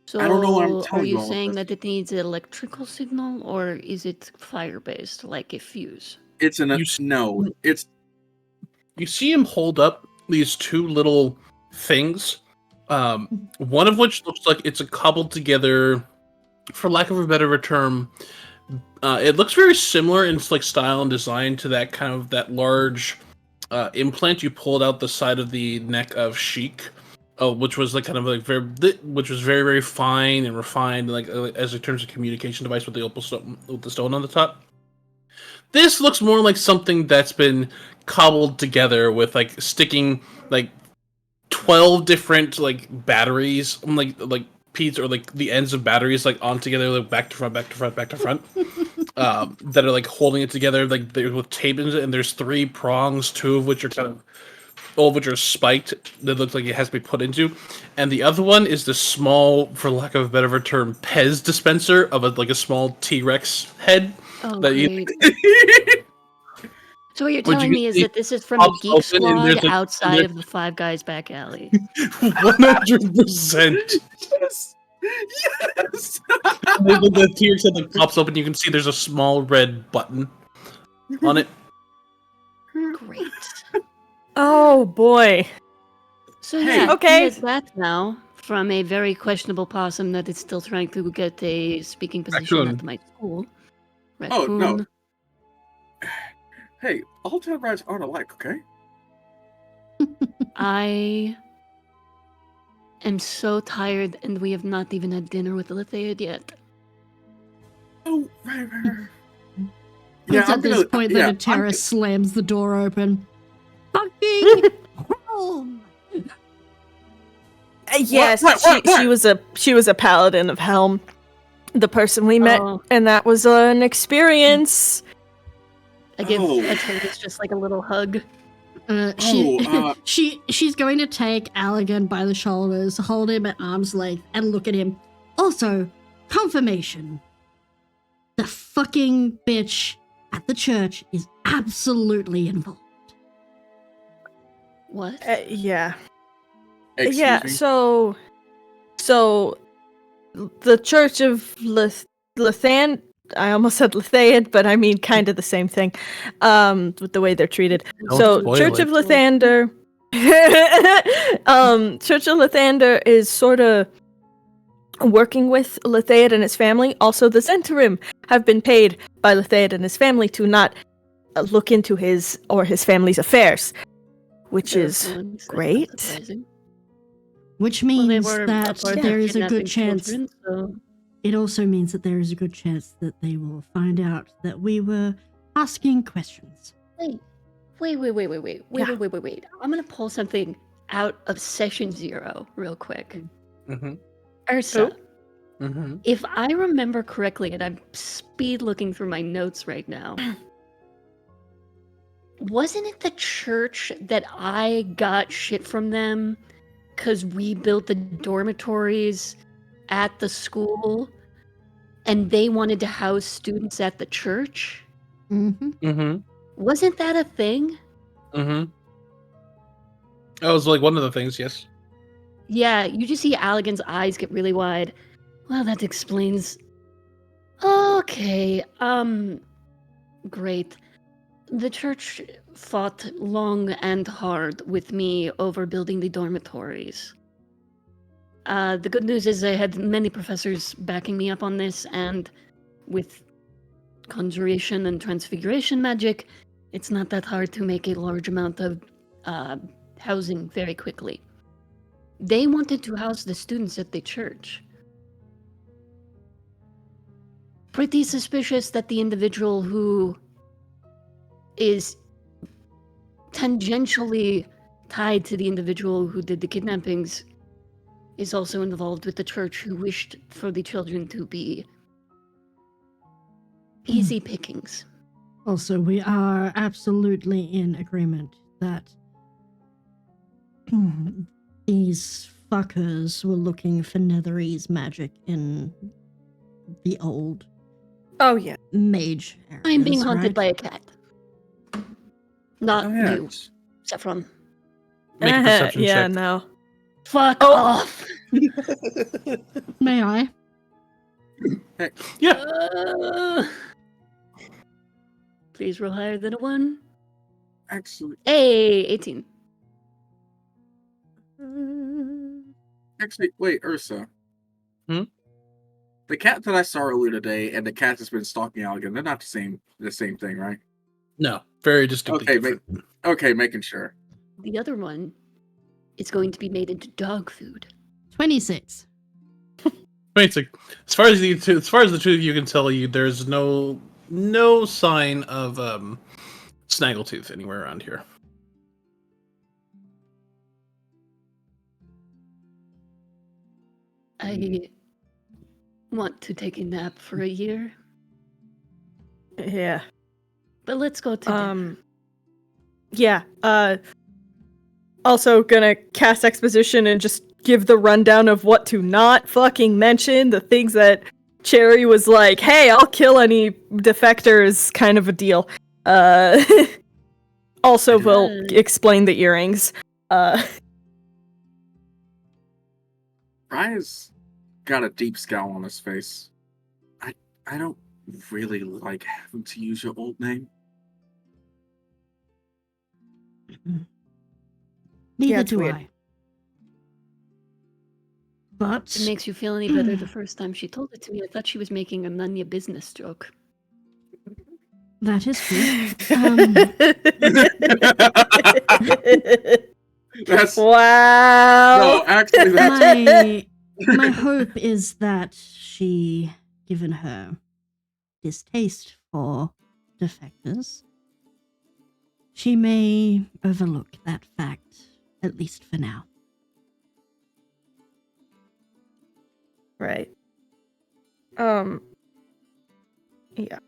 So I don't know what I'm are telling you you all of saying this. that it needs an electrical signal or is it fire-based, like a fuse? It's You s- no. It's You see him hold up these two little things, one of which looks like it's a cobbled together, for lack of a better term. It looks very similar in like style and design to that kind of that large implant you pulled out the side of the neck of Sheik, which was like kind of like which was very very fine and refined, like as in terms of communication device with the stone on the top. This looks more like something that's been cobbled together with like sticking like 12 different like batteries, like pieces or like the ends of batteries like on together, like back to front, back to front, back to front. That are like holding it together, like they're with tape in it, and there's 3 prongs, 2 of which are kind of all of which are spiked that looks like it has to be put into, and the other one is the small, for lack of a better term, Pez dispenser of like a small T-Rex head. Oh, That you- great. So what you're What you telling can me is see that this is from the pops Geek open and Squad there's a- outside there- of the Five Guys back alley. 100%. yes. Yes. The T-Rex head like pops open. You can see there's a small red button on it. Great. Oh boy. So Hey. yeah, Okay. he has that now from a very questionable possum that is still trying to get a speaking position Raccoon. at my school. Oh, no. Raccoon. Hey, all tab rats aren't alike, okay? I am so tired, and we have not even had dinner with the Lithaid yet. Oh, right. It's at this point that a I'm terrorist slams the door open. Fucking home! Yes, What? she was a paladin of Helm. The person we met, Oh. and that was an experience. I give Oh. Atreus just like a little hug. She's going to take Allegan by the shoulders, hold him at arm's length, and look at him. Also, confirmation. The fucking bitch at the church is absolutely involved. What? Yeah. Excuse yeah, me. so the Church of Lathan, I almost said Lathaid, but I mean kind of the same thing, with the way they're treated. Don't So spoil Church it. of Lathander, Church of Lathander is sort of working with Lathaid and his family. Also, the Zentarim have been paid by Lathaid and his family to not look into his or his family's affairs, which Fair is influence, that's not great. surprising. Which Well, they means were a that part of there is a kidnapping good chance. children, so It also means that there is a good chance that they will find out that we were asking questions. wait. Yeah. Wait. I'm gonna pull something out of session 0 real quick. Mm-hmm. Ursa, Mm-hmm. if I remember correctly, and I'm speed looking through my notes right now, wasn't it the church that I got shit from them because we built the dormitories at the school and they wanted to house students at the church? Mm-hmm. Mm-hmm. Wasn't that a thing? Mm-hmm. That was like one of the things, yes. Yeah, you just see Allegan's eyes get really wide. Well, that explains. Okay, great. The church fought long and hard with me over building the dormitories. The good news is I had many professors backing me up on this, and with conjuration and transfiguration magic, it's not that hard to make a large amount of housing very quickly. They wanted to house the students at the church. pretty suspicious that the individual who is tangentially tied to the individual who did the kidnappings is also involved with the church who wished for the children to be easy pickings. Also, we are absolutely in agreement that these fuckers were looking for Netherese magic in the old Oh yeah. mage areas, I'm being haunted right? by a cat. Not Oh, yeah. you, Saffron. Make a perception yeah, check. no. Fuck Oh. off! May I? Yeah. Please roll higher than a 1. Actually, Hey, 18. wait, Ursa. Hmm? The cat that I saw earlier today and the cat that's been stalking Alligan, they're not the same thing, right? No, very distinctly Okay, different. Okay, making sure. The other one is going to be made into dog food. 26. Wait, it's like, as far as the two of you can tell, there's no sign of Snaggletooth anywhere around here. I want to take a nap for a year, Yeah. but let's go to dinner. Yeah. Also gonna cast exposition and just give the rundown of what to not fucking mention, the things that Cherry was like, hey, I'll kill any defectors kind of a deal. Also will explain the earrings. Ryan's got a deep scowl on his face. I don't really like having to use your old name. Neither it's do weird. I. But It makes you feel any better the first time she told it to me. I thought she was making a Nanya business joke. that is true. That's Wow. no, actually, that's my hope is that she, given her distaste for defectors, she may overlook that fact, at least for now. Right. Yeah.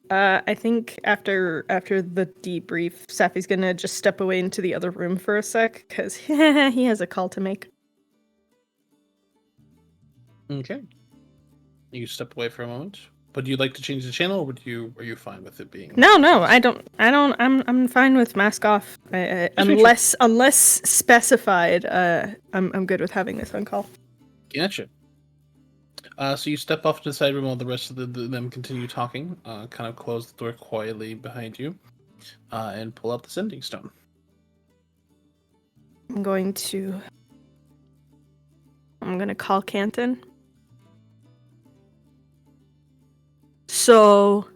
I think after the debrief, Safi's gonna just step away into the other room for a sec, because he has a call to make. Okay. You step away for a moment. Would you like to change the channel, or are you fine with it being? No, I don't. I'm fine with mask off. Unless specified. I'm good with having this on call. Gotcha. So you step off to the side room while the rest of them continue talking. Kind of close the door quietly behind you, and pull out the sending stone. I'm gonna call Canton. So,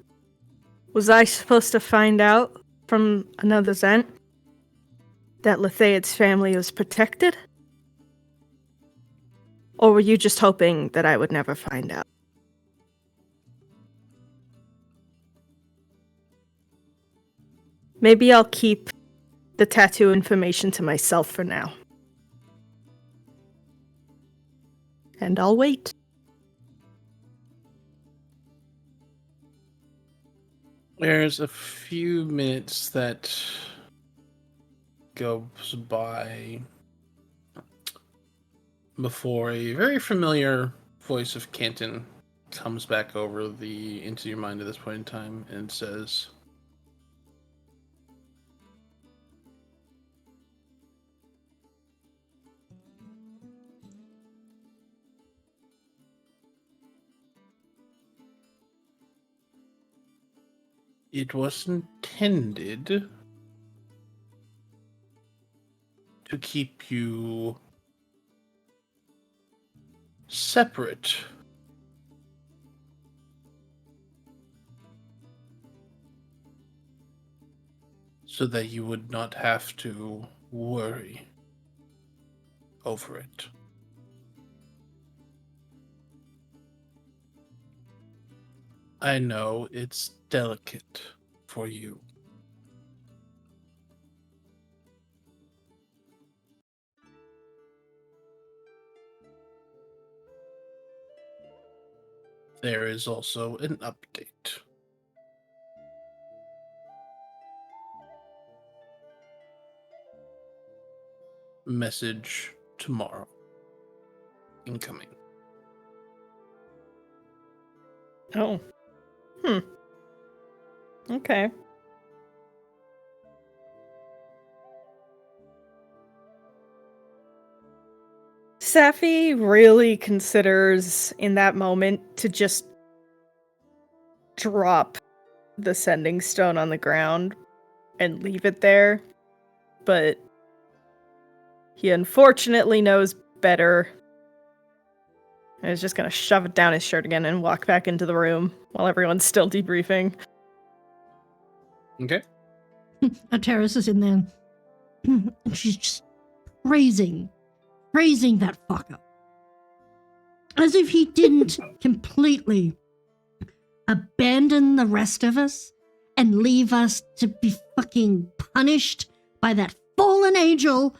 was I supposed to find out from another Zent that Letheid's family was protected? Or were you just hoping that I would never find out? Maybe I'll keep the tattoo information to myself for now. And I'll wait. There's a few minutes that goes by before a very familiar voice of Canton comes back into your mind at this point in time and says, "It was intended to keep you separate. So that you would not have to worry over it." I know it's delicate for you. There is also an update. Message tomorrow. Incoming. Oh. Okay. Safi really considers in that moment to just drop the sending stone on the ground and leave it there. But he unfortunately knows better. And is just gonna shove it down his shirt again and walk back into the room while everyone's still debriefing. Okay. Ateris is in there. And she's just praising that fucker. As if he didn't completely abandon the rest of us and leave us to be fucking punished by that fallen angel.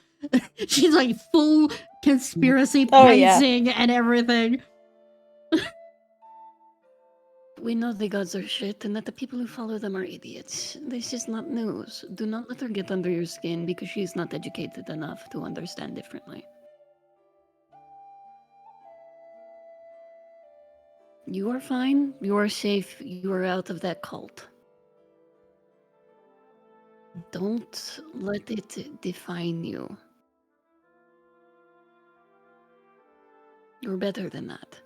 She's like full conspiracy praising and everything. We know the gods are shit and that the people who follow them are idiots. This is not news. Do not let her get under your skin because she is not educated enough to understand differently. You are fine. You are safe. You are out of that cult. Don't let it define you. You're better than that.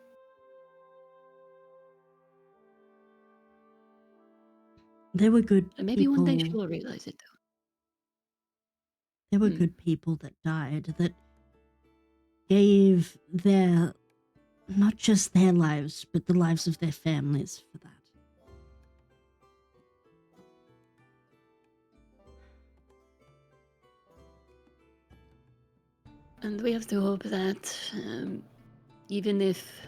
They were good And maybe people. one day she'll realize it too. There were good people that died, that gave their, not just their lives, but the lives of their families for that. And we have to hope that even if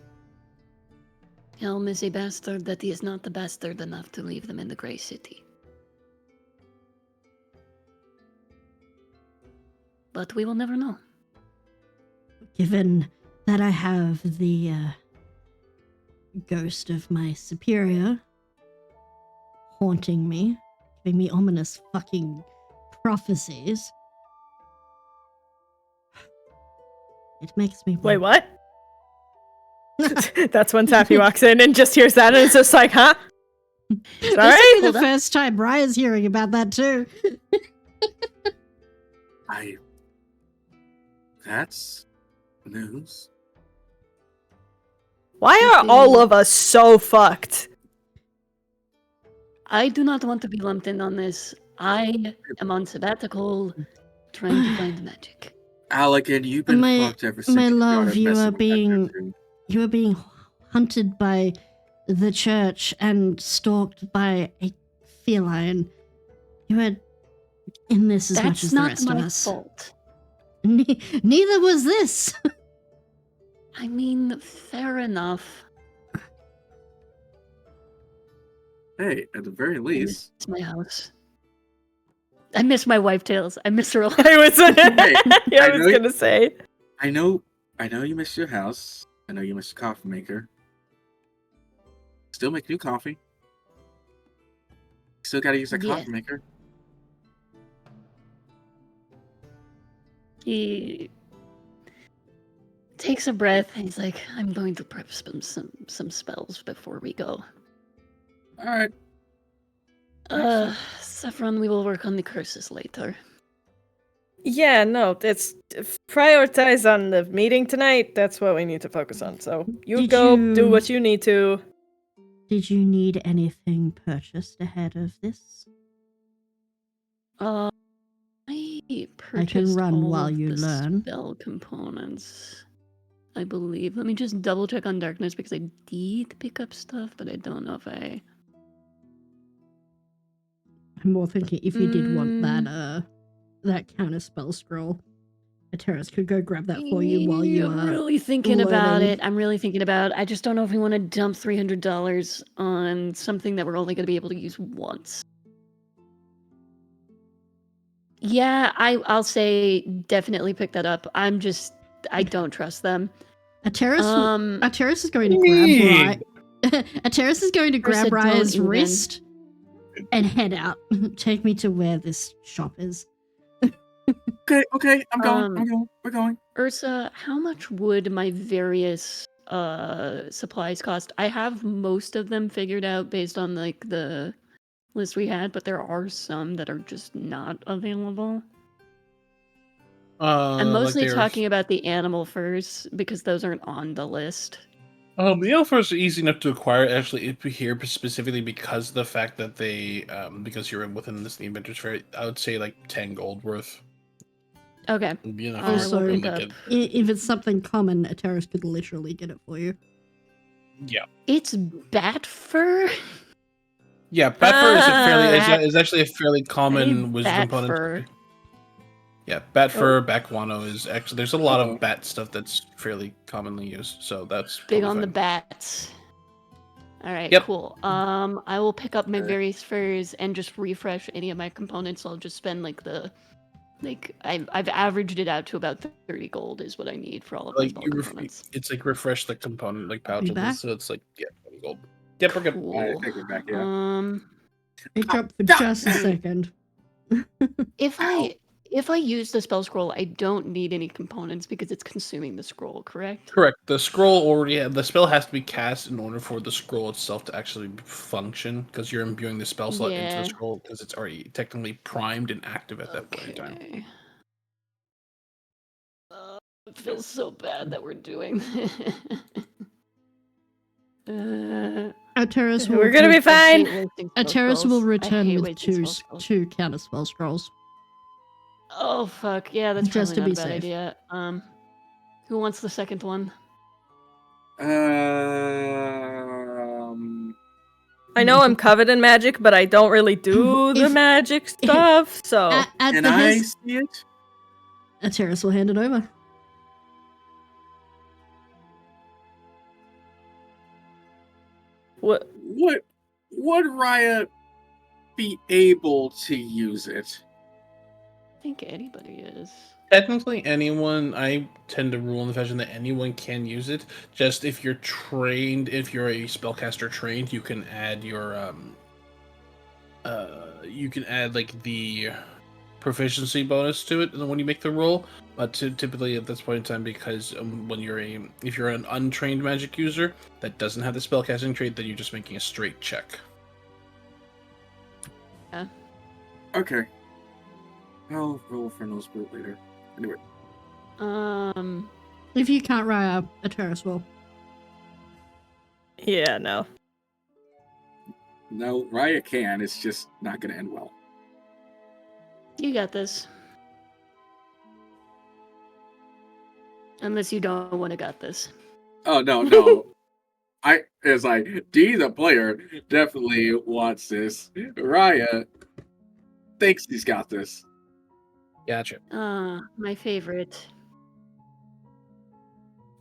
Helm is a bastard, that he is not the bastard enough to leave them in the Grey City. But we will never know. Given that I have the ghost of my superior haunting me, giving me ominous fucking prophecies, it makes me Wait, wonder. what? That's when Safi walks in and just hears that and it's just like, huh? This Alright. will be the first time Brian's hearing about that too. That's news. Why are all of us so fucked? I do not want to be lumped in on this. I am on sabbatical, trying to find magic. Alec, and you've been fucked ever since my you love, started you messing are with that being country. you are being hunted by the church and stalked by a feline. You are in this as much as the rest of us. That's not my fault. Neither was this. I mean, fair enough. Hey, at the very I least, miss my house. I miss my wife tails. I miss her a lot. I was, I was know- gonna say. I know you miss your house. I know you miss your coffee maker. Still make new coffee. Still gotta use that Yeah. coffee maker. He takes a breath and he's like, I'm going to prep some spells before we go. Alright. Saffron, we will work on the curses later. Yeah, no, it's prioritize on the meeting tonight. That's what we need to focus on. So you Did go you- do what you need to. Did you need anything purchased ahead of this? I purchased run all while of you the learn. spell components, I believe. Let me just double check on darkness because I did pick up stuff, but I don't know if I. I'm more thinking if you did want that counter spell scroll, Ateris could go grab that for you while you I'm are really thinking about learning. it. I just don't know if we want to dump $300 on something that we're only going to be able to use once. Yeah, I'll say definitely pick that up. I don't trust them. Ateris is going to grab Ateris is going to grab Ursa, don't Raya's even. wrist and head out. Take me to where this shop is. Okay, I'm going. We're going. Ursa, how much would my various supplies cost? I have most of them figured out based on like the list we had, but there are some that are just not available. I'm mostly talking about the animal furs because those aren't on the list. The Alphas are easy enough to acquire. Actually, here specifically because of the fact that they, because you're within this the Inventors Fair, I would say like 10 gold worth. Okay. You know, Also, pick up. If it's something common, Ateris could literally get it for you. Yeah. It's bat fur. Yeah, bat fur is actually a fairly common wizard bat component. fur. Yeah, bat fur, bat guano is actually there's a lot of bat stuff that's fairly commonly used, so that's Big totally on the fine. Bats. All right, Yep. cool. I will pick up my various furs and just refresh any of my components. I'll just spend I've averaged it out to about 30 gold is what I need for all of my bulk components. It's like refresh the component like pouch, so it's like 20 gold. Yep, we're good. Cool. I think we're back. Yeah. It dropped for just a second. If I use the spell scroll, I don't need any components because it's consuming the scroll, correct? Correct. The scroll the spell has to be cast in order for the scroll itself to actually function, because you're imbuing the spell slot into the scroll because it's already technically primed and active at that point in time. It feels so bad that we're doing this. Ateris will We're gonna be fine. Ateris will return with two counter spell scrolls. Oh fuck, yeah, that's Just probably to not be a bad safe. idea. Who wants the second one? I know I'm covered in magic, but I don't really do the magic stuff, so... Can I see it? Ateris will hand it over. What? Would Raya be able to use it? I think anybody is. Technically, anyone. I tend to rule in the fashion that anyone can use it. Just if you're trained, if you're a spellcaster trained, you can add your you can add like the proficiency bonus to it when you make the roll. But typically at this point in time, because if you're an untrained magic user that doesn't have the spellcasting trait, then you're just making a straight check. Yeah. Okay. I'll roll for no spirit later. Anyway. If you can't Raya, Ateris will. Yeah, no. No, Raya can. It's just not going to end well. You got this. Unless you don't want to got this. Oh, no. D, the player, definitely wants this. Raya thinks he's got this. Gotcha. My favorite.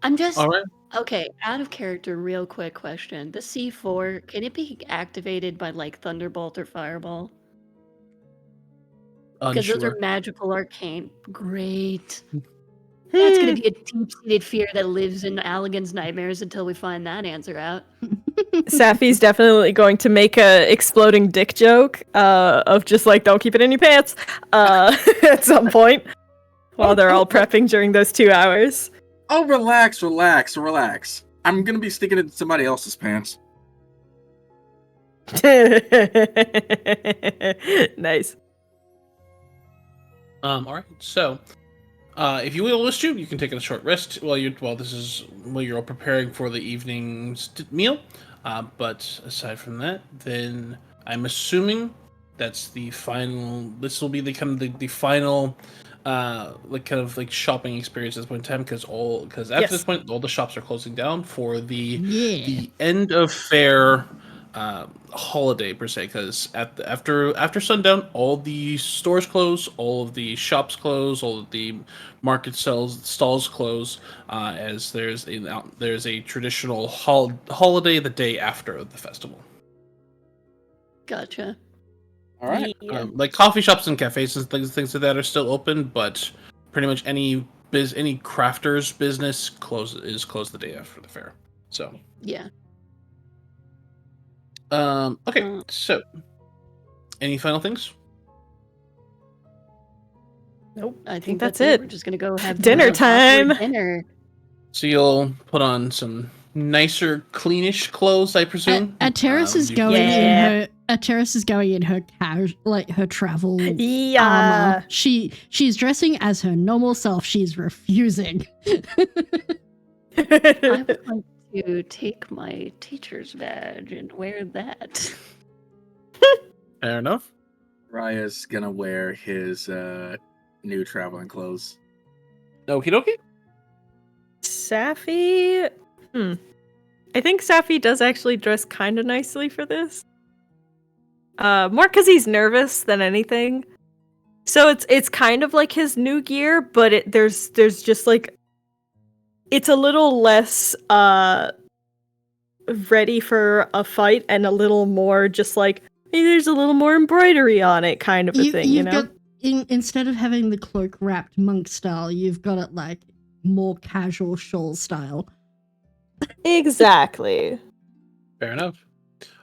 I'm just... All right. Okay, out of character, real quick question. The C4, can it be activated by, like, Thunderbolt or Fireball? Because those are magical arcane. Great. That's going to be a deep-seated fear that lives in Allagan's nightmares until we find that answer out. Safi's definitely going to make a exploding dick joke of just like, don't keep it in your pants at some point while they're all prepping during those 2 hours. Oh, relax. I'm going to be sticking it in somebody else's pants. Nice. All right. So, if you will wish to, you can take a short rest while you're all preparing for the evening's meal. But aside from that, then I'm assuming that's the final. This will be the final, shopping experience at this point in time, because after this point, all the shops are closing down for the end of fair holiday per se, because after sundown, all the stores close, all of the shops close, all of the market stalls close, as there's a traditional holiday the day after the festival. Gotcha. All right. Yeah. Like coffee shops and cafes and things like that are still open, but pretty much any crafter's business is closed the day after the fair. So Yeah. okay. So any final things? Nope. I think that's that's it. it. We're just gonna go have Dinner time. Dinner. So you'll put on some nicer, cleanish clothes, I presume. Ateris is going in her her travel Yeah. armor. She's dressing as her normal self. She's refusing. I would like to take my teacher's badge and wear that. Fair enough. Raya's gonna wear his new traveling clothes. Okie dokie. Safi? I think Safi does actually dress kind of nicely for this. More because he's nervous than anything. So it's kind of like his new gear, but there's just like it's a little less ready for a fight and a little more just like hey, there's a little more embroidery on it kind of a thing, you know? Instead of having the cloak wrapped monk style, you've got it like more casual shawl style. Exactly. Fair enough.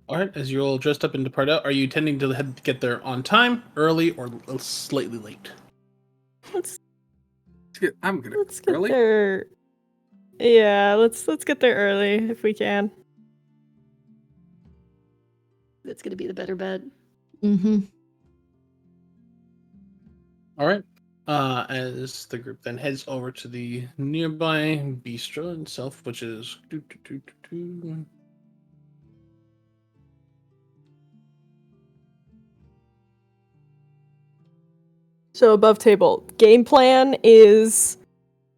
All right. As you're all dressed up and depart out, are you intending to get there on time, early, or slightly late? Let's I'm gonna get early. there. Yeah, let's get there early if we can. That's gonna be the better bet. Mm-hmm. All right. As the group then heads over to the nearby bistro itself, which is So above table, game plan is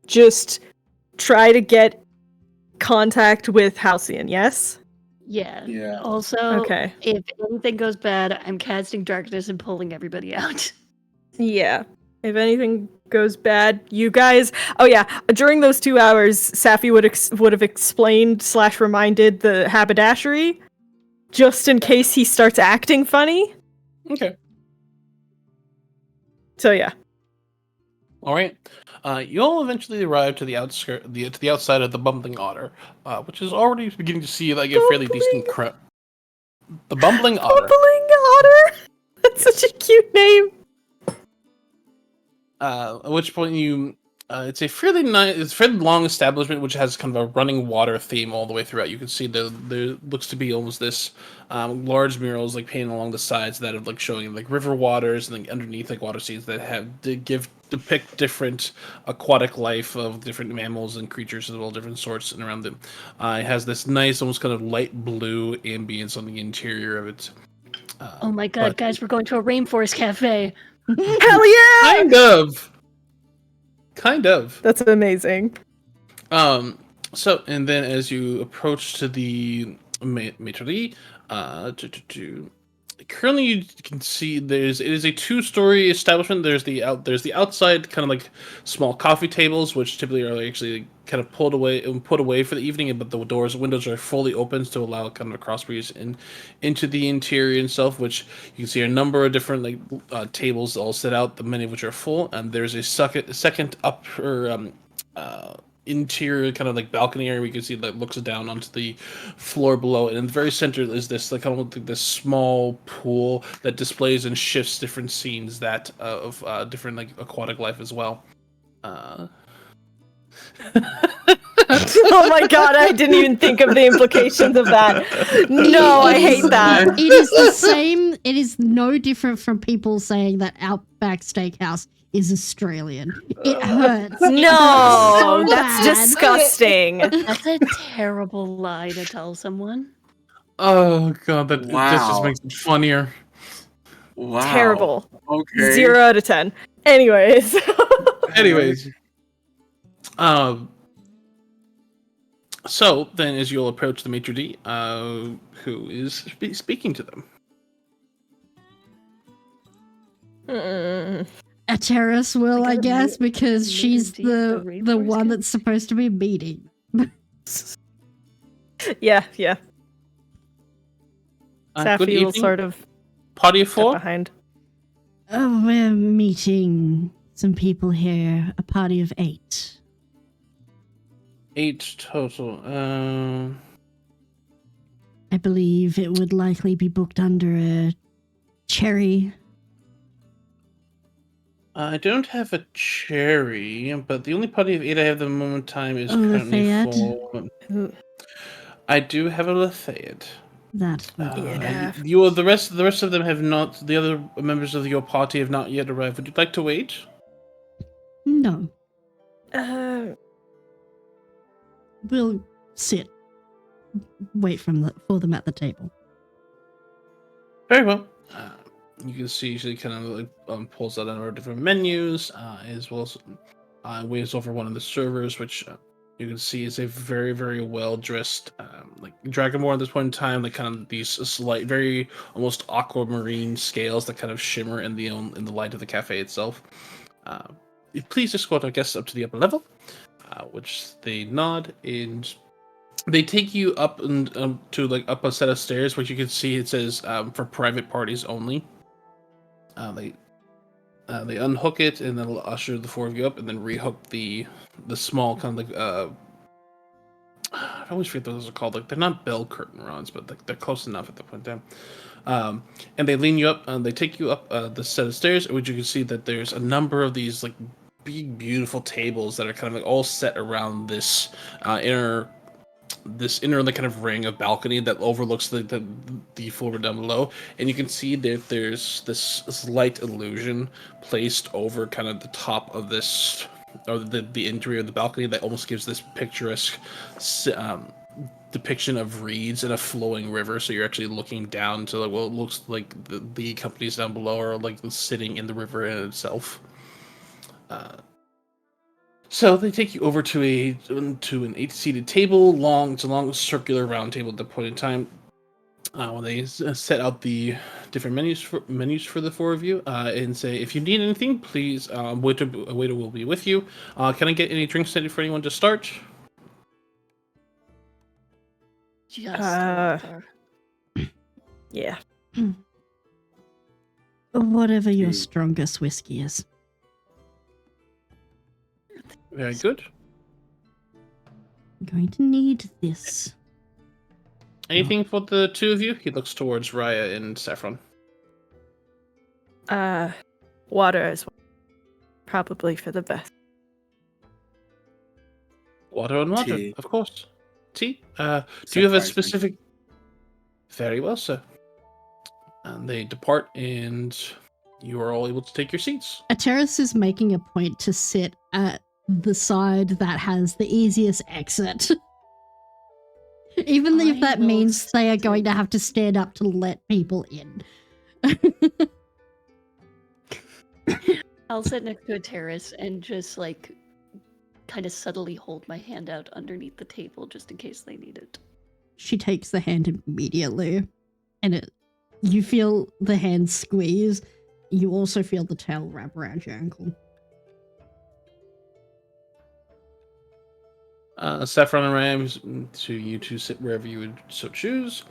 just try to get contact with Halcyon, yes? Yeah. Yeah. Also, Okay. if anything goes bad, I'm casting darkness and pulling everybody out. Yeah. If anything goes bad, you guys. Oh yeah. During those 2 hours, Safi would have explained / reminded the haberdashery, just in case he starts acting funny. okay. So yeah. All right. You'll eventually arrive to the outside of the Bumbling Otter, which is already beginning to see like a fairly decent crowd. The Bumbling Otter. Bumbling Otter. That's such a cute name. At which point it's a fairly long establishment which has kind of a running water theme all the way throughout. You can see there looks to be almost this large murals like painted along the sides that are like showing like river waters and like underneath like water scenes that depict different aquatic life of different mammals and creatures of all different sorts and around them. It has this nice almost kind of light blue ambience on the interior of it. Oh my god, guys, we're going to a rainforest cafe. Hell yeah! Kind of. That's amazing. So, and then as you approach to the maitre currently you can see it is a 2-story establishment. There's the outside kind of like small coffee tables, which typically are actually kind of put away for the evening, but the windows are fully open to allow kind of a cross breeze into the interior itself, which you can see a number of different like tables all set out, the many of which are full, and there's a second upper interior kind of like balcony area we can see that looks down onto the floor below, and in the very center is this like kind of like this small pool that displays and shifts different scenes that of different like aquatic life as well. Oh my god, I didn't even think of the implications of that. No, I hate that. It is the same. It is no different from people saying that Outback Steakhouse is Australian. It hurts. It No, hurts so that's bad. disgusting. That's a terrible lie to tell someone. Oh god, that Wow. this just makes it funnier. Wow. Terrible. Okay. 0 out of 10. Anyways. Anyways, So then, as you'll approach the maitre d', who is speaking to them. Ateris will, I Like, guess, because maitre she's d' the rainforest one cat? that's supposed to be meeting. Yeah. Good Safi will evening, sort of party of step four. behind. Oh, we're meeting some people here, a party of 8. 8 total. I believe it would likely be booked under a cherry. I don't have a cherry, but the only party of 8 I have at the moment in time is A currently Lafayette? for. I do have a Lafayette. That would be Yeah. great. The rest of them have not. The other members of your party have not yet arrived. Would you like to wait? No, we'll sit. Wait for them at the table. Very well. You can see she kind of like, pulls out a number of different menus, as well as waves over one of the servers, which you can see is a very, very well dressed, like Dragonborn at this point in time. Like kind of these slight, very almost aquamarine scales that kind of shimmer in the light of the cafe itself. Please escort our guests up to the upper level, which they nod and. They take you up and to like up a set of stairs, which you can see it says for private parties only. They unhook it and then usher the 4 of you up, and then rehook the small kind of like I always forget what those are called. Like they're not bell curtain rods, but they're close enough at the point in time. And they lean you up and they take you up the set of stairs, which you can see that there's a number of these like big, beautiful tables that are kind of like all set around this inner like kind of ring of balcony that overlooks the floor down below, and you can see that there's this light illusion placed over kind of the top of this, or the interior of the balcony, that almost gives this picturesque depiction of reeds and a flowing river. So you're actually looking down to like, well, it looks like the companies down below are like sitting in the river in itself. So they take you over to an 8-seated table. It's a long circular round table at the point in time. When they set out the different menus for the 4 of you, and say, if you need anything, please, a waiter will be with you. Can I get any drinks ready for anyone to start? Just Arthur. Yeah. Whatever your Okay. strongest whiskey is. Very good. I'm going to need this. Anything for the 2 of you? He looks towards Raya and Saffron. Water as well. Probably for the best. Water and water, Tea. of course. Tea? Do you have a Surprising. specific... Very well, sir. And they depart, and you are all able to take your seats. Ateris is making a point to sit at the side that has the easiest exit. Even if I that will means they are sit- going to have to stand up to let people in. I'll sit next to a terrace and just like kind of subtly hold my hand out underneath the table just in case they need it. She takes the hand immediately, and you feel the hand squeeze. You also feel the tail wrap around your ankle. Saffron and Ram, to you two sit wherever you would so choose.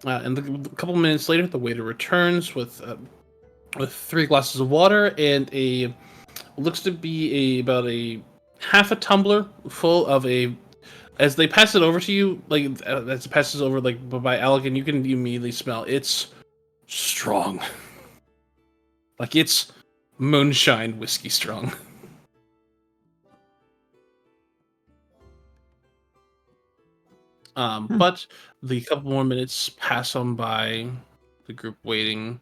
And a couple minutes later, the waiter returns with 3 glasses of water and looks to be about a half a tumbler full of a. As they pass it over to you, like as it passes over like by Alec, and you can immediately smell it's strong. Like it's moonshine whiskey strong. But the couple more minutes pass on by, the group waiting,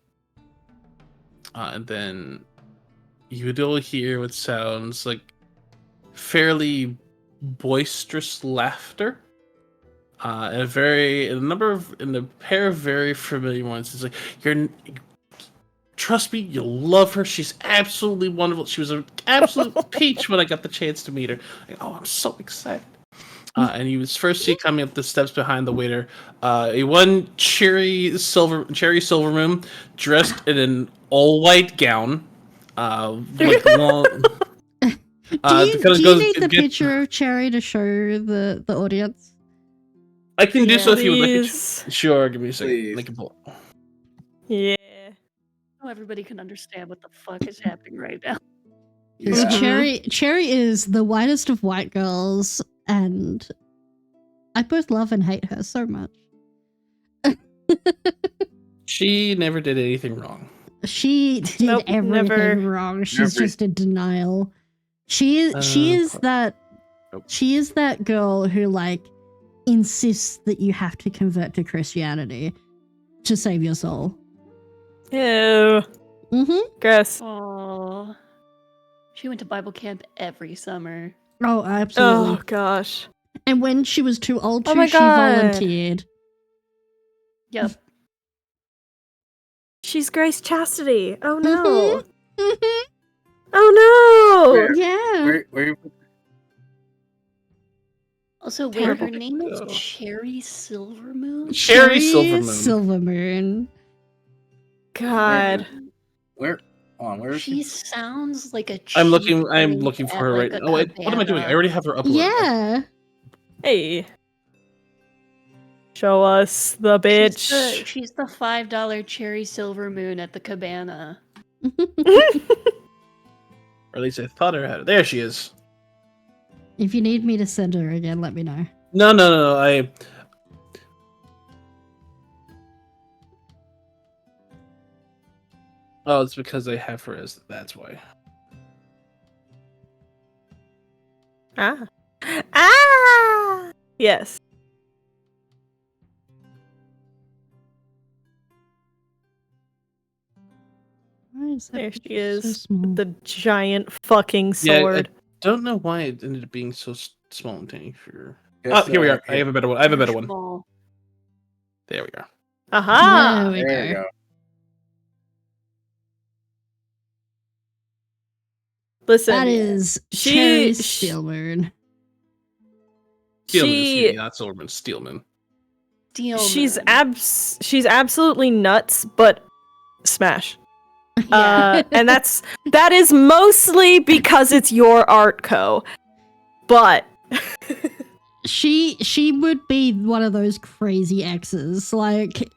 and then you will hear what sounds like fairly boisterous laughter. And a pair of very familiar ones. It's like, trust me, you'll love her. She's absolutely wonderful. She was an absolute peach when I got the chance to meet her. Like, oh, I'm so excited. And you first see coming up the steps behind the waiter, a one cherry silver moon dressed in an all white gown, like long. Do you need the picture of Cherry to show the audience? I can do so if you would like it. Please. Sure, give me a second. Please. I can pull it. Yeah. So everybody can understand what the fuck is happening right now. Because Yeah. Cherry is the whitest of white girls, and I both love and hate her so much. She never did anything wrong. She did Nope, everything never. wrong. She's Never. just in denial. She is that Nope. she is that girl who like insists that you have to convert to Christianity to save your soul. Ew. Mm-hmm. Gross. Oh, she went to Bible camp every summer. Oh, absolutely. Oh gosh. And when she was too old to, Oh my she God. volunteered. Yep. She's Grace Chastity. Oh no. Mhm. Oh no. Where- Yeah. Where Also, wait, Terrible. her name is Oh. Cherry Silvermoon? Cherry Silvermoon. Silvermoon. God. where on where is She she? sounds like a I'm cheap looking date for at, her like, right. a Oh wait, what am I doing? I cabana. already have her uploaded. Yeah. Hey. Show us the bitch. She's the $5 Cherry Silvermoon at the cabana. Or at least I thought I had her. There she is. If you need me to send her again, let me know. No. Oh, it's because I have her as. That's why. Ah. Ah. Yes. Why is that There she picture so is. small? The giant fucking Yeah, sword. I don't know why it ended up being so small and tiny for. Guess, Oh, here we are. I have a better one. I have a better one. Small. There we are. Aha. There we There you go. go. Listen. That is She- Cherry she- Steelmoon. Steelman, She- not Silverman. Steelman. Steelman. She's absolutely nuts, but smash. Yeah. And that is mostly because it's your art co. But She would be one of those crazy exes. Like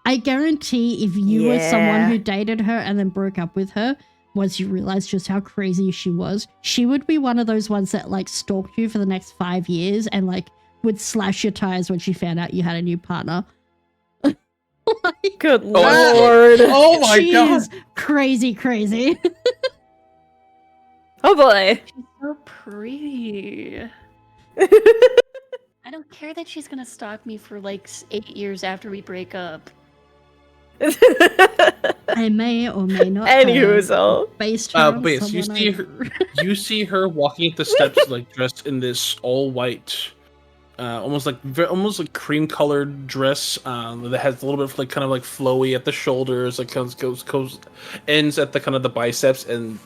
I guarantee if you were someone Yeah. who dated her and then broke up with her, once you realized just how crazy she was, she would be one of those ones that like stalked you for the next 5 years and like would slash your tires when she found out you had a new partner. Like, good Oh, lord. Oh my she god! is crazy. Oh boy. She's so pretty. I don't care that she's gonna stalk me for like 8 years after we break up. I may or may not Anywho, have so based her on But yes, you someone see I- her. You see her walking up the steps, like dressed in this all white, almost like cream colored dress that has a little bit of like kind of like flowy at the shoulders, like goes ends at the kind of the biceps and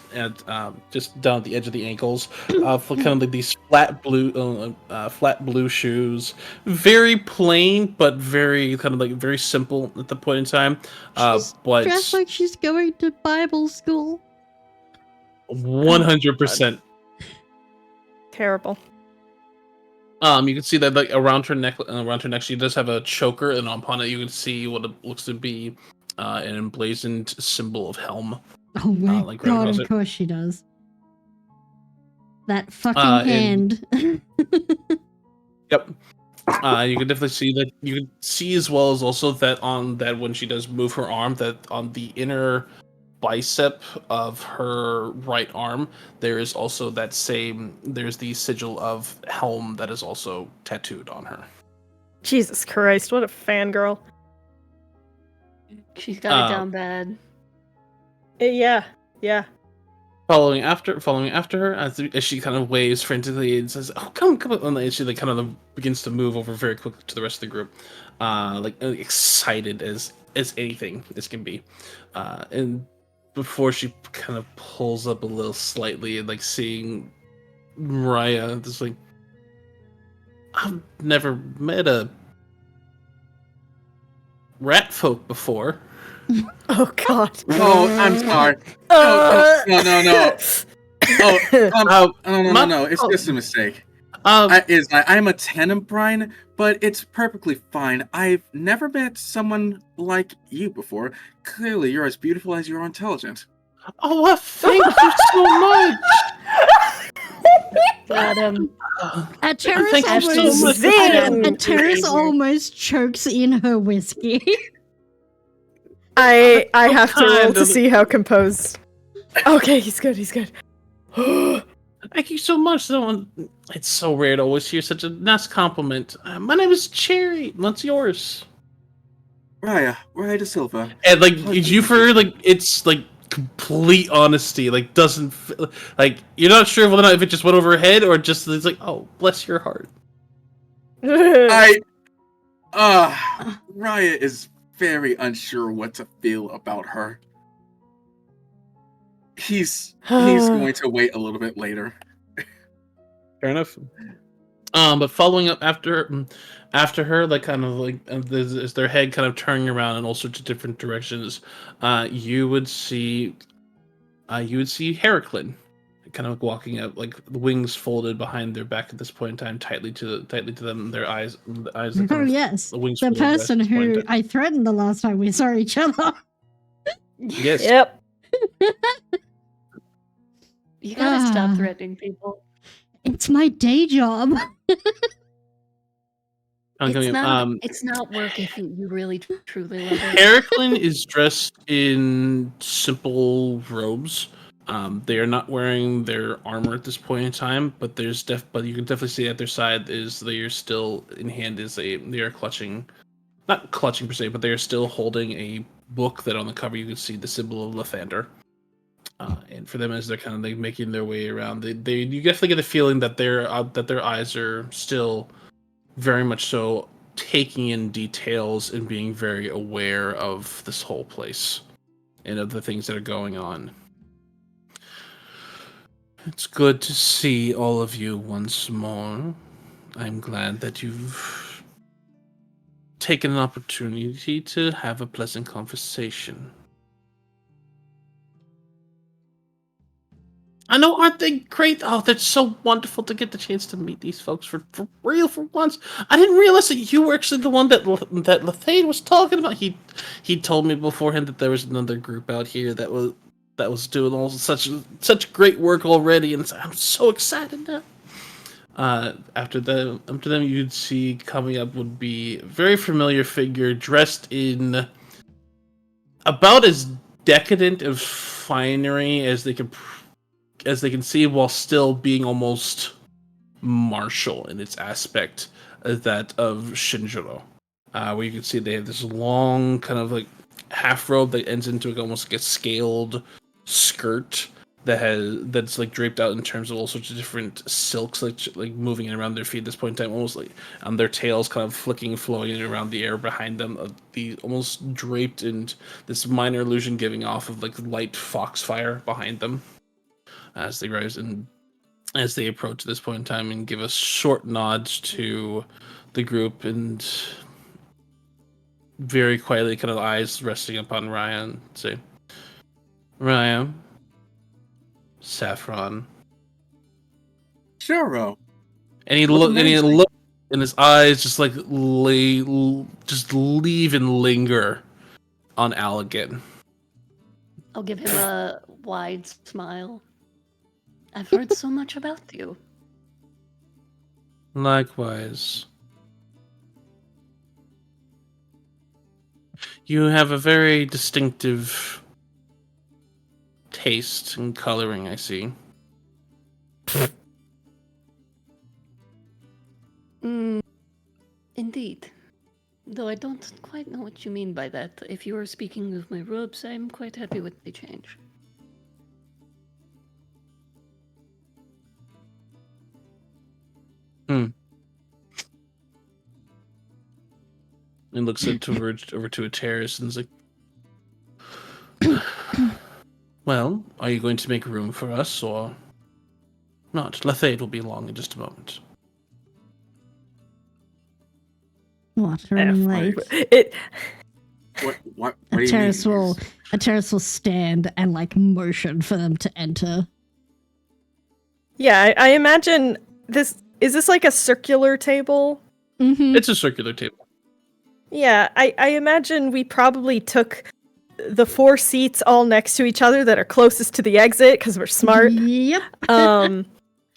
just down at the edge of the ankles. For kind of like these flat blue shoes, very plain but very kind of like very simple at the point in time. She's But dressed like she's going to Bible school. 100%. terrible. You can see that like around her neck, she does have a choker, and upon it, you can see what it looks to be an emblazoned symbol of Helm. Oh my like right god, across of it. course she does. That fucking and- hand. Yep. You can definitely see that. You can see as well as also that on that when she does move her arm, that on the inner bicep of her right arm, there is also that same. There's the sigil of Helm that is also tattooed on her. Jesus Christ, what a fangirl. She's got it down bad. Yeah. Following after her, as she kind of waves frantically and says, "Oh, come!" And then she like kind of begins to move over very quickly to the rest of the group, excited as anything as can be. And before she kind of pulls up a little slightly and like seeing Mariah, just like, I've never met a rat folk before. Oh God. Oh, I'm sorry. No. Oh, no. It's just a mistake. I'm a tenant, Brian, but it's perfectly fine. I've never met someone like you before. Clearly, you're as beautiful as you're intelligent. Oh, well, thank you so much. Got him. Terrace Thank you so almost, much. Zing! Terrace almost chokes in her whiskey. I have to roll kind to of- see how composed. Okay, he's good. He's good. Thank you so much. It's so rare to always hear such a nice compliment. My name is Cherry. What's yours? Raya de Silva. And like you for like it's like complete honesty. Like doesn't like you're not sure whether or not if it just went over her head or just it's like oh bless your heart. Raya is very unsure what to feel about her. He's going to wait a little bit later. Fair enough. But following up after her, like kind of like as their head kind of turning around in all sorts of different directions, you would see Heraclin kind of walking up, like the wings folded behind their back at this point in time, tightly to them, their eyes. The eyes that Oh yes, the wings the folded at person this point in who time. I threatened the last time we saw each other. Yes. Yep. You gotta stop threatening people. It's my day job. It's not work if you really truly love it. Heraclin is dressed in simple robes. They are not wearing their armor at this point in time, but but you can definitely see at their side is they are still in hand they are clutching, not clutching per se, but they are still holding a book that on the cover you can see the symbol of Lathander. And for them, as they're kind of like making their way around, you definitely get the feeling that their eyes are still very much so taking in details and being very aware of this whole place and of the things that are going on. It's good to see all of you once more. I'm glad that you've taken an opportunity to have a pleasant conversation. I know, aren't they great? Oh, that's so wonderful to get the chance to meet these folks for real for once. I didn't realize that you were actually the one that Lathane was talking about. He told me beforehand that there was another group out here that was doing all such great work already, and I'm so excited now. After them, you'd see coming up would be a very familiar figure dressed in about as decadent of finery as they can see, while still being almost martial in its aspect, that of Shinjiro. Where you can see they have this long kind of like half robe that ends into almost like a scaled skirt that's like draped out in terms of all sorts of different silks, like moving around their feet at this point in time, almost like their tails kind of flicking, flowing around the air behind them, the almost draped in this minor illusion giving off of like light foxfire behind them. As they rise and as they approach this point in time and give us short nods to the group and very quietly kind of eyes resting upon Ryan, say, Ryan, Saffron. Shuro. And he look and his eyes just like leave and linger on Allegan. I'll give him a wide smile. I've heard so much about you. Likewise. You have a very distinctive taste and coloring, I see. Indeed. Though I don't quite know what you mean by that. If you are speaking of my robes, I'm quite happy with the change. And looks over to a terrace and is like, well, are you going to make room for us or not? Lathade will be along in just a moment. What, running late? It. What do you mean? A terrace will stand and like motion for them to enter. Yeah, I imagine this. Is this like a circular table? Mm-hmm. It's a circular table. Yeah, I imagine we probably took the 4 seats all next to each other that are closest to the exit because we're smart. Yep. Um,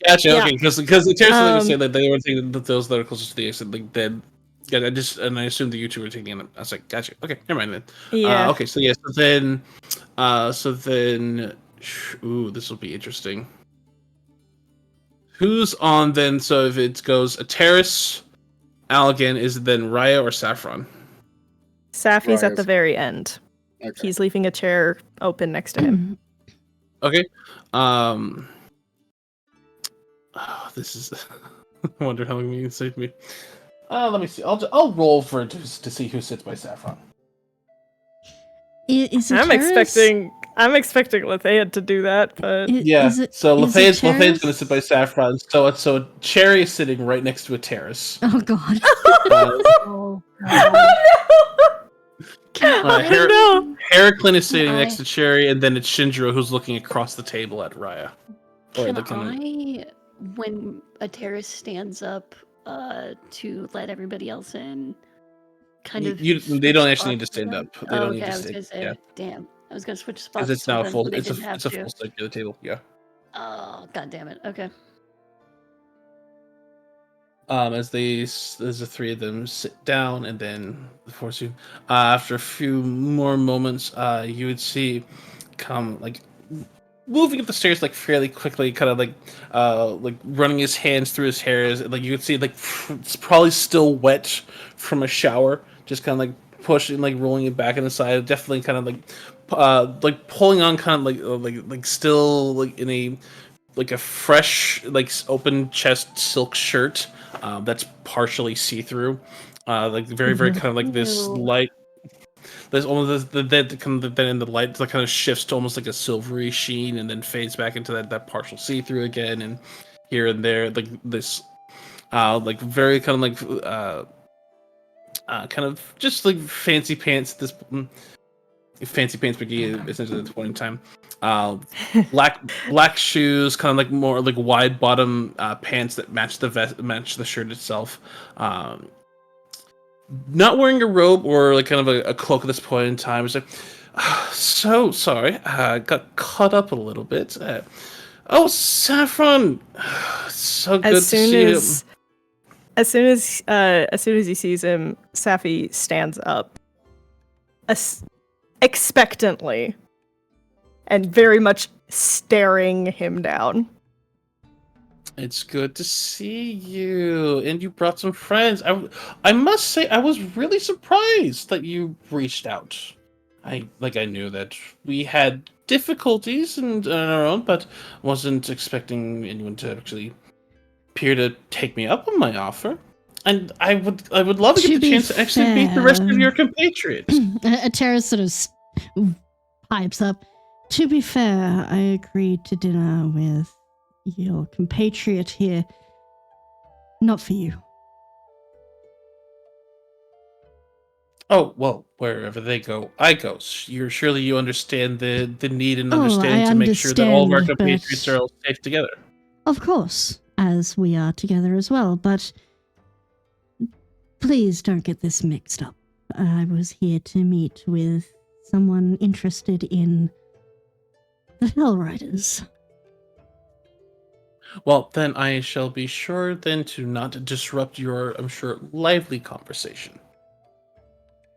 Gotcha. Yeah. Okay, because the terrorists would say that they were thinking that those that are closest to the exit, like then. Yeah, I assumed that you two were taking it. I was like, gotcha. Okay, never mind then. yeah. Okay, so then, ooh, this will be interesting. Who's on then? So if it goes a Terrace, Allegan, is it then Raya or Saffron? Safi's at Right. the very end. Okay. He's leaving a chair open next to him. Okay. This is. I wonder how long you can save me. Let me see. I'll roll for to see who sits by Saffron. Is I'm expecting Lethea to do that, but Yeah. So Lafayette's Terrace? going to sit by Saffron. So Cherry is sitting right next to a Terrace. Oh god. Oh, God. no. Heraclin is sitting Can next I- to Cherry, and then it's Shinjiro who's looking across the table at Raya. Can looking I, when a terrace stands up to let everybody else in, kind of... They don't switch actually need to spots stand with up. them? They Oh, don't okay, need to I was stand. gonna say, Yeah, damn. I was gonna switch spots because it's now with them, full. but they It's didn't have a to. full circular table. Yeah. Oh, god damn it. Okay. As the 3 of them sit down, and then the 4 of you, after a few more moments, you would see come like moving up the stairs like fairly quickly, kind of like running his hands through his hair. Like you could see like it's probably still wet from a shower, just kind of like pushing, like rolling it back on the side. Definitely kind of like pulling on, kind of like still like in a fresh like open chest silk shirt that's partially see through, like very kind of like this Ew. light. There's almost then in the light that kind of shifts to almost like a silvery sheen, and then fades back into that partial see through again, and here and there like this, like very kind of like kind of just like fancy pants at this. Fancy pants McGee essentially at the point in time. Black shoes, kind of like more like wide bottom pants that match the shirt itself. Not wearing a robe or like kind of a cloak at this point in time. It's like, so sorry, got caught up a little bit. Oh, Saffron, so good to see you. As soon as he sees him, Safi stands up, expectantly, and very much staring him down. It's good to see you, and you brought some friends. I must say, I was really surprised that you reached out. I knew that we had difficulties on our own, but wasn't expecting anyone to actually appear to take me up on my offer. And I would love to get the chance to actually meet the rest of your compatriots. A terrace sort of pipes up. To be fair, I agreed to dinner with your compatriot here. Not for you. Oh, well, wherever they go, I go. Surely you understand the need and Oh, understanding I to make sure that all of our understand, compatriots but- are all safe together. Of course, as we are together as well, but please don't get this mixed up. I was here to meet with someone interested in the Hellriders. Well, then I shall be sure then to not disrupt your, I'm sure, lively conversation.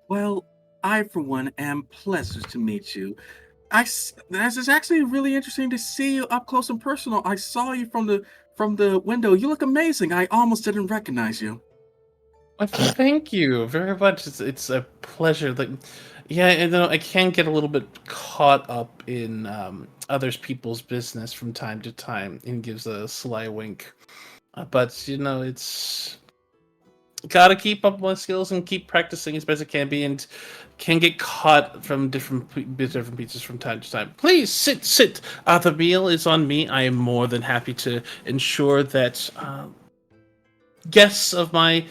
Well, I, for one, am pleased to meet you. This is actually really interesting to see you up close and personal. I saw you from the window. You look amazing. I almost didn't recognize you. Well, thank you very much. It's a pleasure. Like, yeah, and I can get a little bit caught up in others people's business from time to time, and gives a sly wink. But it's gotta keep up my skills and keep practicing as best I can be, and can get caught from different pieces from time to time. Please sit. The meal is on me. I am more than happy to ensure that guests of my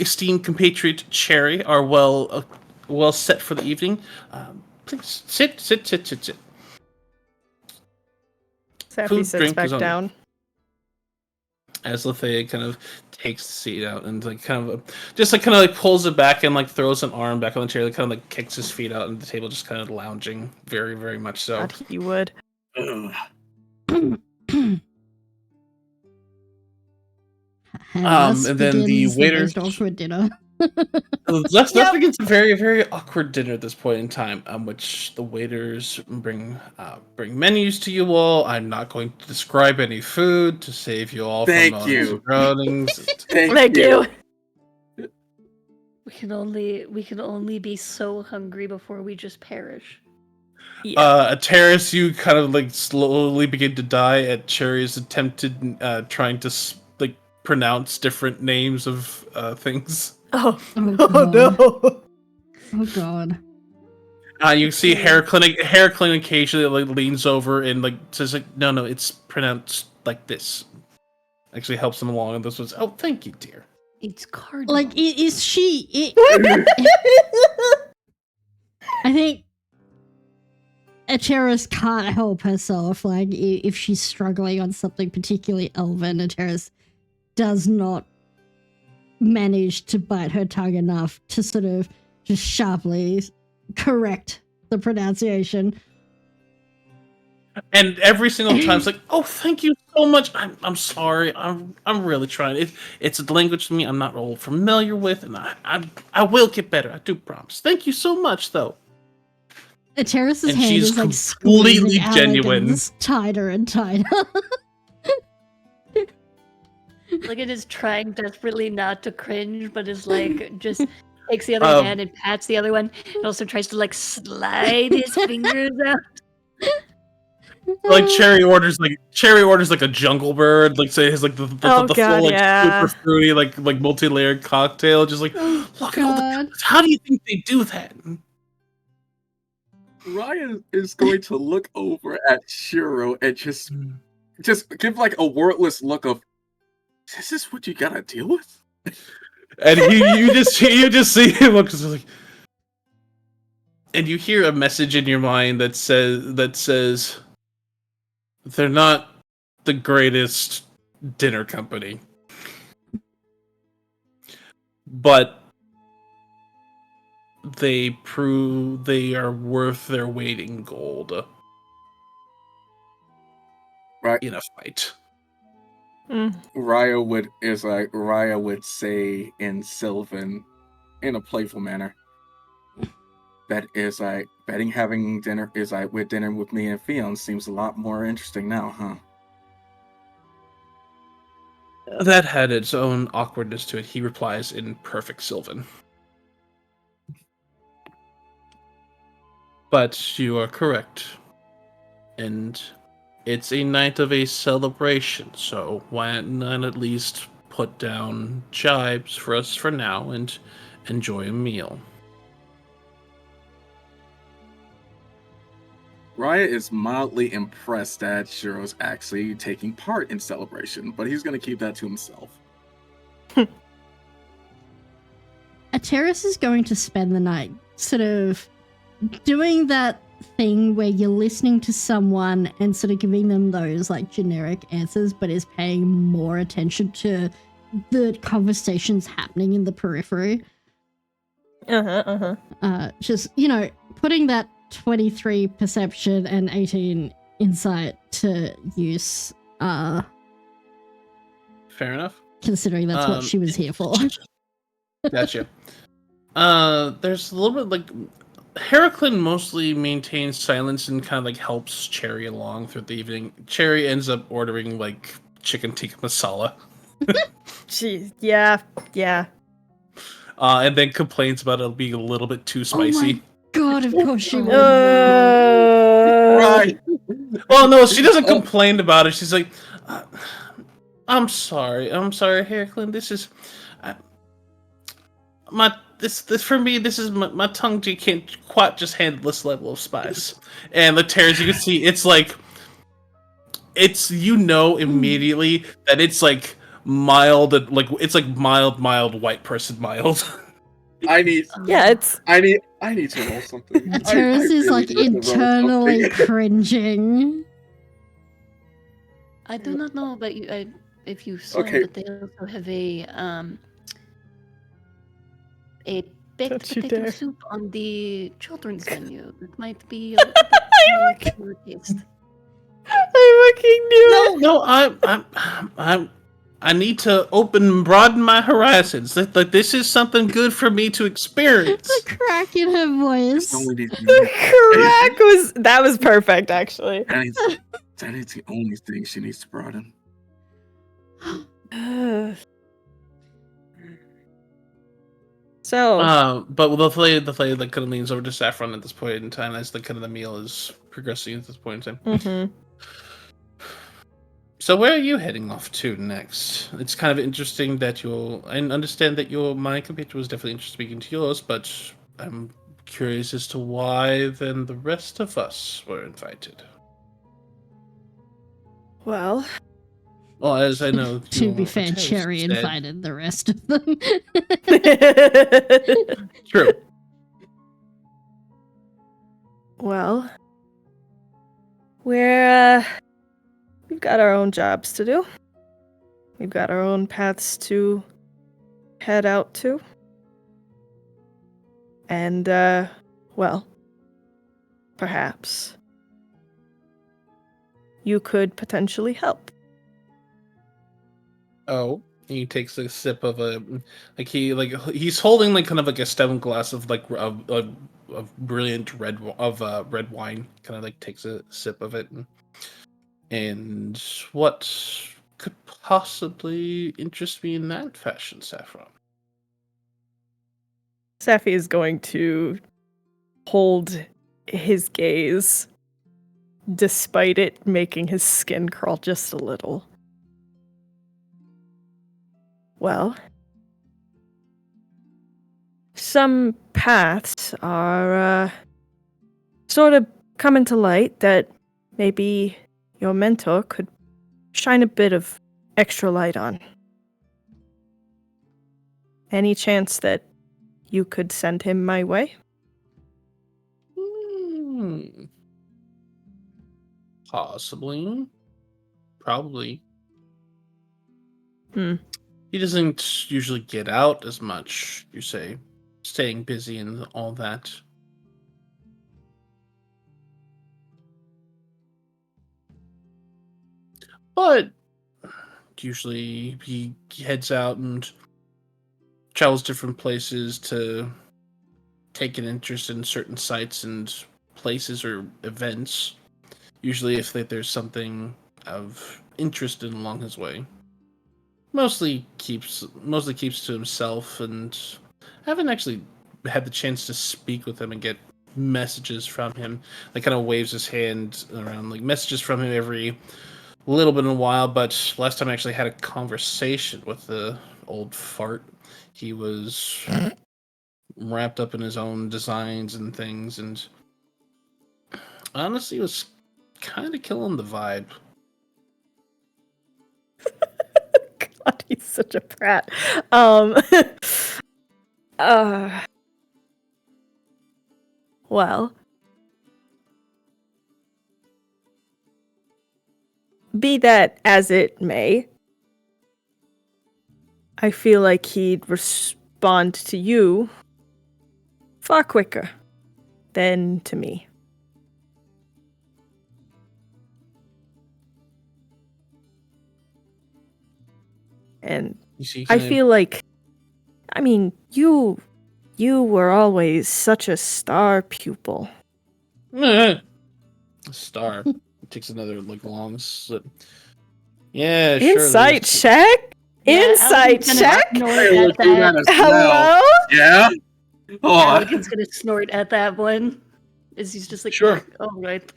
esteemed compatriot Cherry are well set for the evening. Please sit. Sappy Food, sits drink back is on- down. As Lethea kind of takes the seat out and like kind of pulls it back and like throws an arm back on the chair, like kind of like kicks his feet out on the table, just kind of lounging, very, very much so. God, he would. Ugh. Thus And then the begins waiters- most awkward dinner. Let's begin a very, very awkward dinner at this point in time, which the waiters bring menus to you all. I'm not going to describe any food to save you all Thank from you. groanings. Thank you. We can only be so hungry before we just perish. Yeah. Terrace, you kind of like slowly begin to die at Cherry's attempted trying to like pronounce different names of things. Oh. Oh, Oh God. no. Oh god. You see Hair Clinic occasionally like leans over and like says like, no, it's pronounced like this. Actually helps him along, and this was, oh, thank you, dear. It's cardinal. Like, is she... I think Acheris can't help herself. Like, if she's struggling on something particularly elven, Acheris does not manage to bite her tongue enough to sort of just sharply correct the pronunciation. And every single time it's like, oh, thank you so much. I'm sorry. I'm really trying. It's a language to me I'm not all familiar with, and I will get better. I do promise. Thank you so much, though. Acheris's And hand she's is like completely squeezing genuine. Alligan's tighter and tighter. Like it is trying desperately not to cringe, but is like just takes the other hand and pats the other one, and also tries to like slide his fingers out. Like Cherry orders like a jungle bird, like say his like the Oh, full God, like yeah. super fruity like multi-layered cocktail, just like Oh, look at all the God. colors. How do you think they do that? Ryan is going to look over at Shiro and just give like a wordless look of, this is what you gotta deal with? And you just see him look like, and you hear a message in your mind that says they're not the greatest dinner company, but they prove they are worth their weight in gold. Right. In a fight. Raya would say in Sylvan, in a playful manner, that is like having dinner with dinner with me and Fion seems a lot more interesting now, huh? That had its own awkwardness to it. He replies in perfect Sylvan. But you are correct. And it's a night of a celebration, so why not at least put down jibes for us for now and enjoy a meal? Raya is mildly impressed that Shiro's actually taking part in celebration, but he's gonna keep that to himself. Ateris is going to spend the night sort of doing that thing where you're listening to someone and sort of giving them those like generic answers, but is paying more attention to the conversations happening in the periphery. Just, putting that 23 perception and 18 insight to use, Fair enough. considering that's what she was here for. Gotcha. There's a little bit like Heraclin mostly maintains silence and kind of like helps Cherry along through the evening. Cherry ends up ordering like chicken tikka masala. Jeez, yeah. And then complains about it being a little bit too spicy. Oh my god, of course she would. Right. Well, no, she doesn't complain about it. She's like, I'm sorry, Heraclin. This is this for me. This is my tongue. Can't quite just handle this level of spice. And the tears, you can see, it's like, it's immediately that it's like mild, like it's like mild white person mild. I need Yeah, it's I need to roll something. Terrace is really like need to roll internally something. cringing. I do not know about you. If you saw, Okay. but they also have a baked Don't you potato dare. soup on the children's menu. It might be a little bit more taste. I fucking knew it. No, I need to broaden my horizons. Like this is something good for me to experience. The crack in her voice. That's only the The crack was perfect, actually. that is the only thing she needs to broaden. So, But the flay that kind of leans over to Saffron at this point in time as the kind of the meal is progressing at this point in time. mhm. So where are you heading off to next? It's kind of interesting that I understand that my compatriot was definitely interested in speaking to yours, but I'm curious as to why then the rest of us were invited. Well, As I know, To be your fair, host Cherry said- invited the rest of them. True. well, we've got our own jobs to do. We've got our own paths to head out to. And, well, perhaps you could potentially help. Oh, he takes a sip of he's holding like kind of like a stone glass of like of brilliant red wine. Kind of like takes a sip of it, and what could possibly interest me in that fashion, Saffron? Safi is going to hold his gaze, despite it making his skin crawl just a little. Well, some paths are sort of coming to light that maybe your mentor could shine a bit of extra light on. Any chance that you could send him my way? Possibly. Probably. Hmm. He doesn't usually get out as much, you say. Staying busy and all that. But usually he heads out and travels different places to take an interest in certain sites and places or events. Usually if there's something of interest in along his way. Mostly keeps to himself, and I haven't actually had the chance to speak with him and get messages from him. Like kind of waves his hand around, like messages from him every little bit in a while. But last time I actually had a conversation with the old fart, he was wrapped up in his own designs and things, and honestly was kind of killing the vibe. God, he's such a brat. Well, be that as it may, I feel like he'd respond to you far quicker than to me. And You see, I feel like, I mean, you were always such a star pupil. Star takes another like long slip. Yeah, sure. Insight Liz. check? Yeah, Insight Allison's check? gonna Hey, snort we're at doing that. that as well. Hello? Yeah. Oh, Allison's gonna snort at that one. Is he's just like, Sure. oh right.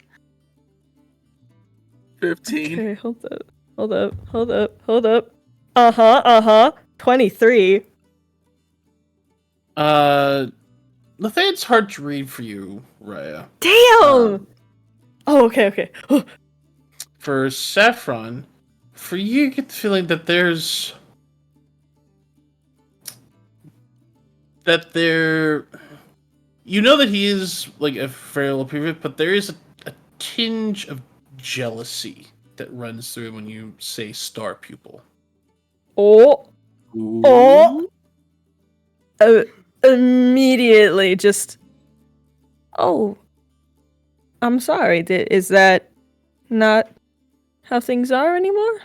15. Okay, hold up. Uh-huh. 23. Lathane's hard to read for you, Raya. Damn! Oh, okay. For Saffron, For you get the feeling that you know that he is like a frail prefect, but there is a tinge of jealousy that runs through when you say star pupil. Oh, oh, Ooh. immediately just. Oh, I'm sorry. Is that not how things are anymore?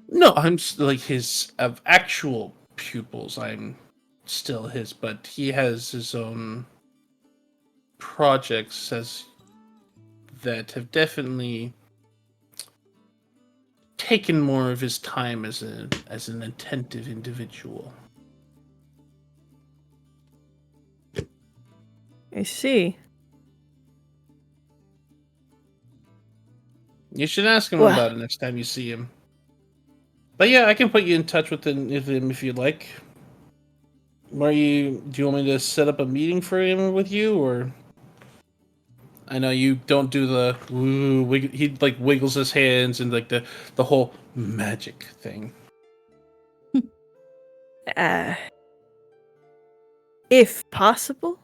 No, like his of actual pupils. I'm still his, but he has his own projects that have definitely taken more of his time as an attentive individual. I see. You should ask him Well- about it next time you see him. But yeah, I can put you in touch with him if you'd like. Do you want me to set up a meeting for him with you, or? I know you don't do the woo. He like wiggles his hands and like the whole magic thing. If possible.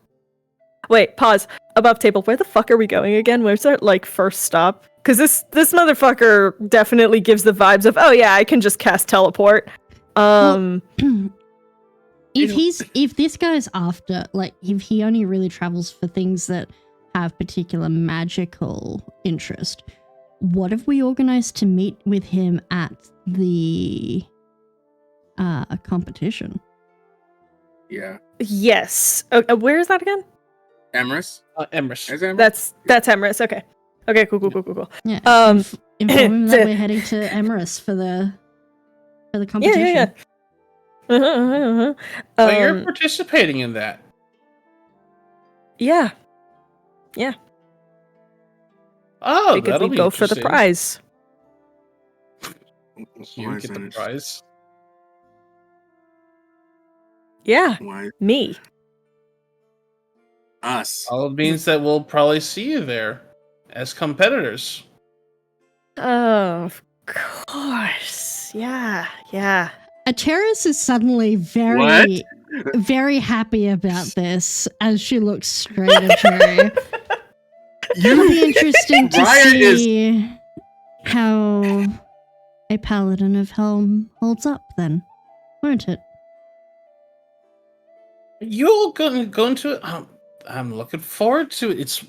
Wait, pause. Above table. Where the fuck are we going again? Where's our like first stop? Because this motherfucker definitely gives the vibes of, oh yeah, I can just cast teleport. If this guy's after, like, if he only really travels for things that have particular magical interest, what if we organized to meet with him at the competition? Yeah. Yes. Where is that again? Emrys? Emrys. Is it Emrys? That's Emrys. Okay. Okay. Cool. Yeah. Um, inform him that we're heading to Emrys for the competition. Yeah. Uh-huh. So you're participating in that. Yeah. Oh, Figured that'll we'd be go for the interesting. prize. You Why get the isn't it- prize. Yeah, Why me. us? All it means that we'll probably see you there as competitors. Of course. Yeah. Ateris is suddenly very, very happy about this as she looks straight at you. It'll be interesting to Raya is- see how a paladin of Helm holds up then, won't it? You'll go into it. I'm looking forward to it. It's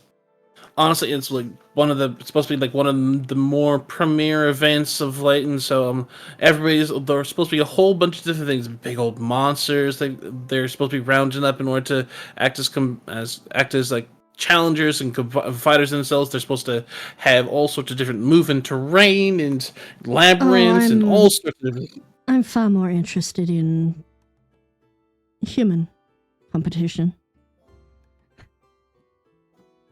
honestly, it's like it's supposed to be like one of the more premier events of late, and so there's supposed to be a whole bunch of different things. Big old monsters. They're supposed to be rounding up in order to act as like challengers and fighters themselves. They're supposed to have all sorts of different moving terrain and labyrinths and all sorts of different. I'm far more interested in human competition.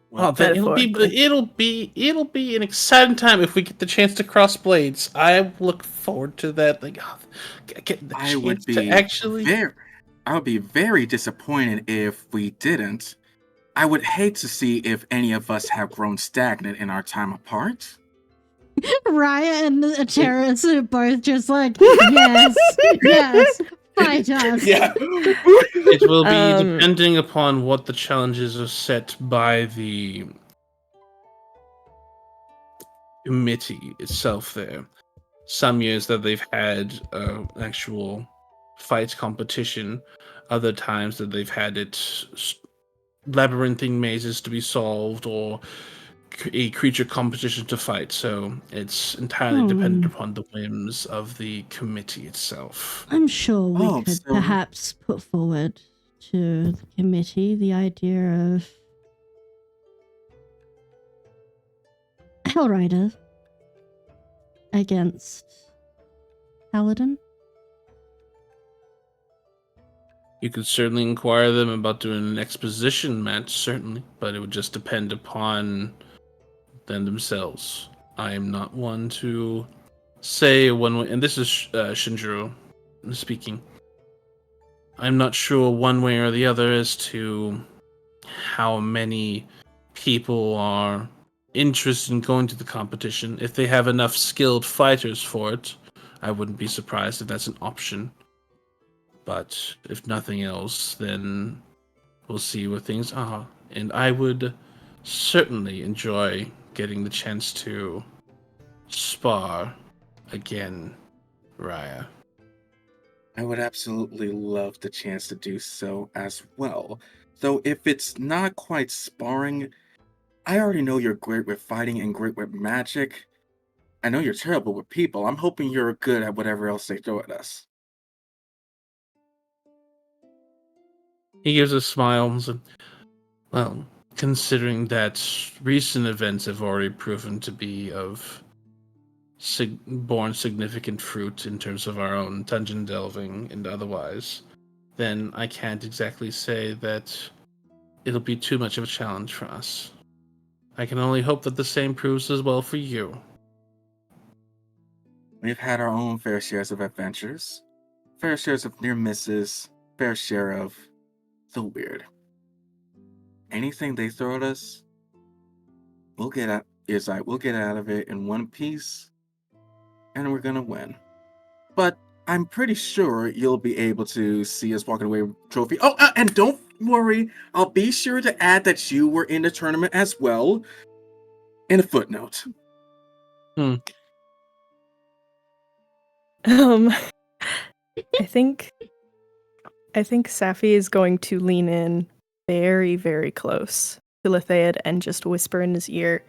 Well, then it'll be an exciting time if we get the chance to cross blades. I look forward to that. Like, get the I chance would be to actually. I would be very disappointed if we didn't. I would hate to see if any of us have grown stagnant in our time apart. Raya and Ateris are both just like, yes, fight us. Yeah. It will be depending upon what the challenges are set by the committee itself there. Some years that they've had actual fight competition, other times that they've had it labyrinthine mazes to be solved or a creature competition to fight. So it's entirely dependent upon the whims of the committee itself. I'm sure we could perhaps put forward to the committee the idea of Hellrider against Paladin. You could certainly inquire them about doing an exposition match, certainly, but it would just depend upon them themselves. I am not one to say one way, and this is Shinjiro speaking. I'm not sure one way or the other as to how many people are interest in going to the competition. If they have enough skilled fighters for it, I wouldn't be surprised if that's an option. But if nothing else, then we'll see where things are. And I would certainly enjoy getting the chance to spar again, Raya. I would absolutely love the chance to do so as well. Though if it's not quite sparring, I already know you're great with fighting and great with magic. I know you're terrible with people. I'm hoping you're good at whatever else they throw at us. He gives a smile and said, well, considering that recent events have already proven to be of borne significant fruit in terms of our own dungeon delving and otherwise, then I can't exactly say that it'll be too much of a challenge for us. I can only hope that the same proves as well for you. We've had our own fair shares of adventures, fair shares of near misses, fair share of the weird. Anything they throw at us, we'll get out of it in one piece, and we're gonna win. But I'm pretty sure you'll be able to see us walking away with a trophy. Oh, and don't worry, I'll be sure to add that you were in the tournament as well in a footnote. I think Safi is going to lean in very, very close to Lethead and just whisper in his ear.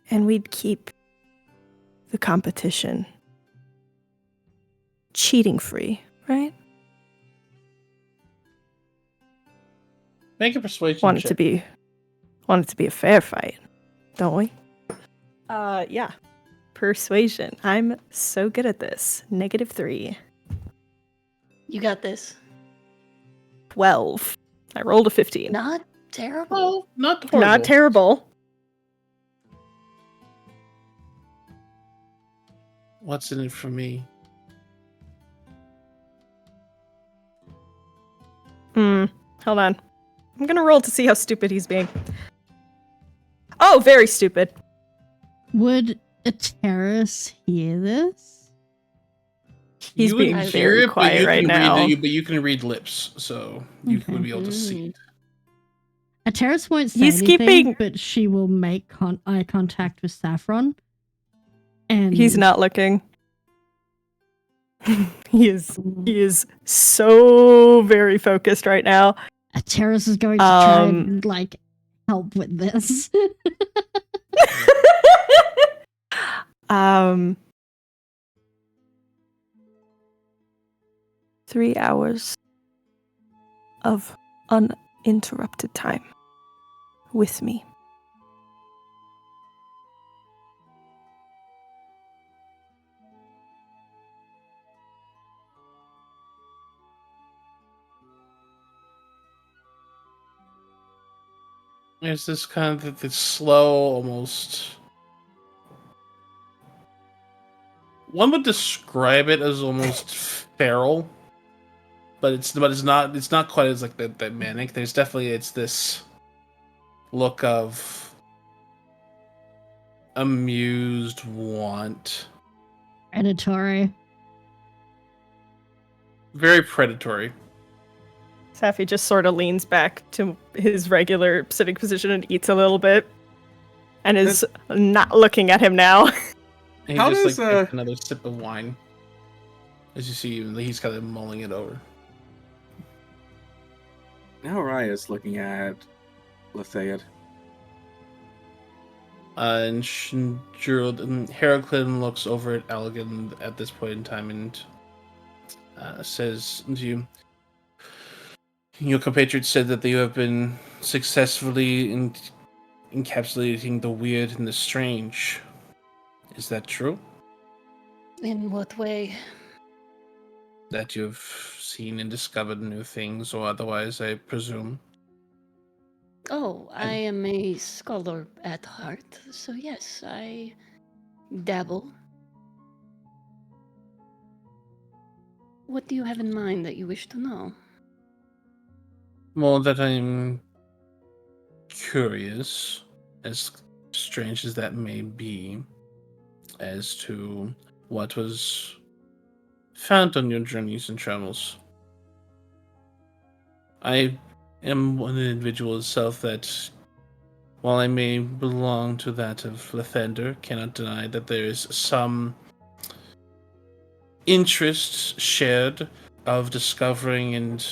And we'd keep the competition cheating free, right? Make a persuasion Want it check. to be a fair fight, don't we? Yeah. Persuasion. I'm so good at this. -3. You got this. 12. I rolled a 15. Not terrible. Oh, not horrible. Not terrible. What's in it for me? Hold on. I'm gonna roll to see how stupid he's being. Oh, very stupid. Would a terrace hear this? He's You being would very it, but quiet you right can now. but you can read lips, so you Okay. would be able to see it. A terrace won't say He's anything, keeping- but she will make eye contact with Saffron. And He's not looking. He is so very focused right now. A terrace is going to try and help with this. 3 hours of uninterrupted time with me. There's this kind of the slow, almost. One would describe it as almost feral, but it's not quite as like that manic. There's definitely it's this look of amused want, Predatory. very predatory. Safi just sort of leans back to his regular sitting position and eats a little bit, and is not looking at him now. And he How just does, takes another sip of wine. As you see, he's kind of mulling it over. Now Raya's looking at Lethead. And Heraclin looks over at Elgin at this point in time and says to you, your compatriots said that you have been successfully encapsulating the weird and the strange. Is that true? In what way? That you've seen and discovered new things or otherwise, I presume? Oh, I am a scholar at heart, so yes, I dabble. What do you have in mind that you wish to know? Well, that I'm curious as strange as that may be, as to what was found on your journeys and travels. I am one individual itself that, while I may belong to that of Lathander, cannot deny that there is some interest shared of discovering and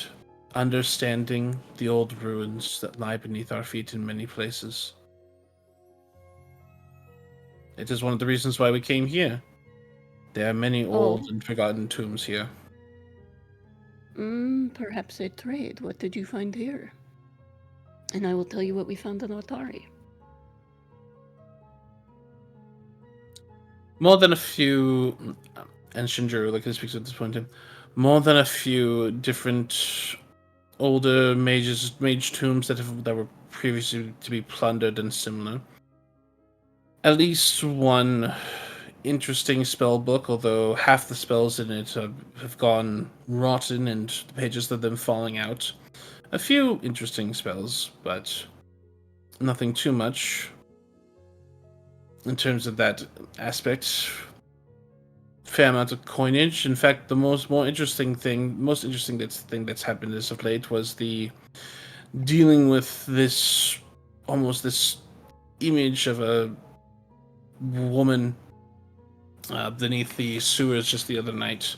understanding the old ruins that lie beneath our feet in many places. It is one of the reasons why we came here. There are many old and forgotten tombs here. Perhaps a trade. What did you find here? And I will tell you what we found in Otari. More than a few, and Shinjiro, like he speaks at this point, more than a few different older mage tombs that were previously to be plundered and similar. At least one interesting spell book, although half the spells in it have gone rotten and the pages of them falling out. A few interesting spells, but nothing too much in terms of that aspect. Fair amount of coinage. In fact, the most interesting thing that's happened as of late was the dealing with this image of a woman beneath the sewers just the other night.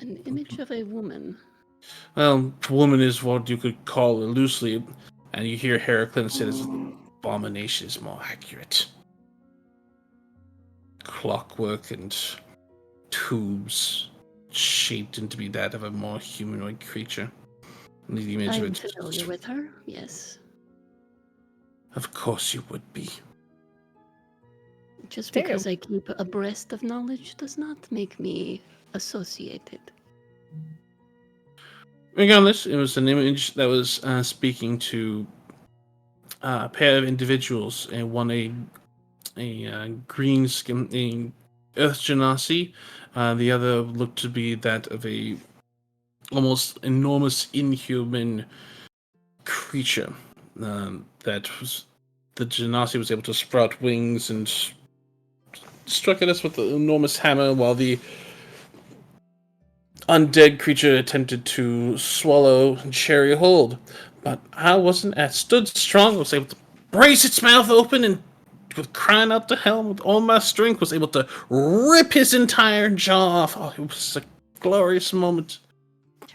An image of a woman. Well, woman is what you could call it loosely, and you hear Heraclin say this abomination is more accurate. Clockwork and tubes shaped into be that of a more humanoid creature. And the image I of am it. familiar with her, yes. Of course you would be. Just Damn. because I keep abreast of knowledge does not make me associated. Regardless, it was an image that was speaking to a pair of individuals, and one a green skin, a earth genasi. The other looked to be that of a almost enormous inhuman creature. That was the genasi was able to sprout wings and struck at us with an enormous hammer, while the undead creature attempted to swallow Cherry hold. But I stood strong, was able to brace its mouth open, and with crying out to hell with all my strength, was able to rip his entire jaw off. Oh, it was a glorious moment.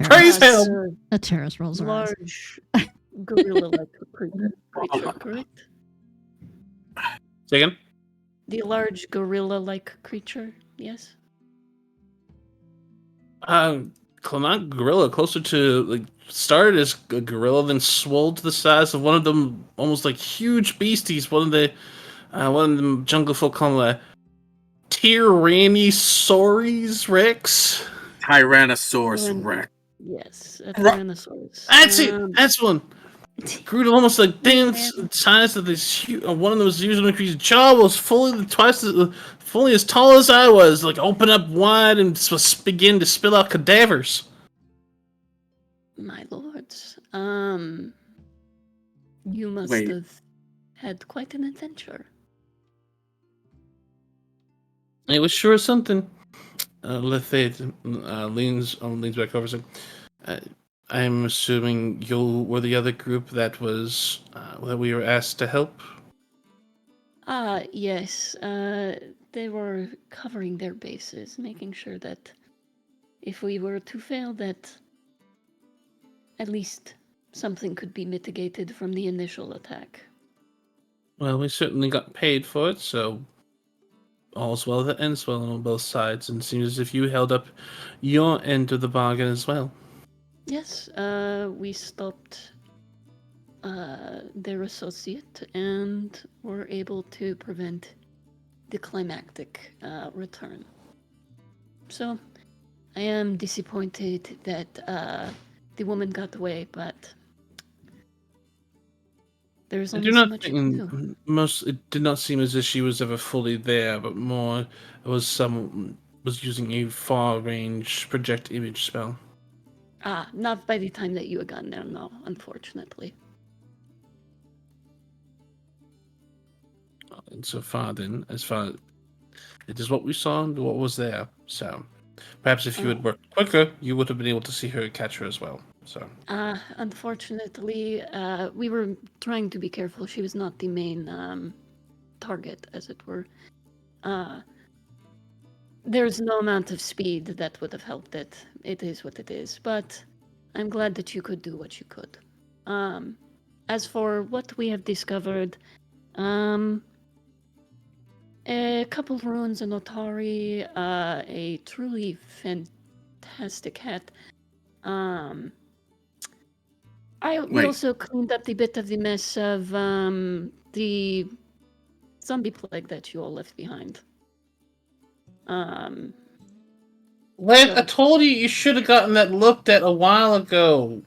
Praise Terrace. hell! A terrace rolls her eyes. Large gorilla-like creature, correct? Say again? The large gorilla-like creature, yes? Not gorilla, closer to, like, started as a gorilla, then swelled to the size of one of them, almost like huge beasties. One of them jungle folk call them Tyrannosaurus Rex. Tyrannosaurus Rex. Yes, a Tyrannosaurus. That's it. That's one. Grew to almost like damn size of this. One of those usually creatures' jaw was fully as tall as I was. Like open up wide and just begin to spill out cadavers. My lords, you must Wait. have had quite an adventure. It was sure something. Lethade leans back over and says, I'm assuming you were the other group that was that we were asked to help. Yes. They were covering their bases, making sure that if we were to fail, that at least something could be mitigated from the initial attack. Well, we certainly got paid for it, so all's well that ends well on both sides, and it seems as if you held up your end of the bargain as well. Yes, we stopped their associate and were able to prevent the climactic return. So, I am disappointed that the woman got away, but there's only so much you can do. It did not seem as if she was ever fully there, but more it was using a far-range project image spell. Not by the time that you had gotten there, no, unfortunately. And so far, then, as far it is what we saw and what was there. So perhaps if you had worked quicker, you would have been able to see her and catch her as well. So Unfortunately, we were trying to be careful. She was not the main target, as it were. There's no amount of speed that would have helped it. It is what it is. But I'm glad that you could do what you could. As for what we have discovered, a couple runes, an Otari, a truly fantastic hat. We also cleaned up the bit of the mess of the zombie plague that you all left behind. Len, I told you should have gotten that looked at a while ago.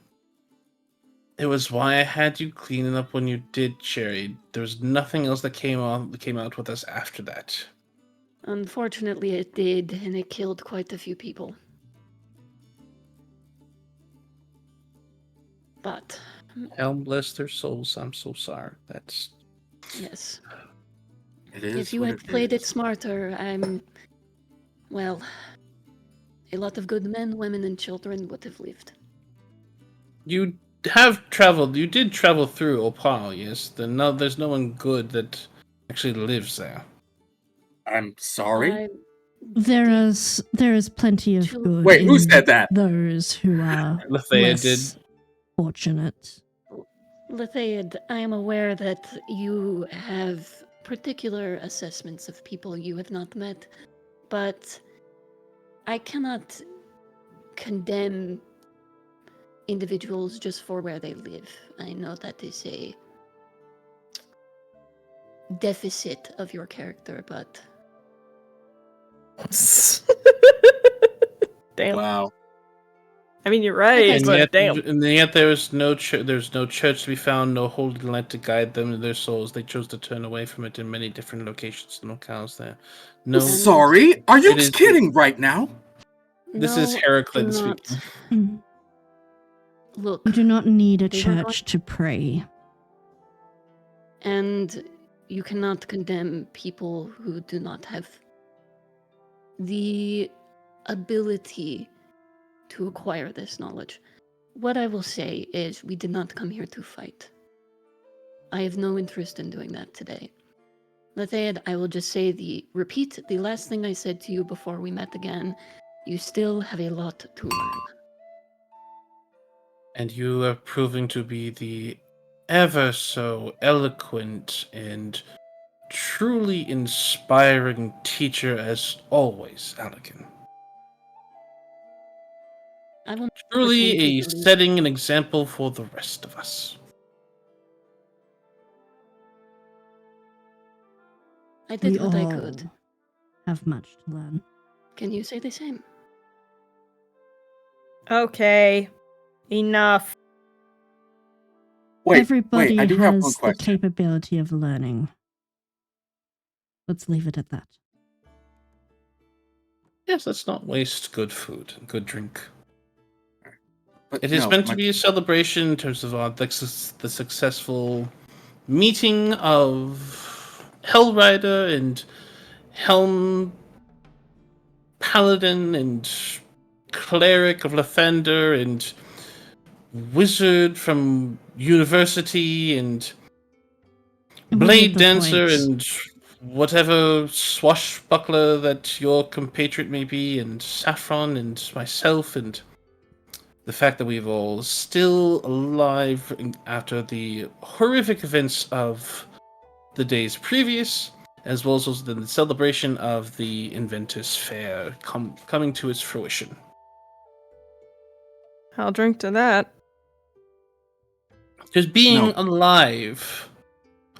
It was why I had you clean it up when you did, Cherry. There was nothing else that came out with us after that. Unfortunately, it did, and it killed quite a few people. But Hell bless their souls. I'm so sorry. That's yes. It is. If you had played it smarter, well, a lot of good men, women, and children would have lived. You have traveled. You did travel through Opal, yes. There's no one good that actually lives there. I'm sorry. There is plenty of good. Wait, who in said that? Those who are Lethea less fortunate. Lethead, I am aware that you have particular assessments of people you have not met, but I cannot condemn individuals just for where they live. I know that is a deficit of your character, but Damn. Wow. I mean, you're right, And but yet, damn. and yet there's no church to be found, no holy light to guide them in their souls. They chose to turn away from it in many different locations and locales there. No, Sorry? Are you it is- kidding right now? This is Heraclid speaking. Look, You do not need a They were going- church to pray. and you cannot condemn people who do not have the ability to acquire this knowledge. What I will say is we did not come here to fight. I have no interest in doing that today. Lethead, I will just repeat the last thing I said to you before we met again. You still have a lot to learn. And you are proving to be the ever so eloquent and truly inspiring teacher as always, Anakin. I will Truly pretend to a believe- setting an example for the rest of us. I did We what I all could. have much to learn. Can you say the same? Okay. Enough. Everybody I do have one has the question. capability of learning. Let's leave it at that. Yes, let's not waste good food and good drink. But It is no, meant to my- be a celebration in terms of the successful meeting of Hellrider and Helm Paladin and Cleric of Lathander and Wizard from University and And we Blade get the Dancer point. and whatever swashbuckler that your compatriot may be, and Saffron and myself, and the fact that we've all still alive after the horrific events of the days previous, as well as also the celebration of the Inventors Fair coming to its fruition. I'll drink to that. Because being No. alive,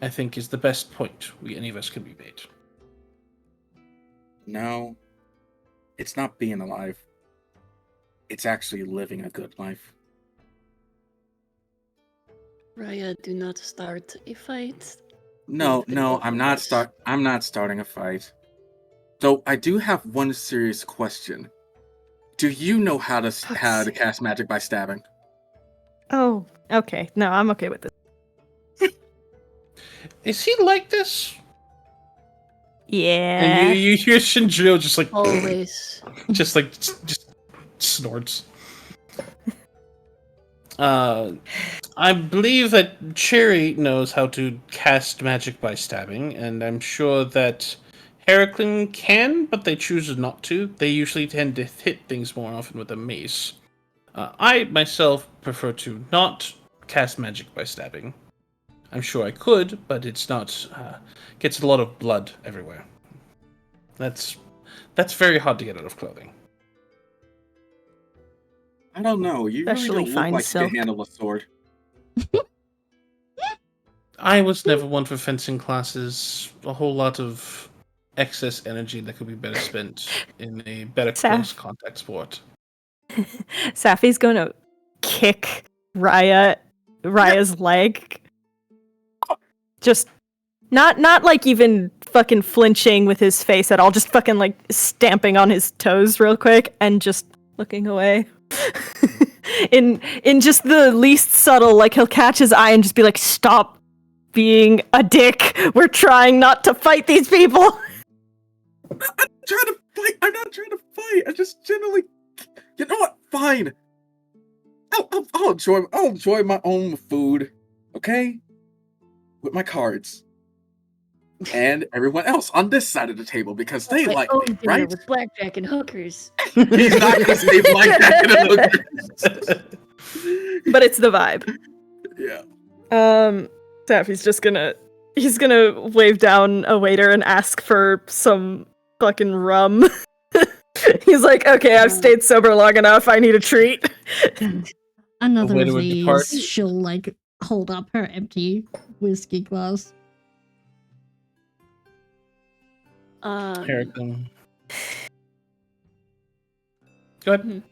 I think, is the best point any of us can be made. No, it's not being alive. It's actually living a good life. Raya, do not start a fight. No, We've been no, over I'm not this. I'm not starting a fight. So I do have one serious question. Do you know how to cast magic by stabbing? Oh, okay. No, I'm okay with this. Is he like this? Yeah. And you hear Shinjiro just like Always. just snorts. I believe that Cherry knows how to cast magic by stabbing, and I'm sure that Heraclin can, but they choose not to. They usually tend to hit things more often with a mace. I myself prefer to not cast magic by stabbing. I'm sure I could, but it's not. Gets a lot of blood everywhere. That's very hard to get out of clothing. I don't know. You really Especially don't look fine like you silk. can handle a sword. I was never one for fencing classes. A whole lot of excess energy that could be better spent in a better close contact sport. Safi's gonna kick Raya's leg. Just not like even fucking flinching with his face at all, just fucking like stamping on his toes real quick and just looking away. in just the least subtle, like he'll catch his eye and just be like, "Stop being a dick. We're trying not to fight these people." I'm trying to fight. I'm not trying to fight. I just generally. You know what? Fine. I'll enjoy my own food. Okay. With my cards. And everyone else on this side of the table because they like own me, dinner right? with blackjack and hookers. He's not gonna say blackjack in a hookers. But it's the vibe. Yeah. Safi's just he's gonna wave down a waiter and ask for some fucking rum. He's like, okay, I've stayed sober long enough. I need a treat. Another waiter of would these, depart. she'll like hold up her empty whiskey glass. Heraclin. Go ahead.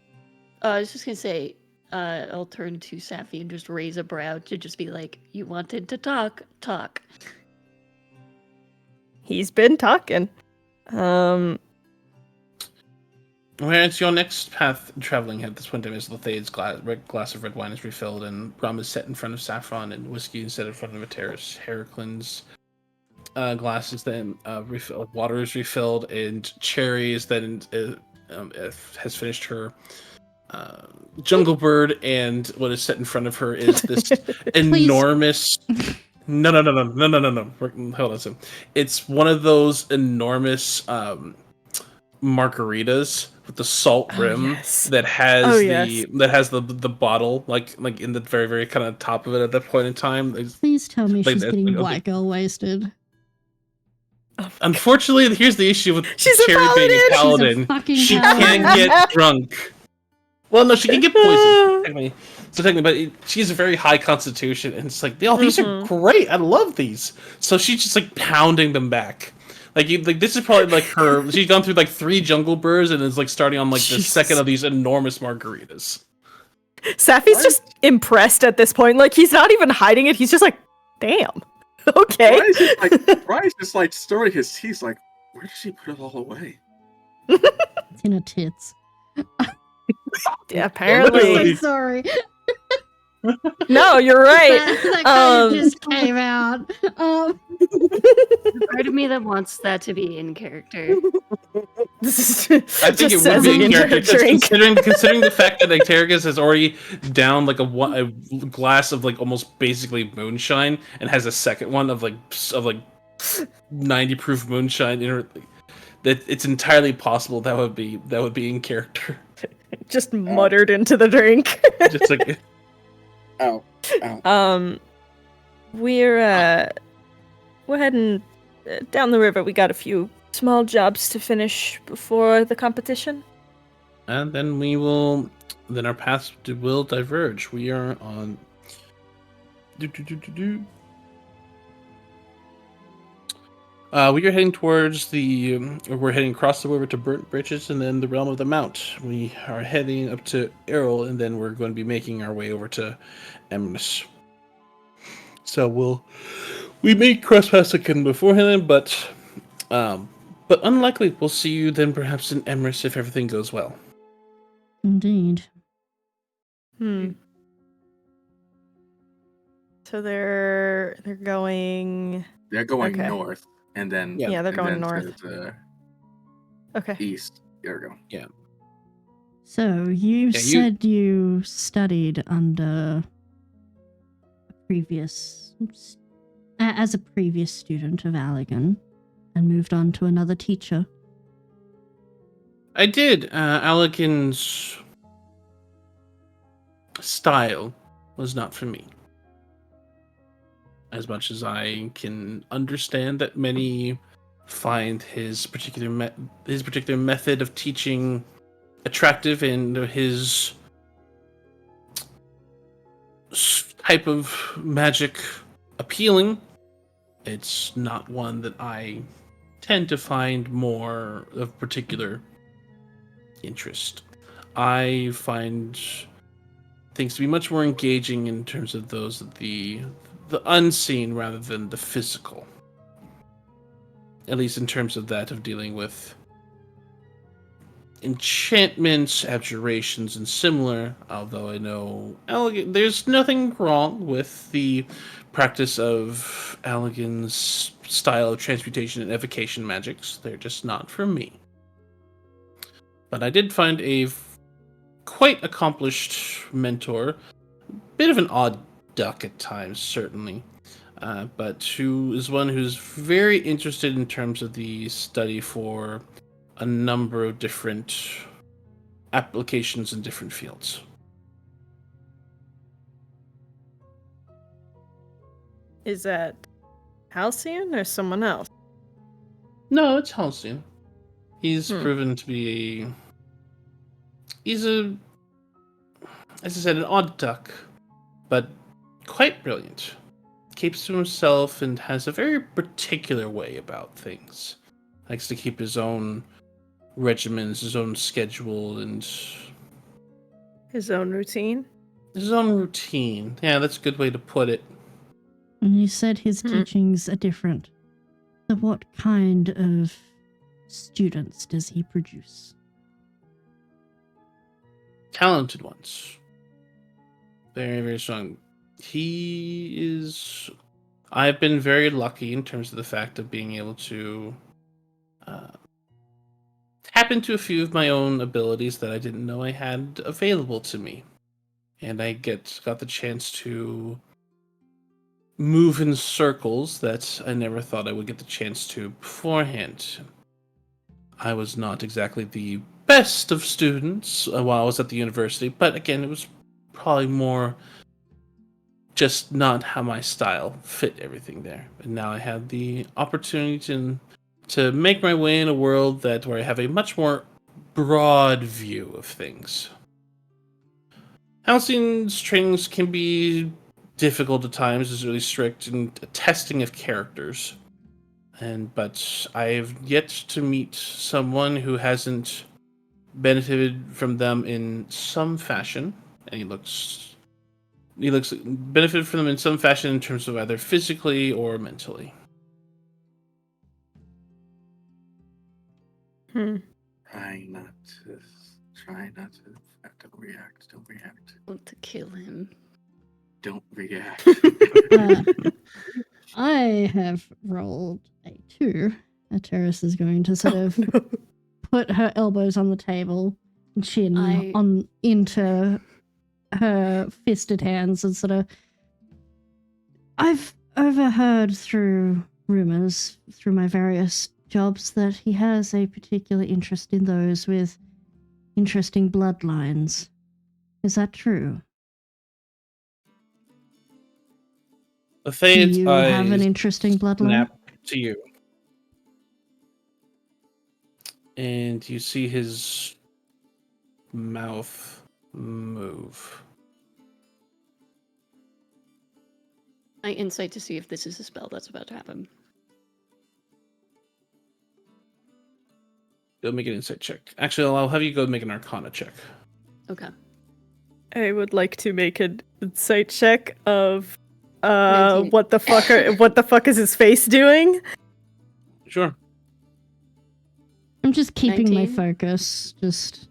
I was just gonna say, I'll turn to Safi and just raise a brow to just be like, "You wanted to talk. He's been talking. Whereas your next path traveling at this point is Lethaid's glass of red wine is refilled, and rum is set in front of Saffron, and whiskey is set in front of a terrace. Heraclin's glass is then water is refilled, and Cherry is then has finished her jungle bird, and what is set in front of her is this enormous. No. Hold on a second. It's one of those enormous margaritas with the salt rim that has the bottle like in the very very kind of top of it at that point in time. Please tell me Like she's that- getting okay. white girl wasted. Unfortunately, here's the issue with She's a Cherry being a paladin! She's a paladin. fucking She paladin. can't get drunk. Well, no, she can get poisoned technically. But she has a very high constitution, and it's like, these are great. I love these. So she's just like pounding them back. Like this is probably like her. She's gone through like 3 jungle birds and is like starting on like the second of these enormous margaritas. Safi's just impressed at this point. Like, he's not even hiding it. He's just like, damn. Okay. Brian's just like stirring his teeth, like, where did she put it all away? It's in her tits. Yeah, apparently. Sorry. No, you're right. That kind of just came out. Part of me that wants that to be in character. I think it would be in character, considering the fact that Icterigus has already downed like a glass of like almost basically moonshine and has a second one of like 90 proof moonshine in her. That it's entirely possible that would be in character. Just muttered into the drink. Just like Ow. We're heading down the river. We got a few small jobs to finish before the competition. and then our paths will diverge. We are on we are heading towards we're heading across the river to Burnt Bridges and then the Realm of the Mount. We are heading up to Errol, and then we're going to be making our way over to Emrys. So we may cross paths again beforehand, but unlikely. We'll see you then perhaps in Emrys if everything goes well. Indeed. So they're going. They're going Okay. north. and then Yeah. Yeah, they're and going then north. to Okay. east. There we go. So you Yeah, said you studied under a previous, as a previous student of Allegan, and moved on to another teacher. I did. Allegan's style was not for me. As much as I can understand that many find his particular method of teaching attractive and his type of magic appealing, it's not one that I tend to find more of particular interest. I find things to be much more engaging in terms of those of the unseen rather than the physical. At least in terms of that of dealing with enchantments, abjurations, and similar. Although I know there's nothing wrong with the practice of Allegan's style of transmutation and evocation magics. They're just not for me. But I did find a quite accomplished mentor, bit of an odd duck at times, certainly, but who is one who's very interested in terms of the study for a number of different applications in different fields. Is that Halcyon or someone else? No, it's Halcyon. He's Hmm. proven to be he's a, as I said, an odd duck, but quite brilliant. Keeps to himself and has a very particular way about things. Likes to keep his own regimens, his own schedule, and His own routine? his own routine. Yeah, that's a good way to put it. And you said his teachings are different. So what kind of students does he produce? Talented ones. Very, very strong. He is... I've been very lucky in terms of the fact of being able to tap into a few of my own abilities that I didn't know I had available to me. And I got the chance to move in circles that I never thought I would get the chance to beforehand. I was not exactly the best of students while I was at the university, but again, it was probably more just not how my style fit everything there. And now I had the opportunity to make my way in a world where I have a much more broad view of things. Halcyon's trainings can be difficult at times, is really strict in testing of characters. But I've yet to meet someone who hasn't benefited from them in some fashion, and he looks benefited from them in some fashion in terms of either physically or mentally. Try not to don't react. Want to kill him. Don't react. I have rolled a 2. Terrace is going to sort of put her elbows on the table, chin into her fisted hands, and sort of. I've overheard through rumors, through my various jobs, that he has a particular interest in those with interesting bloodlines. Is that true? The Do Thade's you have an eyes interesting bloodline? snap to you. And you see his mouth move. I insight to see if this is a spell that's about to happen. Go make an insight check. Actually, I'll have you go make an Arcana check. Okay. I would like to make an insight check of 19. what the fuck is his face doing? Sure. I'm just keeping my 19? focus. Just.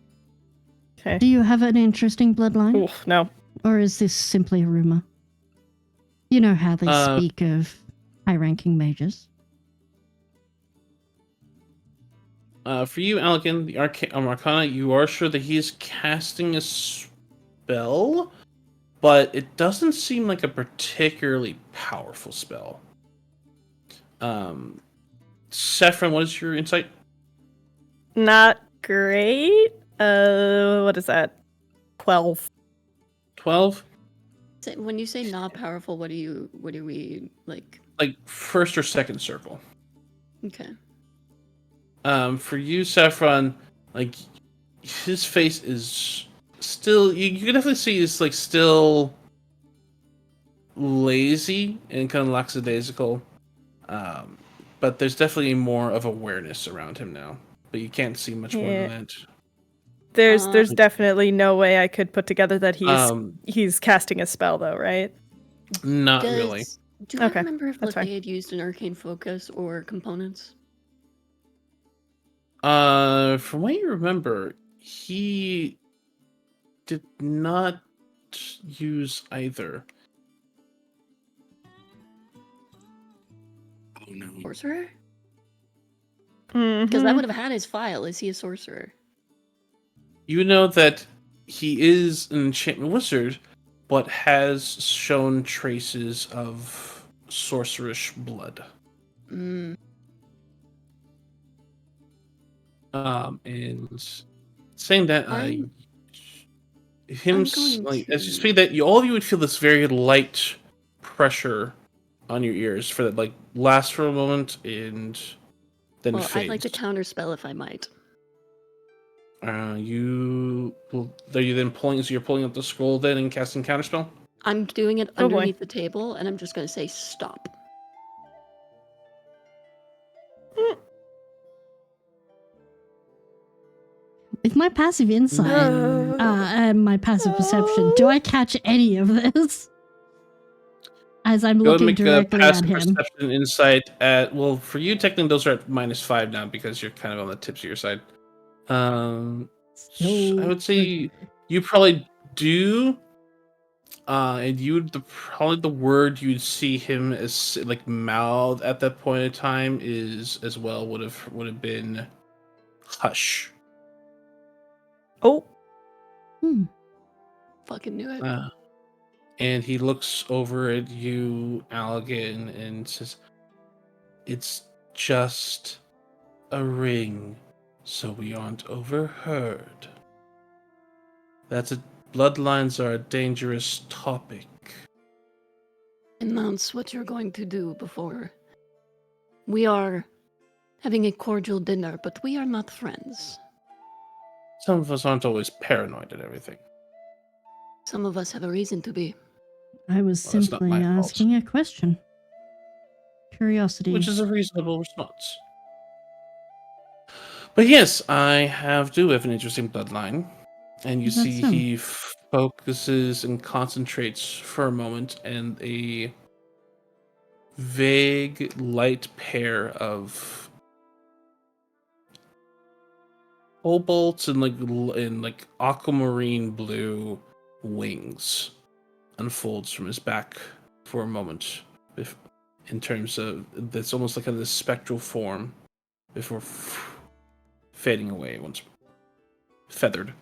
Okay. Do you have an interesting bloodline? Oof, no. Or is this simply a rumor? You know how they speak of high-ranking mages. For you, Alligan, the Arcana, you are sure that he's casting a spell, but it doesn't seem like a particularly powerful spell. Saffron, what is your insight? Not great. What is that? 12. 12? When you say not powerful, what do we like? Like first or second circle. Okay. For you, Saffron, like his face is still. You can definitely see it's like still lazy and kind of lackadaisical. But there's definitely more of awareness around him now. But you can't see much more Yeah. than that. There's definitely no way I could put together that Um, he's casting a spell though, right? Not really. Do I Okay, remember if that's fine. Lefay had used an arcane focus or components? From what you remember, he did not use either. Oh no. Sorcerer? Mm-hmm. Because I would have had his file. Is he a sorcerer? You know that he is an enchantment wizard, but has shown traces of sorcerish blood. Mm. And saying that, I'm him going like as you to- speak that, all of you would feel this very light pressure on your ears for that, like last for a moment and then Well, fades. I'd like to counterspell if I might. Are you then pulling? So you're pulling up the scroll then and casting counterspell. I'm doing it Oh, boy. underneath the table, and I'm just going to say stop. With my passive insight and my passive perception, do I catch any of this? As I'm Go and looking make a directly at passive him. perception insight at, well, for you technically those are at -5 now because you're kind of on the tips of your side. I would say you probably do. And probably the word you'd see him as like mouth at that point in time is as well would have been hush. Oh, Fucking knew it. And he looks over at you, Allegan, and says, "It's just a ring, so we aren't overheard. Bloodlines are a dangerous topic." And that's what you're going to do before. We are having a cordial dinner, but we are not friends. Some of us aren't always paranoid at everything. Some of us have a reason to be. I was Well, that's not simply my fault. asking a question. Curiosity. Which is a reasonable response. But yes, I do have an interesting bloodline. And you That's see him. he focuses and concentrates for a moment, and a vague light pair of cobalt and like aquamarine blue wings unfolds from his back for a moment, in terms of that's almost like this spectral form before fading away once feathered.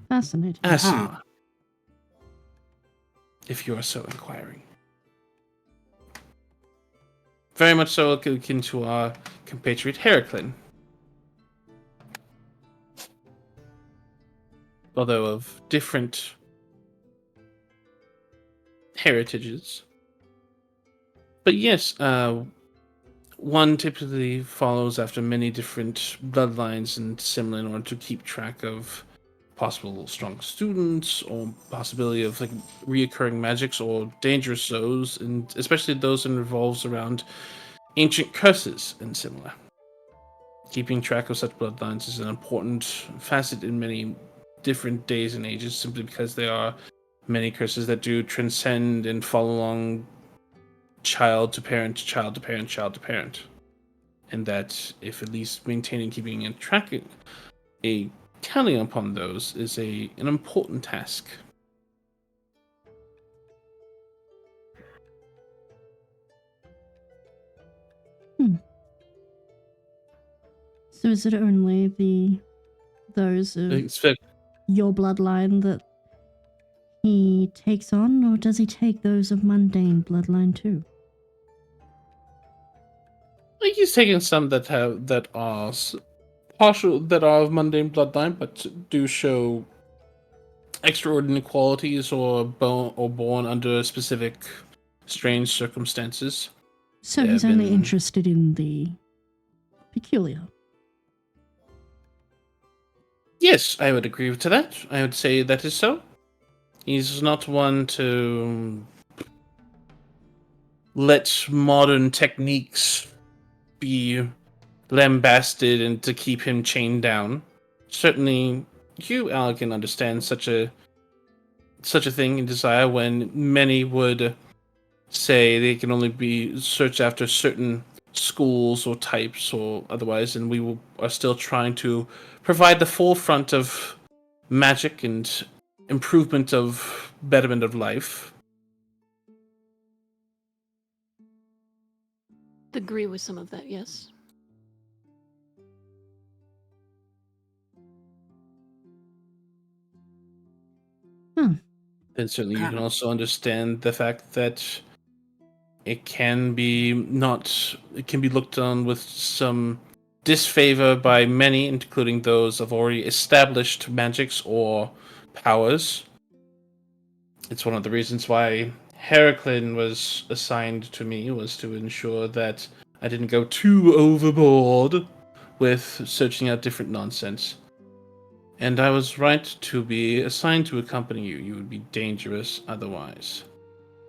Fascinating. Asuna, if you are so inquiring. Very much so akin to our compatriot Heraclin. Although of different heritages. But yes, one typically follows after many different bloodlines and similar in order to keep track of possible strong students or possibility of like reoccurring magics or dangerous those, and especially those that revolves around ancient curses and similar. Keeping track of such bloodlines is an important facet in many different days and ages, simply because there are many curses that do transcend and follow along child to parent, child to parent, child to parent. And that, if at least maintaining, keeping and tracking, counting upon those is an important task. So is it only those of Expect your bloodline that he takes on, or does he take those of mundane bloodline too? like he's taking some that are partial that are of mundane bloodline, but do show extraordinary qualities or born under specific strange circumstances. So Yeah, he's only been- interested in the peculiar. Yes, I would agree to that. I would say that is so. He's not one to let modern techniques be lambasted and to keep him chained down. Certainly, you, Alec, can understand such a thing and desire when many would say they can only be searched after certain schools or types or otherwise, and are still trying to provide the full front of magic and improvement of betterment of life. Agree with some of that, yes. Then certainly you can also understand the fact that it can be looked on with some disfavor by many, including those of already established magics or powers. It's one of the reasons why Heraclin was assigned to me, was to ensure that I didn't go too overboard with searching out different nonsense. And I was right to be assigned to accompany you. You would be dangerous otherwise.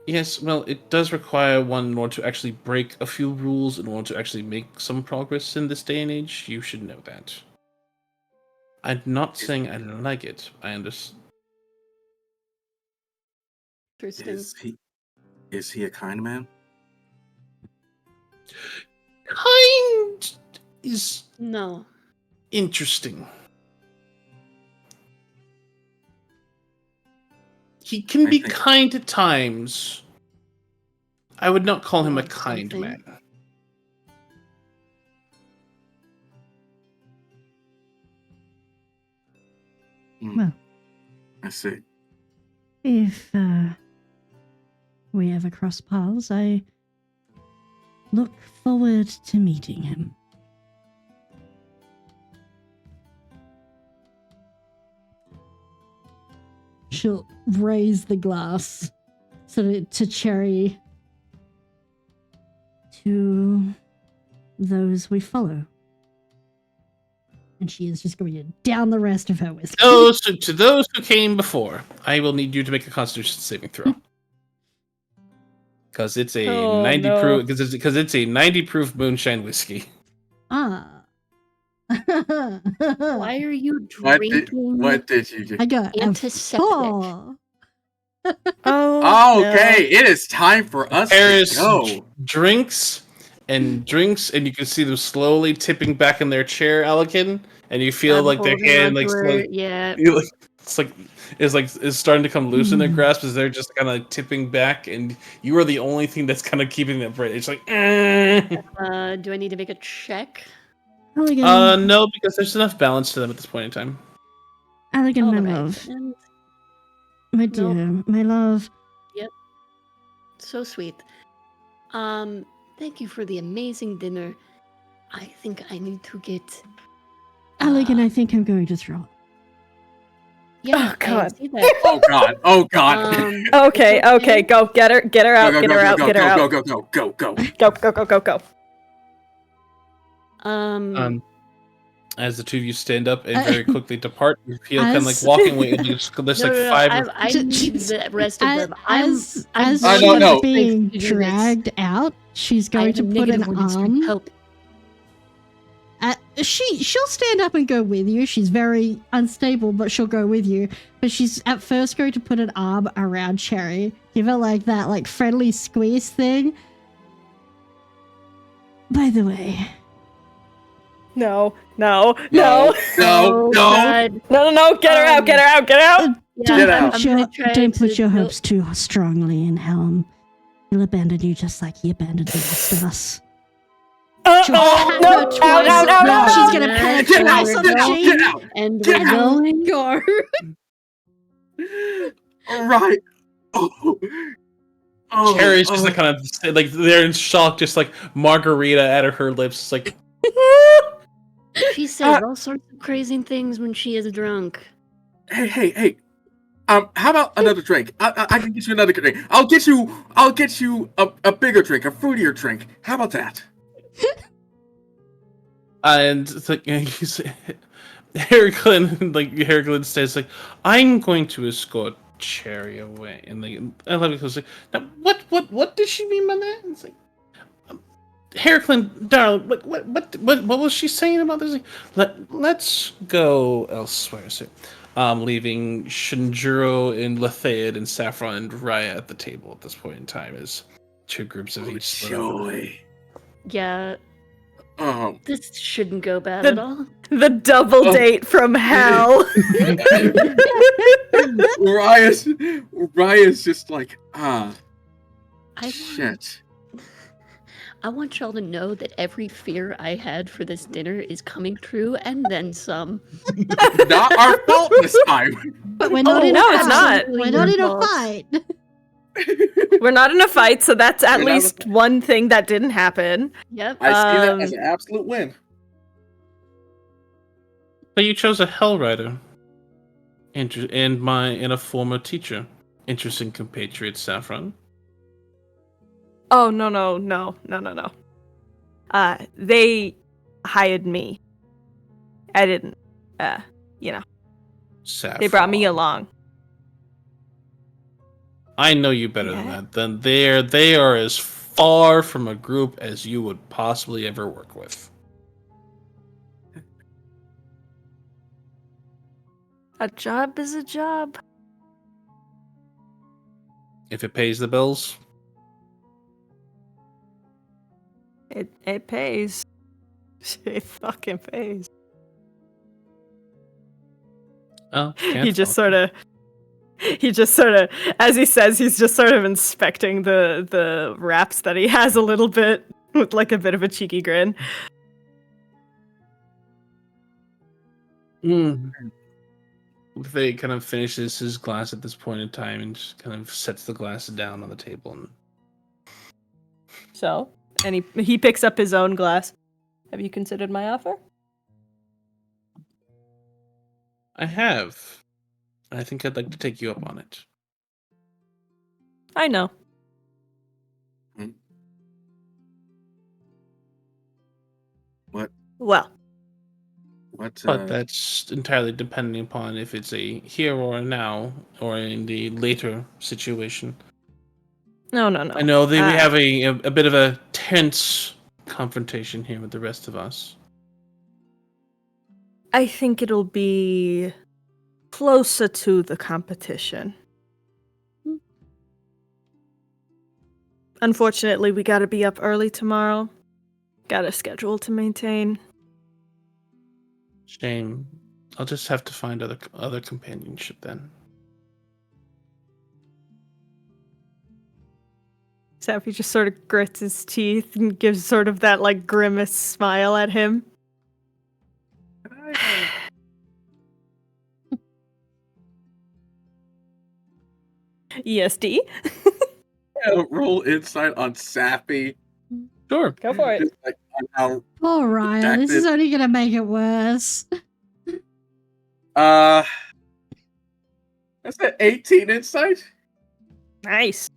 Yes, well, it does require one in order to actually break a few rules in order to actually make some progress in this day and age. You should know that. I'm not saying I don't like it. I understand. Interesting. Is he a kind man? Kind is No. interesting. He can I be think- kind at times. I would not call him a Like kind something? man. Well. I see. If we ever cross paths, I look forward to meeting him. She'll raise the glass to Cherry to those we follow. And she is just going to down the rest of her whiskey. To those who came before, I will need you to make a Constitution saving throw. Because it's a Oh, 90 no. proof. Because it's a 90 proof moonshine whiskey. Ah. Why are you What drinking did you do? I got a antiseptic? 4. Oh, Okay, it is time for us Paris to go. drinks, and you can see them slowly tipping back in their chair, Alec, and you feel I'm like their holding hand onto like her, yeah. it's starting to come loose in their grasp as they're just kind of tipping back, and you are the only thing that's kind of keeping them bright. It's like, Do I need to make a check? Elegant, no, because there's enough balance to them at this point in time. elegant, my Alright, love. and My dear, my love. so sweet. Thank you for the amazing dinner. I think I need to get. Elegant, I think I'm going to throw up. Yeah, Oh, God. I see that. Oh god! Oh god! Okay, okay, go get her out, get her out, get her out. Go! Go, go, go. As the two of you stand up and very quickly depart, you feel kind of like As- walking away. And there's like five. I need the rest of them. As I she don't is know. being To do this. dragged out, she's I going have to a put an negative women's strength arm. help. She'll stand up and go with you. She's very unstable, but she'll go with you. But she's at first going to put an arm around Cherry, give her like that like friendly squeeze thing. By the way, No. No! Oh, No! God. No, get her out, get her out, get her out! Yeah, Get I'm out. gonna try don't put to your build- hopes too strongly in Helm. He'll abandon you just like he abandoned the rest of us. She'll pat no, her out, twice. out, out, Then out, she's out. gonna pat Get out, twice on get the out, chain. get out. And Get we're out. going. Go. Right. Oh. Oh. Cherry's just oh. like kind of like they're in shock, just like margarita out of her lips. It's like She says all sorts of crazy things when she is drunk. Hey. How about another drink? I can get you another drink. I'll get you a bigger drink, a fruitier drink. How about that? and it's like Heraclin says like, I'm going to escort Cherry away, and like I love it. Like, now what did she mean by that? And it's like, Heraclin, darling, what was she saying about this? Like, let's go elsewhere. So, leaving Shinjuro and Letheid and Saffron and Raya at the table at this point in time as two groups of each. split up. Joy. Yeah, Oh. this shouldn't go bad The- at all. The double Oh. date from hell. Raya's just like, I shit. I want y'all to know that every fear I had for this dinner is coming true, and then some. Not our fault this time. But we're not in no, a it's fight. not. We're not in a Your fault. fight. We're not in a fight, so that's at We're not in a least one thing that didn't happen. Yep. I see that as Um, an absolute win. But you chose a Hell Rider, and a former teacher. Interesting compatriot, Saffron. Oh no. They hired me. I didn't. Saffron. They brought me along. I know you better Yeah. than that. Then they are as far from a group as you would possibly ever work with. A job is a job. If it pays the bills, It pays. It fucking pays. oh, He just sort of, as he says, he's just sort of inspecting the wraps that he has a little bit with like a bit of a cheeky grin. They kind of finishes his glass at this point in time and just kind of sets the glass down on the table. And So, and he picks up his own glass. Have you considered my offer? I have. I think I'd like to take you up on it. I know. What? Well, But that's entirely depending upon if it's a here or a now, or in the later situation. no. I know that we have a bit of a tense confrontation here with the rest of us. I think it'll be closer to the competition. Unfortunately, we gotta be up early tomorrow. Got a schedule to maintain. Shame. I'll just have to find other companionship then. Safi just sort of grits his teeth and gives sort of that like grimace smile at him. ESD. Roll insight on Sappy. Sure. Go for it. Just like on how Poor Ryan, this is Redacted. only gonna make it worse. that's an 18 insight. Nice.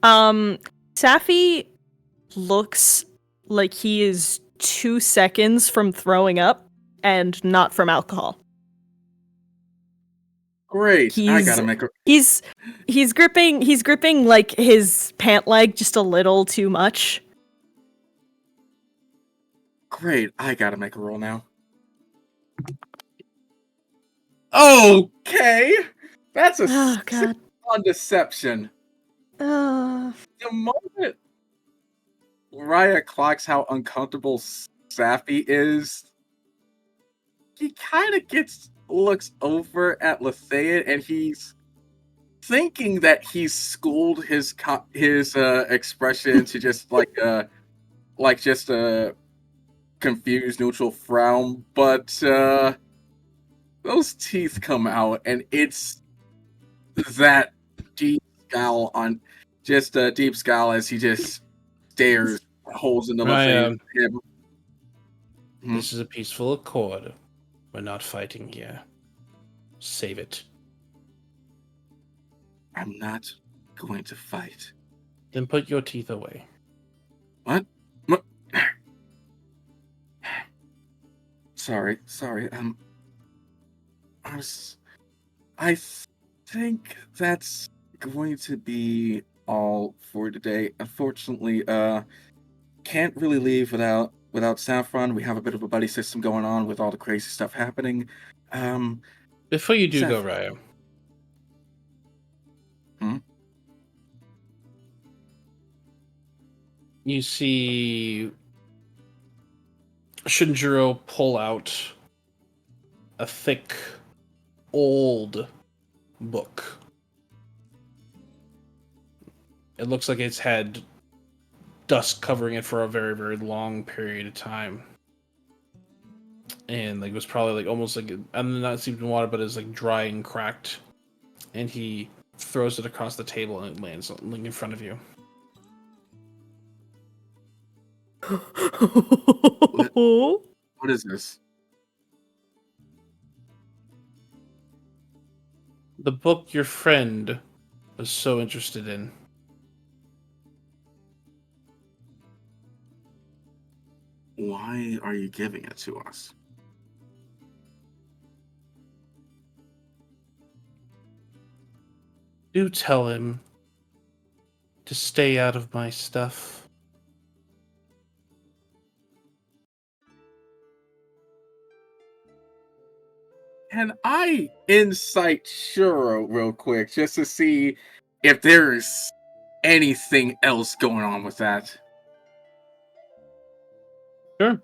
Safi looks like he is 2 seconds from throwing up and not from alcohol. Great. I He's- gotta make a He's gripping like his pant leg just a little too much. great. I gotta make a roll now. Okay. That's a Oh 6 god. on deception. The moment Raya clocks how uncomfortable Safi is, he kind of looks over at Letheid, and he's thinking that he's schooled his expression to just confused, neutral frown, but those teeth come out, and it's that deep scowl on, just a deep scowl as he just stares holes into the face. This is a peaceful accord. We're not fighting here. Save it. I'm not going to fight. Then put your teeth away. What? Sorry. I think that's going to be all for today. Unfortunately, can't really leave without Saffron. We have a bit of a buddy system going on with all the crazy stuff happening. Before you do go, Seth. Raya. You see Shinjiro pull out a thick, old book. It looks like it's had dust covering it for a very, very long period of time. And like it was probably like almost like I'm not steeped in water, but it's like dry and cracked. And he throws it across the table and it lands in front of you. What is this? The book your friend was so interested in. Why are you giving it to us? Do tell him to stay out of my stuff. Can I insight Shuro real quick just to see if there's anything else going on with that? Sure.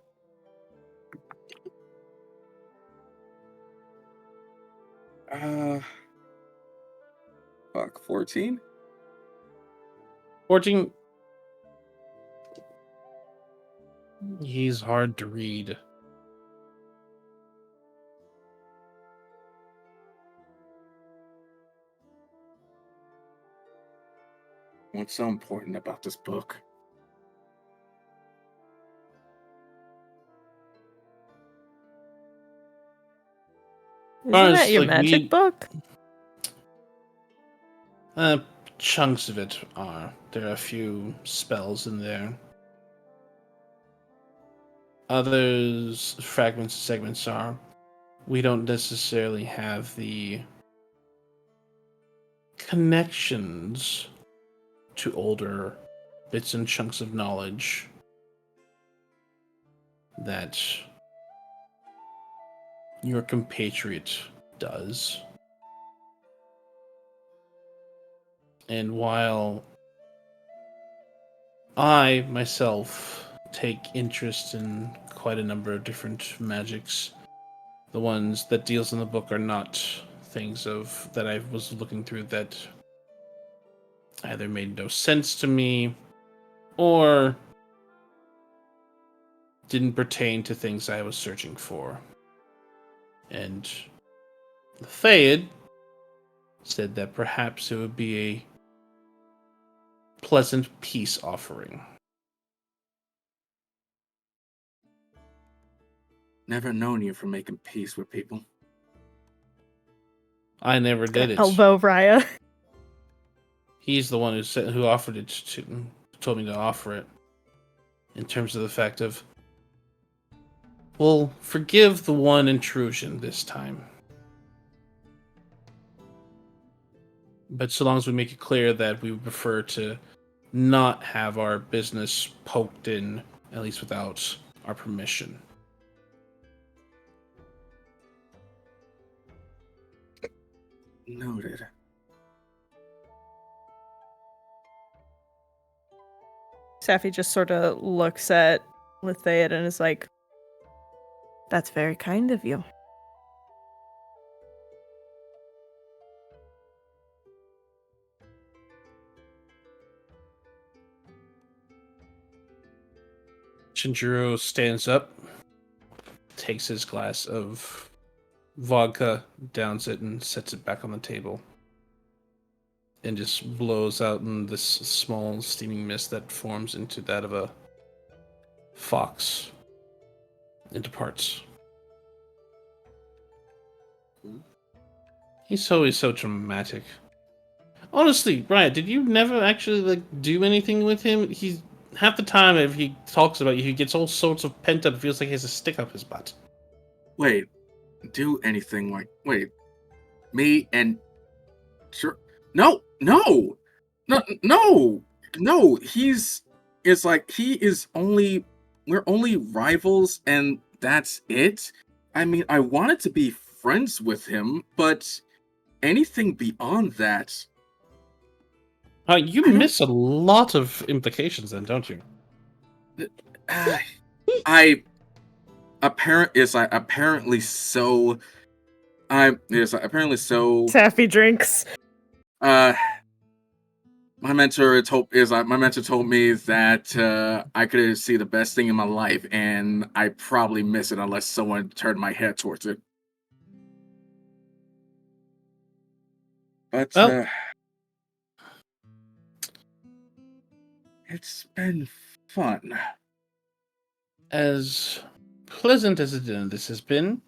Fuck, 14? 14. He's hard to read. What's so important about this book? Isn't that your like, magic book? Chunks of it are. There are a few spells in there. Others, fragments and segments are. We don't necessarily have the connections to older bits and chunks of knowledge that your compatriot does. And while I myself take interest in quite a number of different magics, the ones that deals in the book are not things of that I was looking through that either made no sense to me or didn't pertain to things I was searching for. And the Fayed said that perhaps it would be a pleasant peace offering. Never known you for making peace with people. I never did it. Elbow Raya. He's the one who offered it to, told me to offer it. In terms of the fact of, well, forgive the one intrusion this time. But so long as we make it clear that we would prefer to not have our business poked in, at least without our permission. Noted. Safi just sort of looks at Lithaid and is like, "That's very kind of you." Shinjiro stands up, takes his glass of vodka, downs it, and sets it back on the table. And just blows out in this small steaming mist that forms into that of a fox into parts. He's always so dramatic. Honestly, Riot, did you never actually do anything with him? He's half the time if he talks about you, he gets all sorts of pent up. Feels like he has a stick up his butt. Wait, do anything like me and sure? No. We're only rivals, and that's it. I mean, I wanted to be friends with him, but anything beyond that. You miss a lot of implications, then, don't you? Apparently so. Apparently so. Taffy drinks. My mentor told me that I could see the best thing in my life, and I probably miss it unless someone turned my head towards it. But Well, it's been fun. as pleasant as this has been,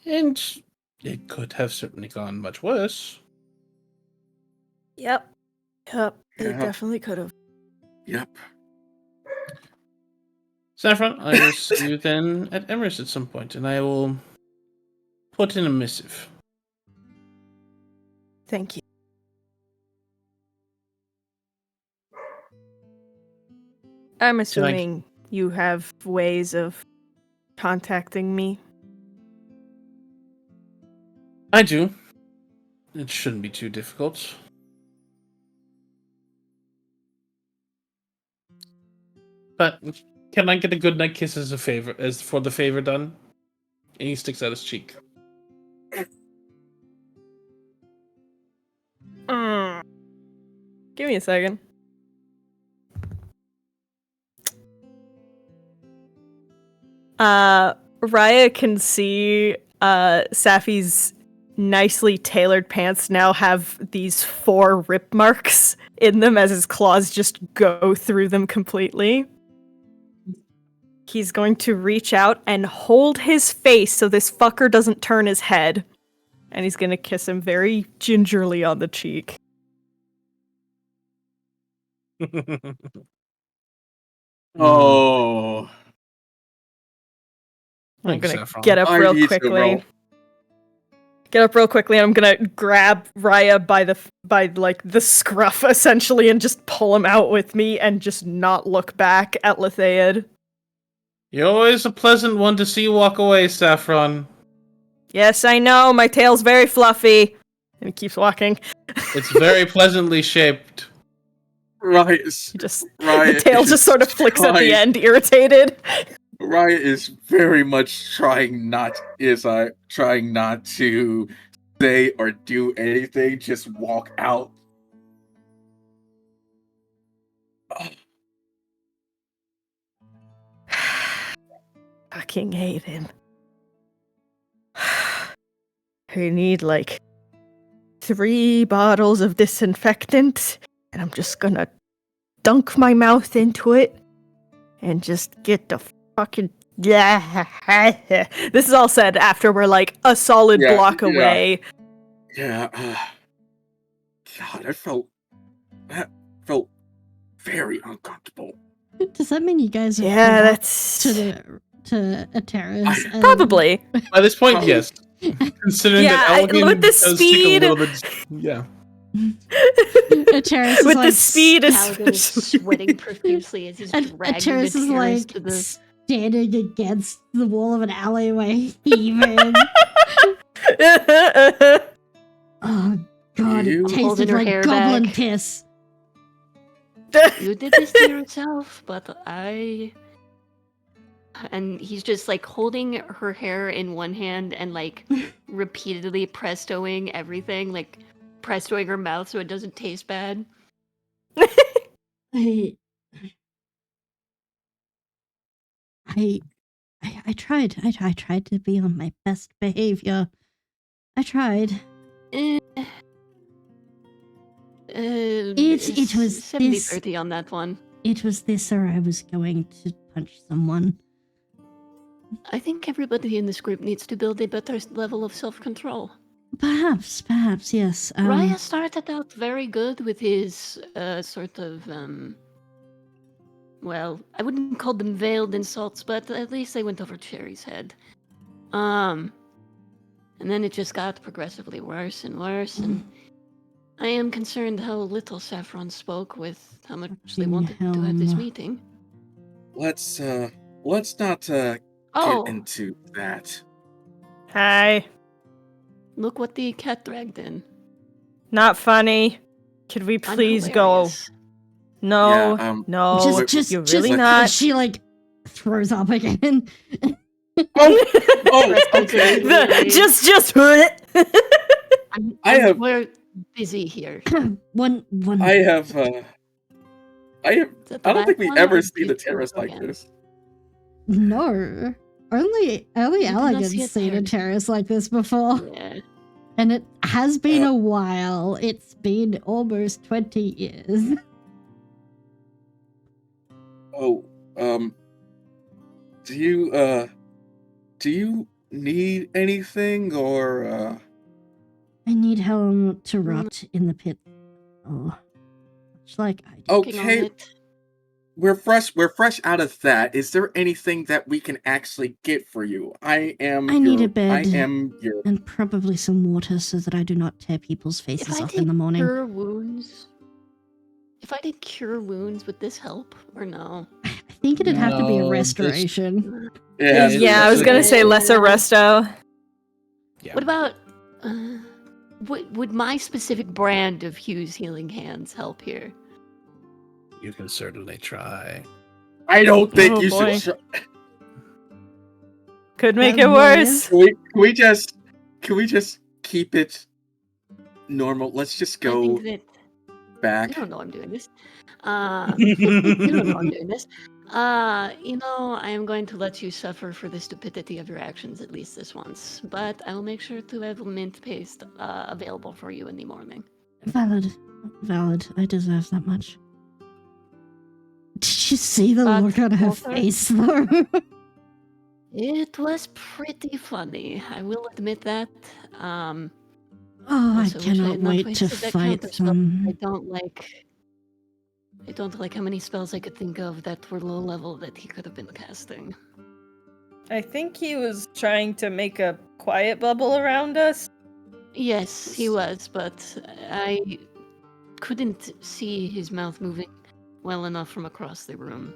and it could have certainly gone much worse. Yep. It Yeah. definitely could have. Yep. Saffron, I will see you then at Emrys at some point, and I will put in a missive. Thank you. I'm assuming you have ways of contacting me. I do. It shouldn't be too difficult. But can I get a goodnight kiss as a favor, as for the favor done? And he sticks out his cheek. Give me a second. Raya can see Safi's nicely tailored pants now have these 4 rip marks in them as his claws just go through them completely. He's going to reach out and hold his face so this fucker doesn't turn his head. And he's going to kiss him very gingerly on the cheek. Oh. I'm gonna get up real quickly. Get up real quickly, and I'm gonna grab Raya by the scruff essentially, and just pull him out with me, and just not look back at Lethead. You're always a pleasant one to see walk away, Saffron. Yes, I know. My tail's very fluffy, and he keeps walking. It's very pleasantly shaped. The tail just sort of flicks at the end, irritated. Riot is very much trying not to say or do anything, just walk out. Fucking hate him. I need 3 bottles of disinfectant, and I'm just gonna dunk my mouth into it and just get the fucking This is all said after we're a solid block away. Yeah. God, that felt very uncomfortable. Does that mean you guys are that's to a terrace? Probably. By this point, yes. Considering that Elgin with the does speed, take a little bit, yeah. Terrace with the speed, Calgo is sweating profusely as he's dragging Terrace the is terrace to the... standing against the wall of an alleyway, heaving. Oh God! It tasted like goblin piss. You did this to yourself, but I... And he's just holding her hair in one hand and repeatedly prestoing everything, prestoing her mouth so it doesn't taste bad. I I tried. I tried to be on my best behavior. I tried. Eh, It was 70-30 on that one. It was this, or I was going to punch someone. I think everybody in this group needs to build a better level of self-control. Perhaps, yes. Raya started out very good with his sort of, well, I wouldn't call them veiled insults, but at least they went over Cherry's head. And then it just got progressively worse and worse, and I am concerned how little Saffron spoke with how much they wanted to have this meeting. Let's not get into that. Hi. Look what the cat dragged in. Not funny. Could we I'm please go? hilarious. No, Yeah, no, just you're really not. She like throws up again. Oh, okay. Just. We're busy here. one. I have. I Is that the don't last think we one, ever or see do the you still terrace go like again? this. No, only did not Elegant's see a seen a terrace. terrace like this before, Yeah. and it has been a while. It's been almost 20 years. Oh, do you need anything or I need Helen to rot in the pit. Oh, much like I did. Working on okay? it. We're fresh out of that. Is there anything that we can actually get for you? I need a bed. I am your. And probably some water so that I do not tear people's If faces I off did in the morning. cure wounds, would this help or no? I think it'd have to be a No, restoration. Yeah, I was gonna say lesser resto. Yeah. What about would my specific brand of Hugh's healing hands help here? You can certainly try. I don't think Oh, you boy. should. Could make That it worse. warrior? Can we just keep it normal? Let's just I go think that back. you don't know I'm doing this. You don't know I'm doing this. I am going to let you suffer for the stupidity of your actions at least this once, but I will make sure to have mint paste available for you in the morning. Valid. I deserve that much. Did you see the But look on her Walter? face, though? It was pretty funny, I will admit that. Oh, I Also wish I cannot had not wait to wasted that fight counter spell. them. I don't like how many spells I could think of that were low level that he could have been casting. I think he was trying to make a quiet bubble around us. Yes, he was, but I couldn't see his mouth moving well enough from across the room.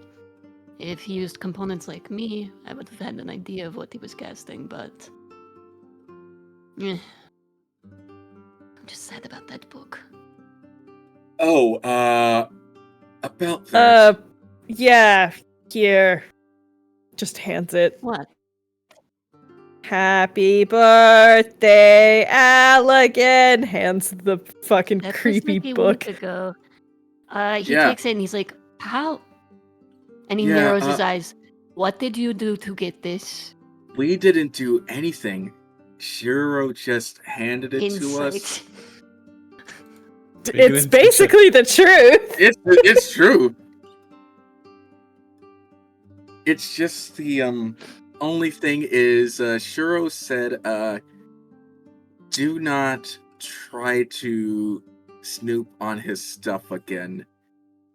If he used components like me, I would have had an idea of what he was casting, but... I'm just sad about that book. Oh, about that. Yeah, here. Just hands it. What? Happy birthday, Allegan! Hands the fucking That creepy was like a book. week ago. He Yeah. takes it and he's like, how? And he Yeah, narrows his eyes. What did you do to get this? We didn't do anything. Shiro just handed it to us. Insight. It's basically the truth. It's true. It's just the only thing is Shiro said do not try to snoop on his stuff again.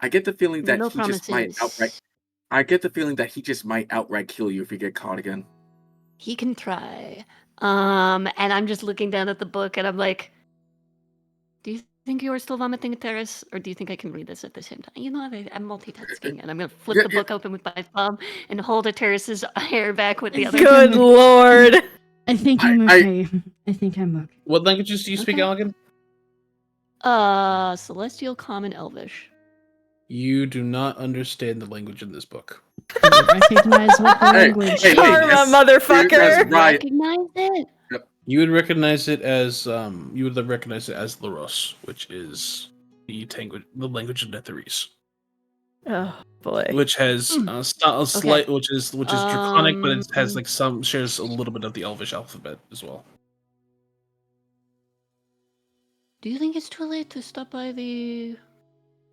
I get the feeling that No he just might promises. outright just might outright kill you if you get caught again. He can try. And I'm just looking down at the book and I'm like, do you think you are still vomiting a terrace? Or do you think I can read this at the same time? You know, I'm multitasking and I'm going to flip the book open with my thumb and hold a terrace's hair back with the other. Good lord. I think I'm okay. I think I'm okay. What languages do you speak, Okay. Allegan? Celestial, Common, Elvish. You do not understand the language in this book. I recognize what the language hey, is. Karma, that's motherfucker. right. Recognize it? You would recognize it as Laros, which is the language of Netherese. Oh boy. which has a slight, which is draconic, but it has Um, like shares a little bit of the Elvish alphabet as well. Do you think it's too late to stop by the?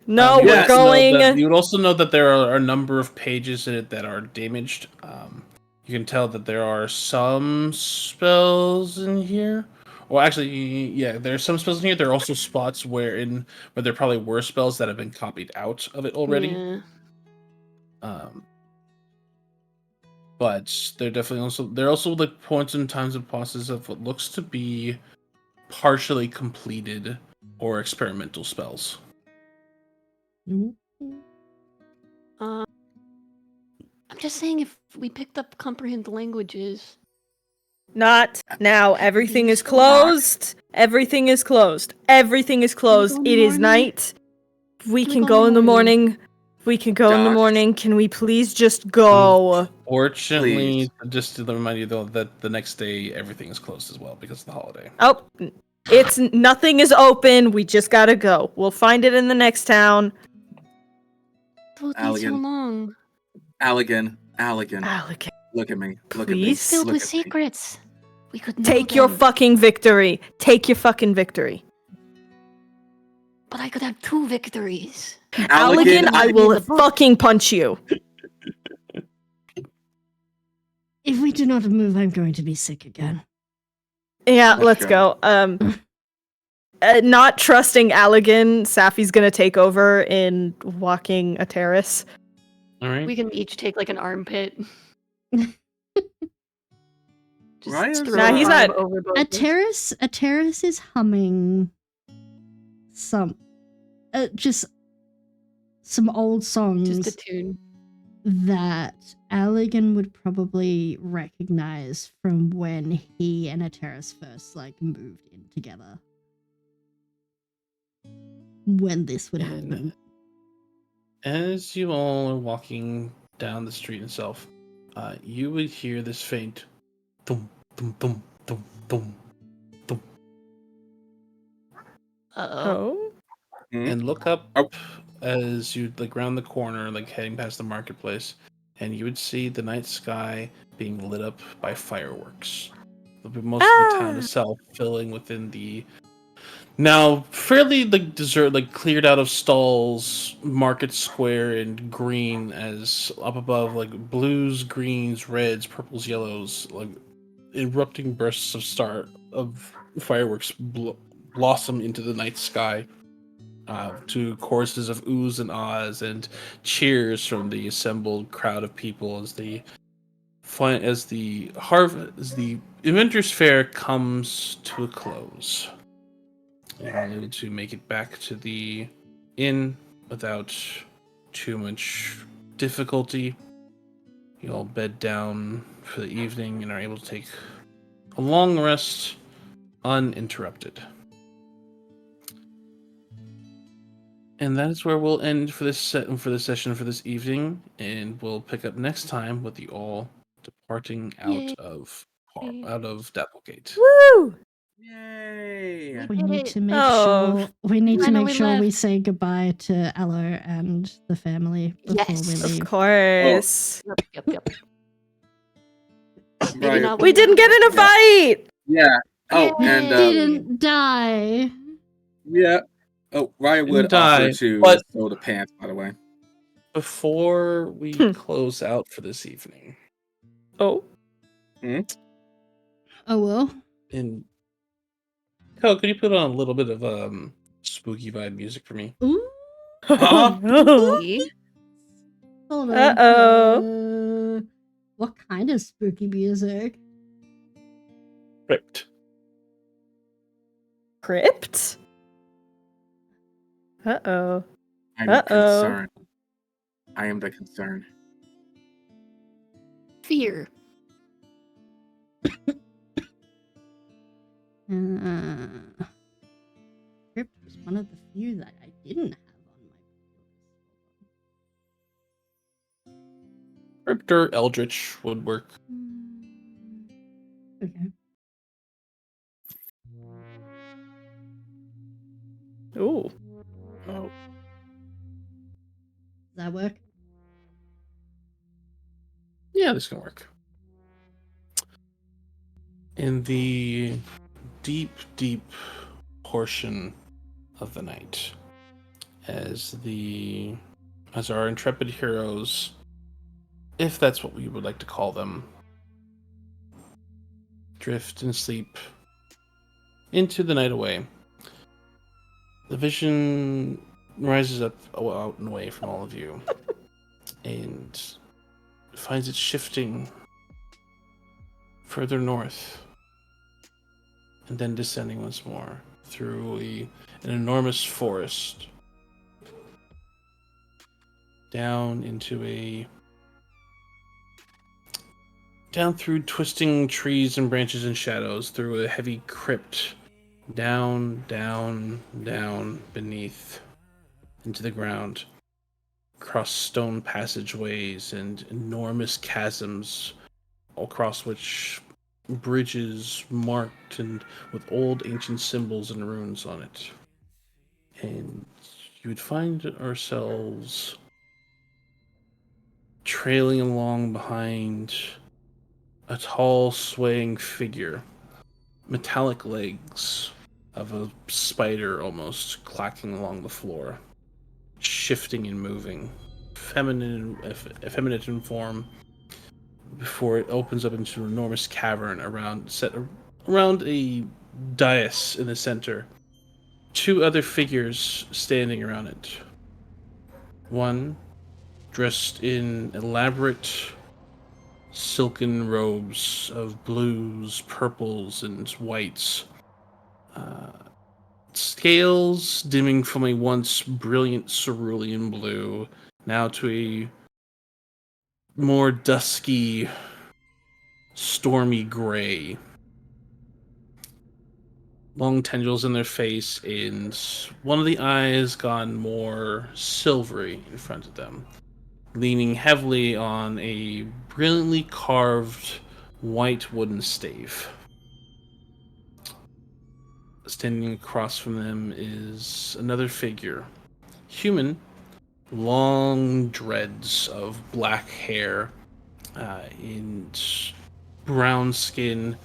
No, You we're also know going. that- you would also know that there are a number of pages in it that are damaged. You can tell that there are some spells in here. Well, actually, yeah, there are some spells in here. There are also spots where there probably were spells that have been copied out of it already. Yeah. But there are also like points and times and pauses of what looks to be partially completed or experimental spells. Ooh. I'm just saying, if we picked up comprehend languages, Not now. Everything is useful. Not. closed. Everything is closed. Everything is closed. in the It is morning? night. We Can we can go go in the morning? morning. We can go in the Doc. morning. Can we please just go? Fortunately, Please. just to remind you though that the next day everything is closed as well because of the holiday. Oh, it's nothing is open. We just gotta go. We'll find it in the next town. Will take so Allegan. long. Allegan. Alec, Look at me. Look Please? Filled at me. with Look at me. secrets. We could know take your them, fucking victory. Take your fucking victory. But I could have 2 victories. Allegan, I will the book. fucking punch you. If we do not move, I'm going to be sick again. Yeah, Let's let's go. Not trusting Allegan, Safi's gonna take over in walking a terrace. All right. We can each take like an armpit. Just Ryan's throw Nah, an he's arm not- over both A of us. terrace is humming some just some old songs Just a tune. that Allegan would probably recognize from when he and Ateris first like moved in together. When this would happen. As you all are walking down the street itself, you would hear this faint thum thum thum thum thum thum, Uh-oh. and look up Oh. as you like round the corner, like heading past the marketplace, and you would see the night sky being lit up by fireworks. Most of the town itself filling within the now fairly like desert, like cleared out of stalls, market square and green, as up above like blues, greens, reds, purples, yellows, like erupting bursts of fireworks blossom into the night sky. To choruses of oohs and ahs and cheers from the assembled crowd of people as the Inventors Fair comes to a close. You're able to make it back to the inn without too much difficulty. You all bed down for the evening and are able to take a long rest uninterrupted. And that is where we'll end for this session for this evening, and we'll pick up next time with you all departing out Yay. of Dapplegate. Woo! Yay! We did need it. to make Oh. sure we need to Finally make sure we left. say goodbye to Aloe and the family before Yes. we Of leave. course. Yep. Maybe Right. not. We didn't get in a fight! Yeah. Oh, Yay. and Didn't die. yeah. Oh, Ryan would Didn't die, offer to but- sew the pants, by the way. Before we close out for this evening, Oh. Oh well. and could you put on a little bit of spooky vibe music for me? Ooh. Oh, no. See? Hold on. Uh-oh. What kind of spooky music? Crypt. Crypt? Uh-oh. I'm Uh-oh. concerned. I am the concern. Fear. Crypt was one of the few that I didn't have on my Crypt or Eldritch would work. Okay. Ooh. Oh, that work? Yeah, this can work. In the deep, deep portion of the night, as our intrepid heroes, if that's what we would like to call them, drift and sleep into the night away, the vision rises up out and away from all of you and finds it shifting further north and then descending once more through an enormous forest down through twisting trees and branches and shadows, through a heavy crypt, down beneath into the ground, across stone passageways and enormous chasms across which bridges marked and with old ancient symbols and runes on it. And you would find ourselves trailing along behind a tall, swaying figure, metallic legs of a spider almost clacking along the floor, shifting and moving, effeminate in form, before it opens up into an enormous cavern set around a dais in the center. Two other figures standing around it. One dressed in elaborate silken robes of blues, purples, and whites. Scales dimming from a once brilliant cerulean blue now to a more dusky, stormy gray. Long tendrils in their face, and one of the eyes gone more silvery in front of them, leaning heavily on a brilliantly carved white wooden stave. Standing across from them is another figure, human, long dreads of black hair, and brown skin,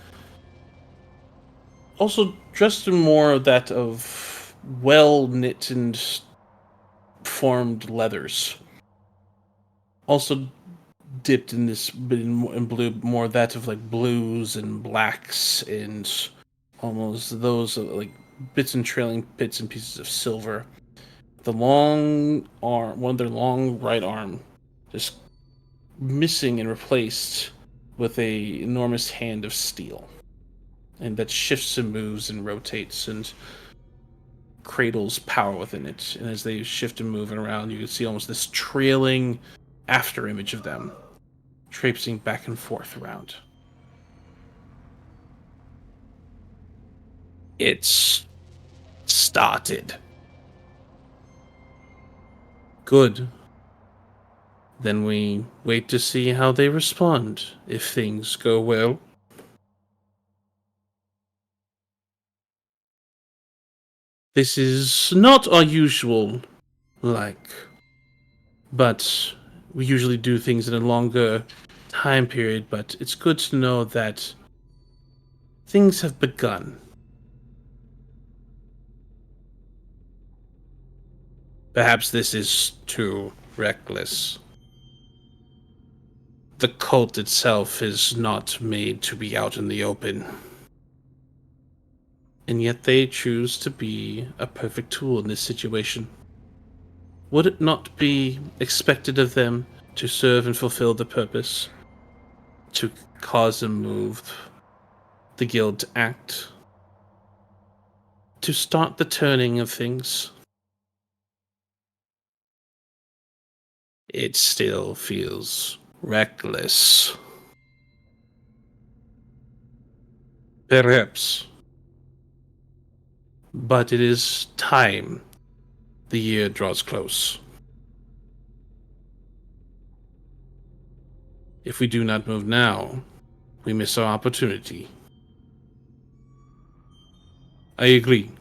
also dressed in more of that of well knit and formed leathers. Also dipped in this, but in blue, more that of like blues and blacks and almost those like bits and trailing bits and pieces of silver. The long arm, one of their long right arm, just missing and replaced with a enormous hand of steel, and that shifts and moves and rotates and cradles power within it. And as they shift and move around, you can see almost this trailing after image of them, traipsing back and forth around. It's started. Good. Then we wait to see how they respond. If things go well, this is not our usual but we usually do things in a longer time period, but it's good to know that things have begun. Perhaps this is too reckless. The cult itself is not made to be out in the open. And yet they choose to be a perfect tool in this situation. Would it not be expected of them to serve and fulfill the purpose? To cause and move the guild to act? To start the turning of things? It still feels reckless. Perhaps. But it is time. The year draws close. If we do not move now, we miss our opportunity. I agree.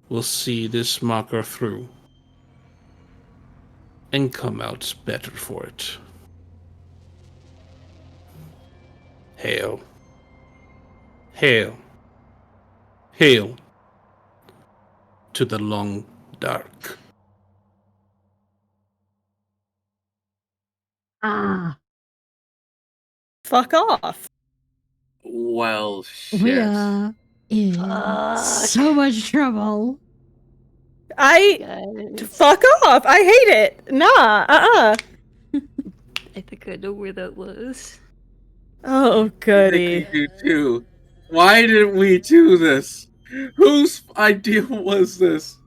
We'll see this marker through. and come out better for it. Hail. Hail. Hail to the long dark. Ah, Fuck off. Well, shit. we are in Fuck. so much trouble. Guys, Fuck off. I hate it. Nah. I think I know where that was. Oh, I think goody. I do too. Why did we do this? Whose idea was this?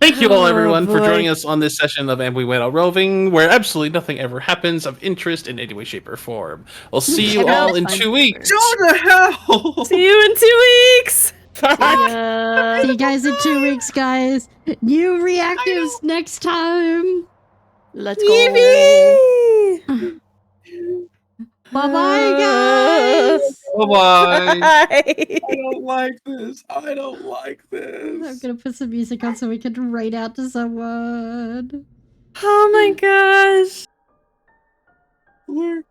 Thank you all, Oh, everyone, for boy. joining us on this session of And We Went Out Roving, where absolutely nothing ever happens of interest in any way, shape, or form. We'll see you Everyone all in find 2 weeks. What the hell? See you in 2 weeks. Yeah. See you guys in 2 weeks, guys. New reactives next time. Let's go. Yippee! Bye-bye, guys. Bye-bye. Bye. I don't like this. I don't like I'm this. gonna put some music on so we can write out to someone. Oh my gosh. We're-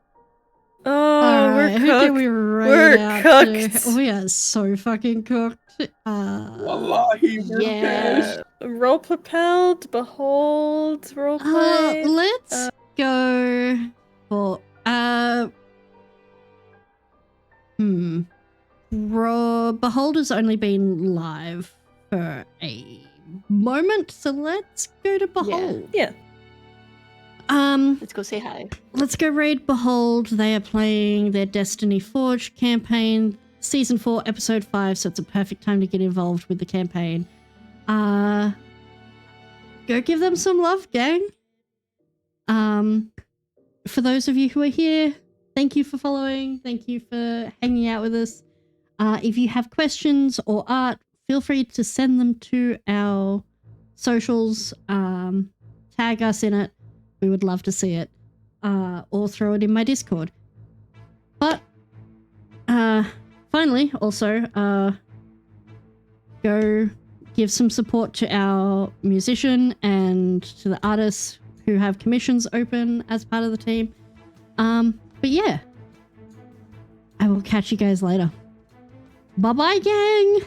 Oh, Alright, we're who cooked. can we write We're out cooked. to? We are so fucking cooked. Wallahi, we're Yeah. finished. Roll propelled, behold, roleplay. Let's go for Beholder's only been live for a moment, so let's go to Behold. Yeah. Let's go say hi. Let's go raid Behold. They are playing their Destiny Forge campaign, Season 4, Episode 5, so it's a perfect time to get involved with the campaign. Go give them some love, gang. For those of you who are here, thank you for following. Thank you for hanging out with us. If you have questions or art, feel free to send them to our socials. Tag us in it. We would love to see it. Or throw it in my Discord. But finally, also, go give some support to our musician and to the artists who have commissions open as part of the team. But yeah, I will catch you guys later. Bye-bye, gang!